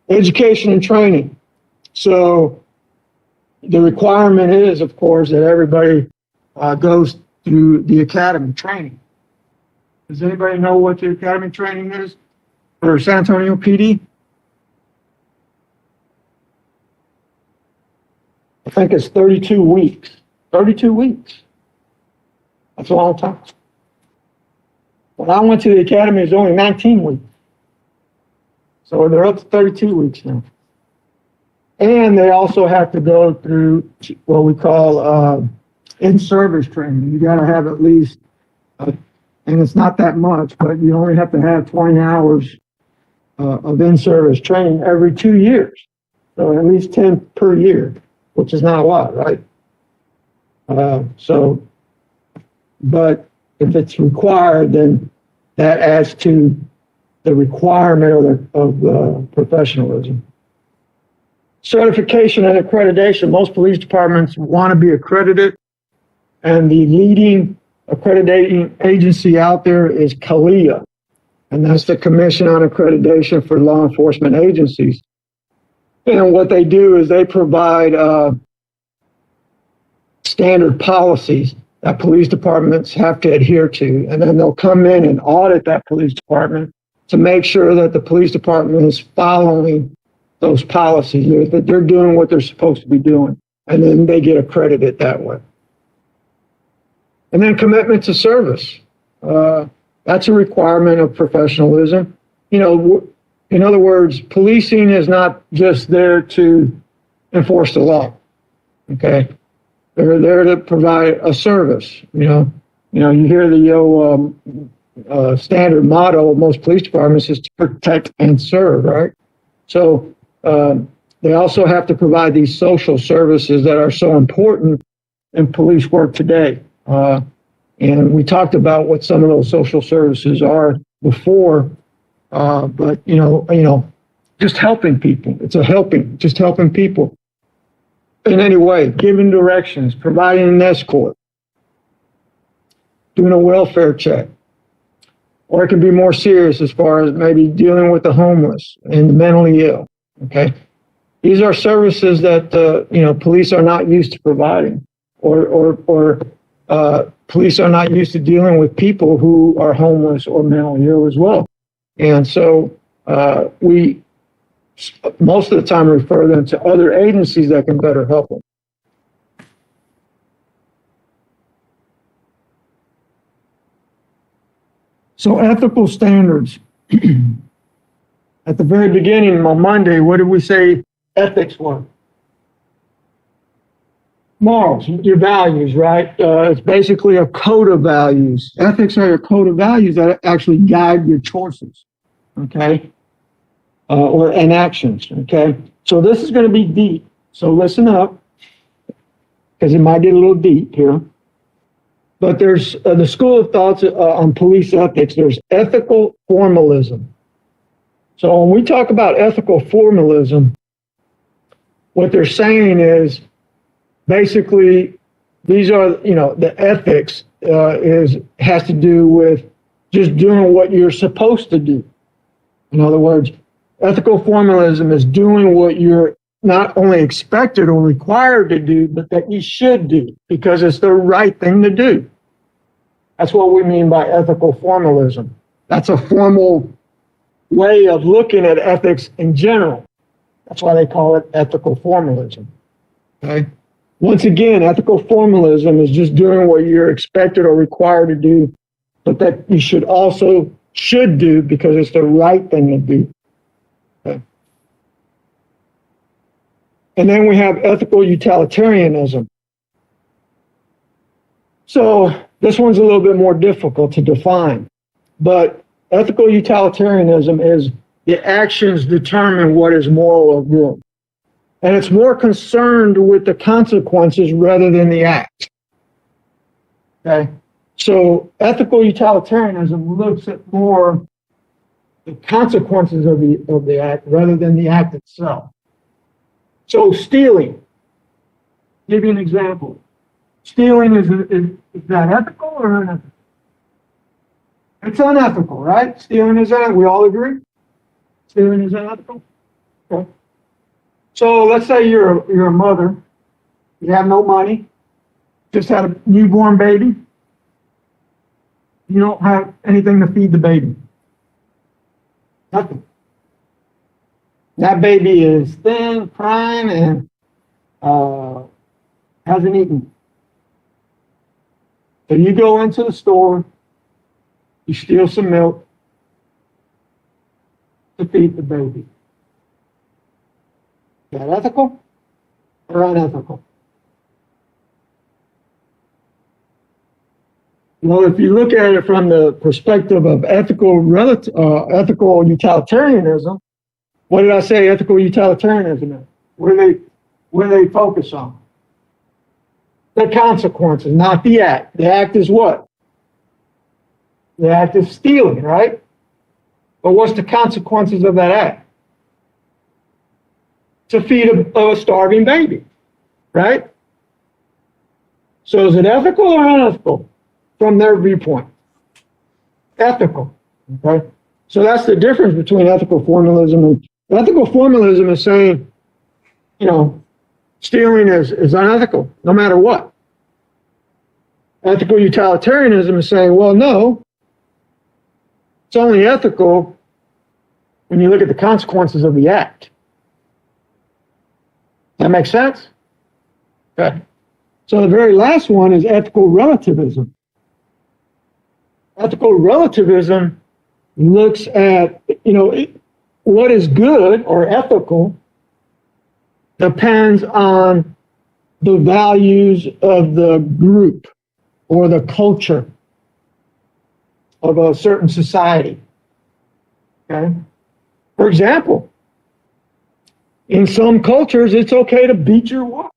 Education and training. So the requirement is, of course, that everybody goes through the academy training. Does anybody know what the academy training is for San Antonio PD? I think it's 32 weeks. 32 weeks. That's a long time. When I went to the academy, it was only 19 weeks. So they're up to 32 weeks now. And they also have to go through what we call in-service training. You got to have at least, and it's not that much, but you only have to have 20 hours of in-service training every 2 years. So at least 10 per year, which is not a lot, right? But if it's required, then that adds to the requirement of professionalism. Certification and accreditation. Most police departments want to be accredited, and the leading accrediting agency out there is CALEA, and that's the Commission on Accreditation for Law Enforcement Agencies. And what they do is they provide standard policies that police departments have to adhere to, and then they'll come in and audit that police department to make sure that the police department is following those policies, that they're doing what they're supposed to be doing, and then they get accredited that way. And then commitment to service. That's a requirement of professionalism. In other words, policing is not just there to enforce the law. Okay, they're there to provide a service. You hear the standard motto of most police departments is to protect and serve, right? So they also have to provide these social services that are so important in police work today. And we talked about what some of those social services are before, but just helping people. It's just helping people in any way, giving directions, providing an escort, doing a welfare check. Or it can be more serious as far as maybe dealing with the homeless and the mentally ill. Okay, these are services that police are not used to providing, or police are not used to dealing with people who are homeless or mentally ill as well. And so we most of the time refer them to other agencies that can better help them. So ethical standards. At the very beginning on Monday, what did we say ethics were? Morals, your values, right? It's basically a code of values. Ethics are a code of values that actually guide your choices, okay? And actions, okay? So this is going to be deep. So listen up, because it might get a little deep here. But there's the school of thoughts on police ethics. There's ethical formalism. So when we talk about ethical formalism, what they're saying is basically these are, the ethics has to do with just doing what you're supposed to do. In other words, ethical formalism is doing what you're not only expected or required to do, but that you should do because it's the right thing to do. That's what we mean by ethical formalism. That's a formal way of looking at ethics in general. That's why they call it ethical formalism. Okay? Once again, ethical formalism is just doing what you're expected or required to do, but that you should do because it's the right thing to do. Okay? And then we have ethical utilitarianism. So this one's a little bit more difficult to define, but ethical utilitarianism is the actions determine what is moral or good. And it's more concerned with the consequences rather than the act. Okay? So ethical utilitarianism looks at more the consequences of the act rather than the act itself. So stealing, give you an example. Stealing is that ethical or unethical? It's unethical, right? Stealing is unethical. We all agree? Stealing is unethical? Okay. So let's say you're a mother. You have no money. Just had a newborn baby. You don't have anything to feed the baby. Nothing. That baby is thin, crying, and hasn't eaten. So you go into the store, you steal some milk to feed the baby. Is that ethical or unethical? Well, if you look at it from the perspective of ethical utilitarianism, what did I say ethical utilitarianism is? What do they focus on? The consequences, not the act. The act is what? The act is stealing, right? But what's the consequences of that act? To feed a starving baby, right? So is it ethical or unethical from their viewpoint? Ethical, okay? So that's the difference between ethical formalism and ethical formalism is saying, stealing is unethical, no matter what. Ethical utilitarianism is saying, well, no, it's only ethical when you look at the consequences of the act. That makes sense? Okay. So the very last one is ethical relativism. Ethical relativism looks at, what is good or ethical depends on the values of the group or the culture of a certain society. Okay? For example, in some cultures, it's okay to beat your wife.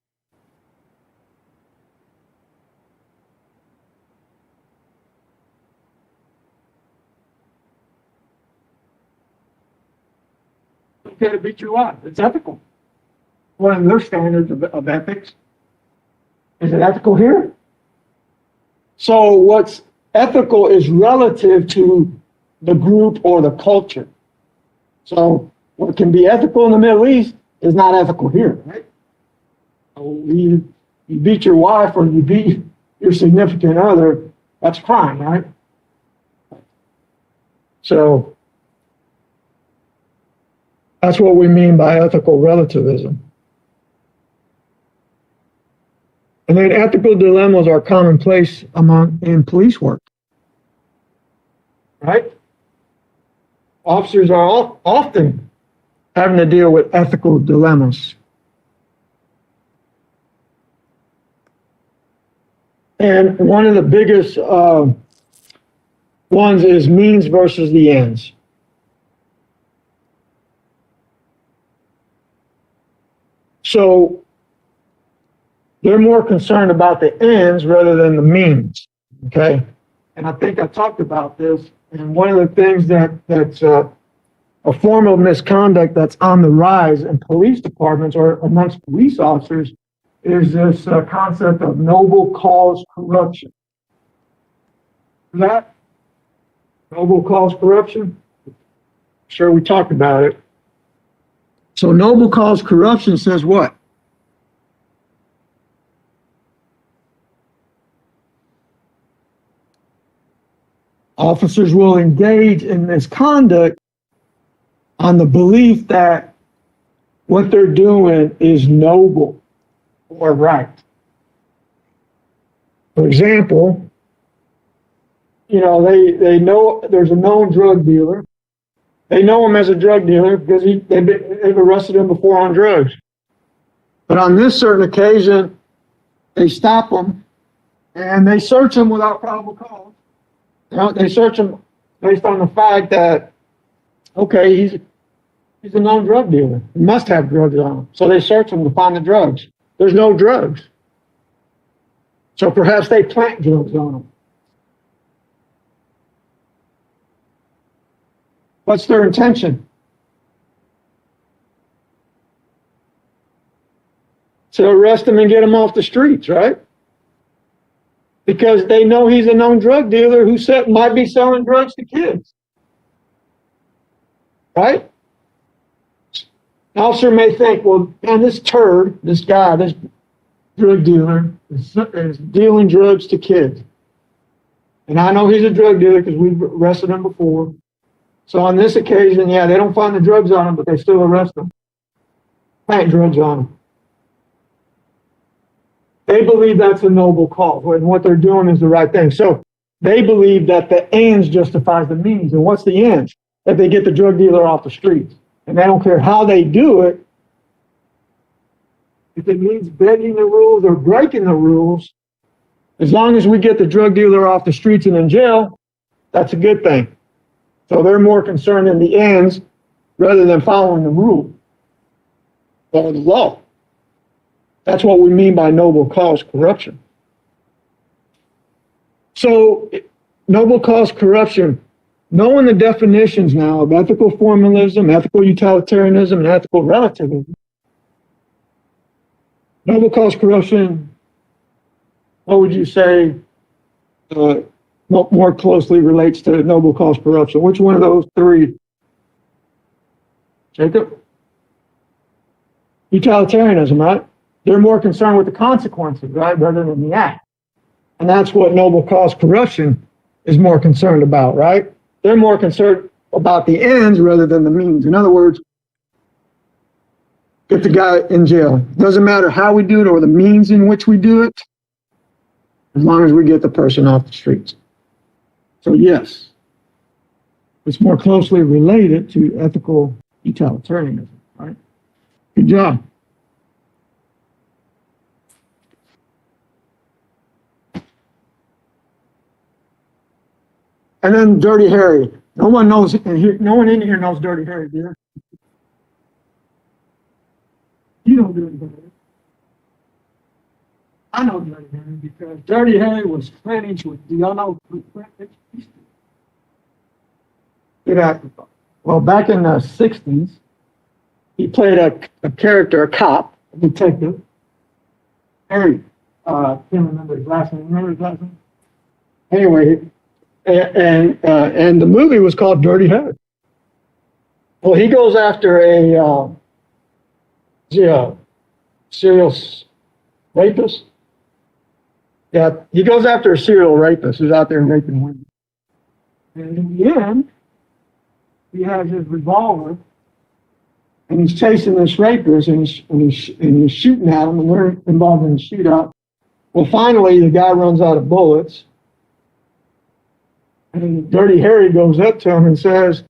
It's okay to beat your wife. It's ethical. What are their standards of ethics? Is it ethical here? So what's ethical is relative to the group or the culture. So what can be ethical in the Middle East is not ethical here, right? So you beat your wife or you beat your significant other, that's crime, right? So that's what we mean by ethical relativism. And then ethical dilemmas are commonplace in police work, right? Officers are often having to deal with ethical dilemmas. And one of the biggest ones is means versus the ends. So they're more concerned about the ends rather than the means, okay? And I think I talked about this, and one of the things that's a form of misconduct that's on the rise in police departments or amongst police officers is this concept of noble cause corruption. That noble cause corruption? Sure, we talked about it. So noble cause corruption says what? Officers will engage in misconduct on the belief that what they're doing is noble or right. For example, you know, they know there's a known drug dealer. They know him as a drug dealer because they've arrested him before on drugs. But on this certain occasion, they stop him and they search him without probable cause. You know, they search him based on the fact that, okay, he's a known drug dealer. He must have drugs on him. So they search him to find the drugs. There's no drugs. So perhaps they plant drugs on him. What's their intention? To arrest him and get him off the streets, right? Because they know he's a known drug dealer who might be selling drugs to kids. Right? An officer may think, well, man, this turd, this guy, this drug dealer is dealing drugs to kids. And I know he's a drug dealer because we've arrested him before. So on this occasion, yeah, they don't find the drugs on him, but they still arrest him. Plant drugs on him. They believe that's a noble cause, and what they're doing is the right thing. So they believe that the ends justifies the means. And what's the ends? That they get the drug dealer off the streets. And they don't care how they do it. If it means bending the rules or breaking the rules, as long as we get the drug dealer off the streets and in jail, that's a good thing. So they're more concerned in the ends rather than following the rule or the law. That's what we mean by noble cause corruption. So noble cause corruption, knowing the definitions now of ethical formalism, ethical utilitarianism, and ethical relativism, noble cause corruption, what would you say more closely relates to noble cause corruption? Which one of those three? Jacob? Utilitarianism, right? They're more concerned with the consequences, right, rather than the act. And that's what noble cause corruption is more concerned about, right? They're more concerned about the ends rather than the means. In other words, get the guy in jail. Doesn't matter how we do it or the means in which we do it, as long as we get the person off the streets. So yes, it's more closely related to ethical utilitarianism, right? Good job. And then Dirty Harry. No one knows, no one in here knows Dirty Harry, do you? You know Dirty Harry. I know Dirty Harry because Dirty Harry was friends with, do y'all know who Clint Eastwood? Well, back in the 60s, he played a character, a cop, a detective. Harry, can't remember his last name. Remember his last name? Anyway, and the movie was called Dirty Harry. Well, he goes after a serial rapist. Yeah, he goes after a serial rapist who's out there raping women. And in the end, he has his revolver, and he's chasing this rapist, and he's shooting at him, and they're involved in a shootout. Well, finally, the guy runs out of bullets. And Dirty Harry goes up to him and says,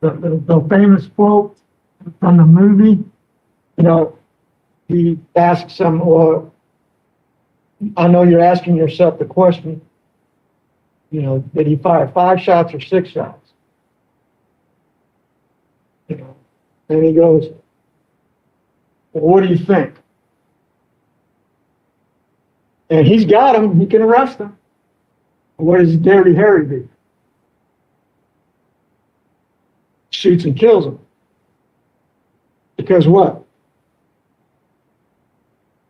the famous quote from the movie, you know, he asks him, well, I know you're asking yourself the question, you know, did he fire 5 shots or 6 shots? You know, and he goes, well, what do you think? And he's got him, he can arrest him. What does Dirty Harry do? Shoots and kills him. Because what?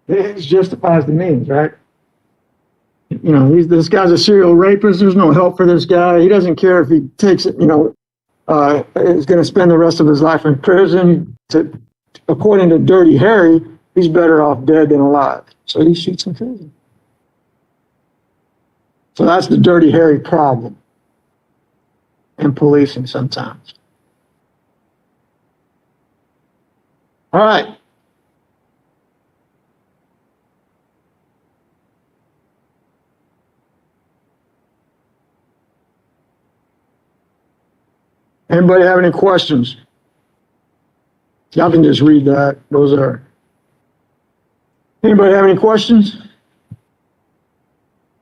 It justifies the means, right? You know, this guy's a serial rapist. There's no help for this guy. He doesn't care if he takes it, you know, is going to spend the rest of his life in prison. According to Dirty Harry, he's better off dead than alive. So he shoots and kills him. So that's the Dirty Harry problem in policing sometimes. All right. Anybody have any questions? Y'all can just read that. Those are. Anybody have any questions?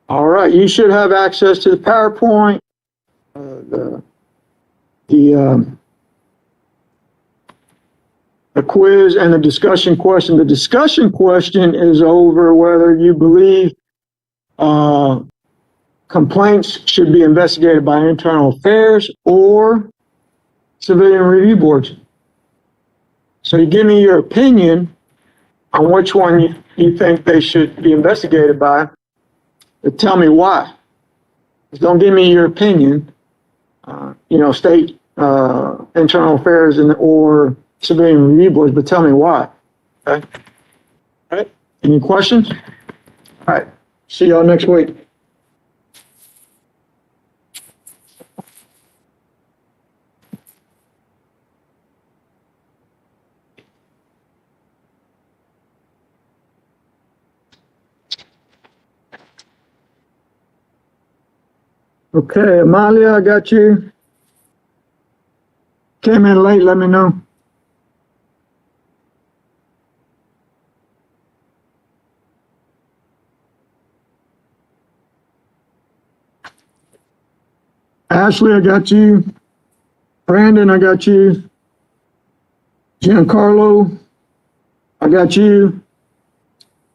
All right, you should have access to the PowerPoint, the quiz, and the discussion question. The discussion question is over whether you believe complaints should be investigated by internal affairs or civilian review boards. So you give me your opinion on which one you think they should be investigated by, but tell me why. Just don't give me your opinion. State internal affairs or civilian review boards, but tell me why. Okay. All right. Any questions? All right. See y'all next week. Okay, Amalia, I got you. Came in late, let me know. Ashley, I got you. Brandon, I got you. Giancarlo, I got you.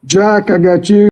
Jack, I got you.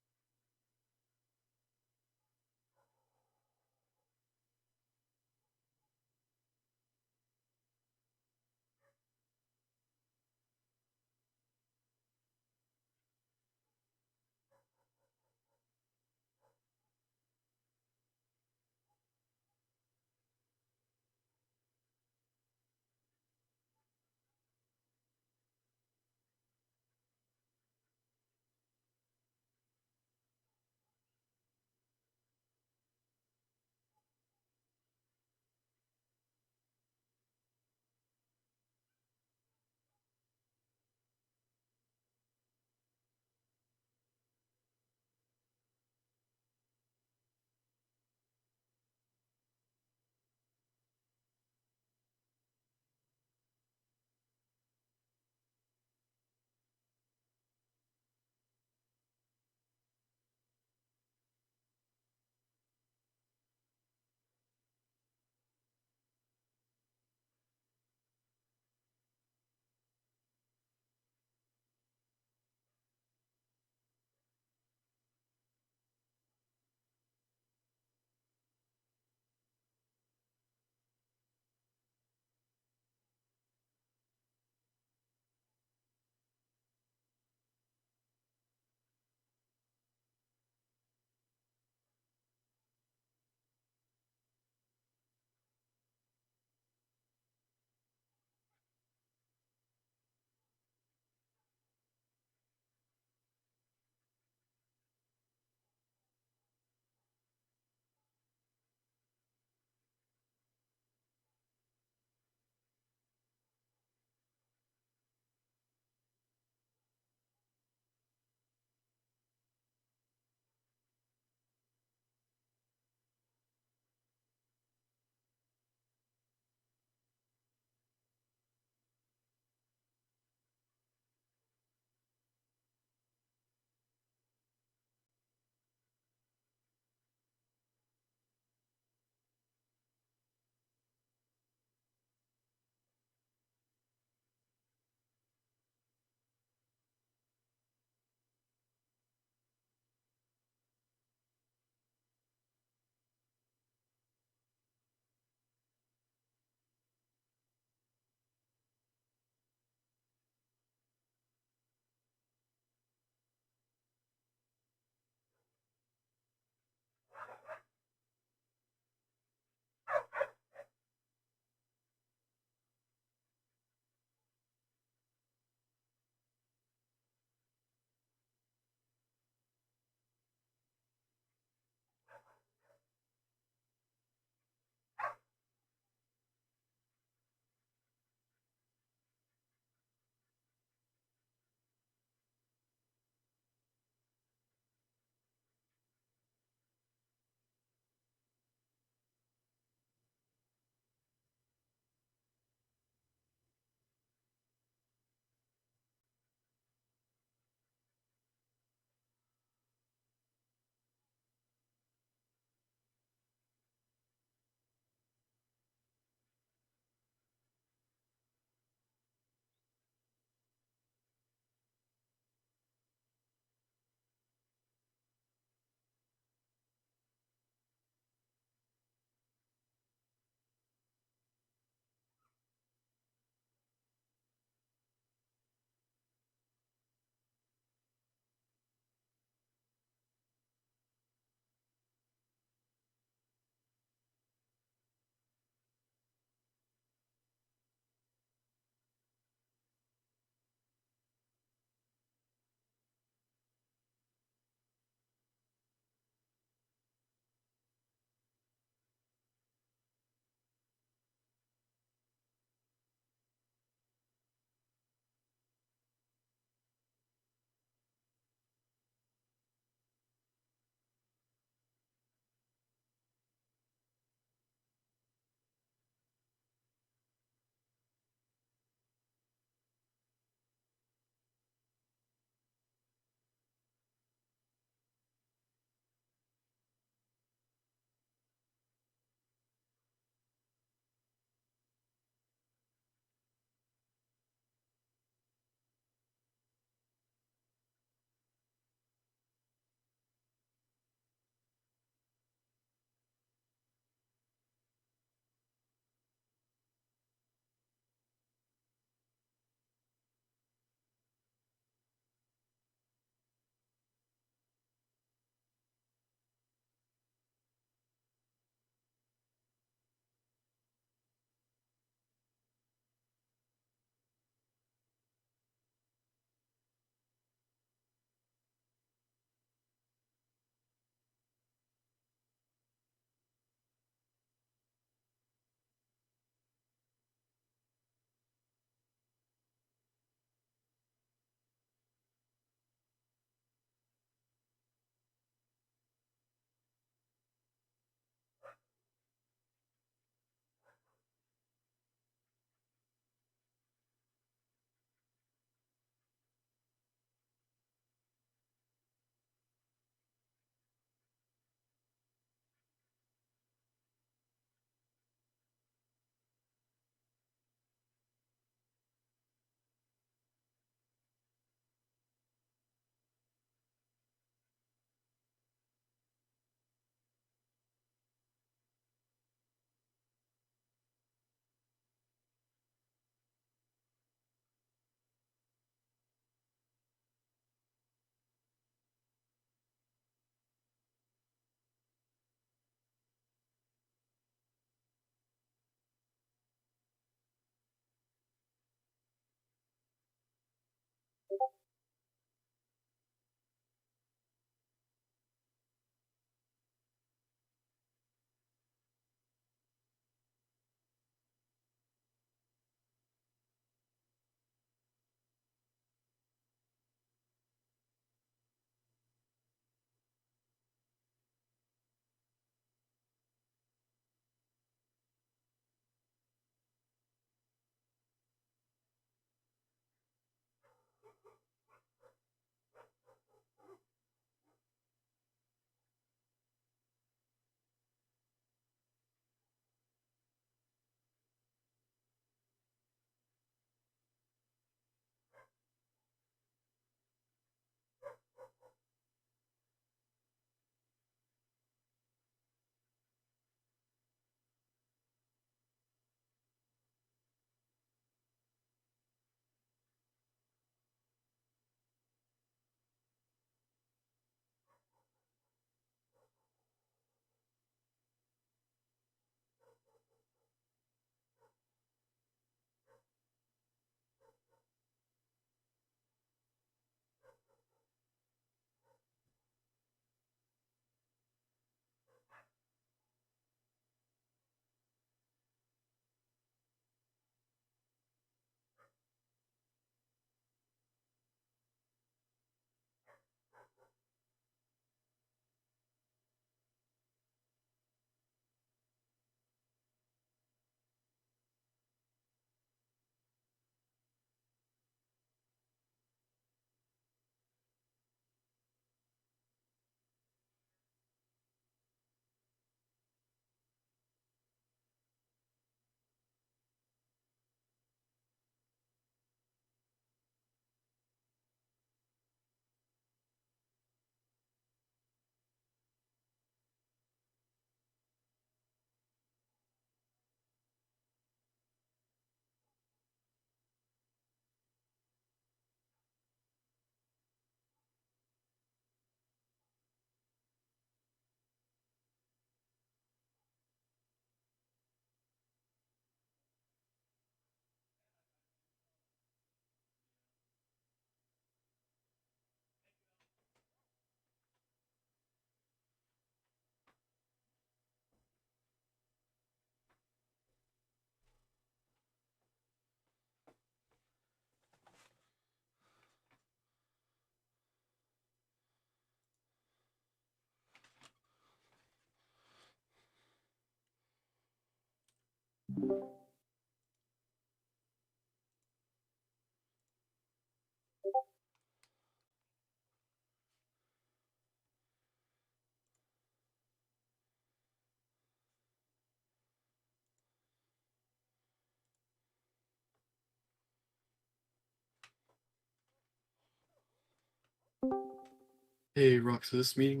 Hey, Rox, is this meeting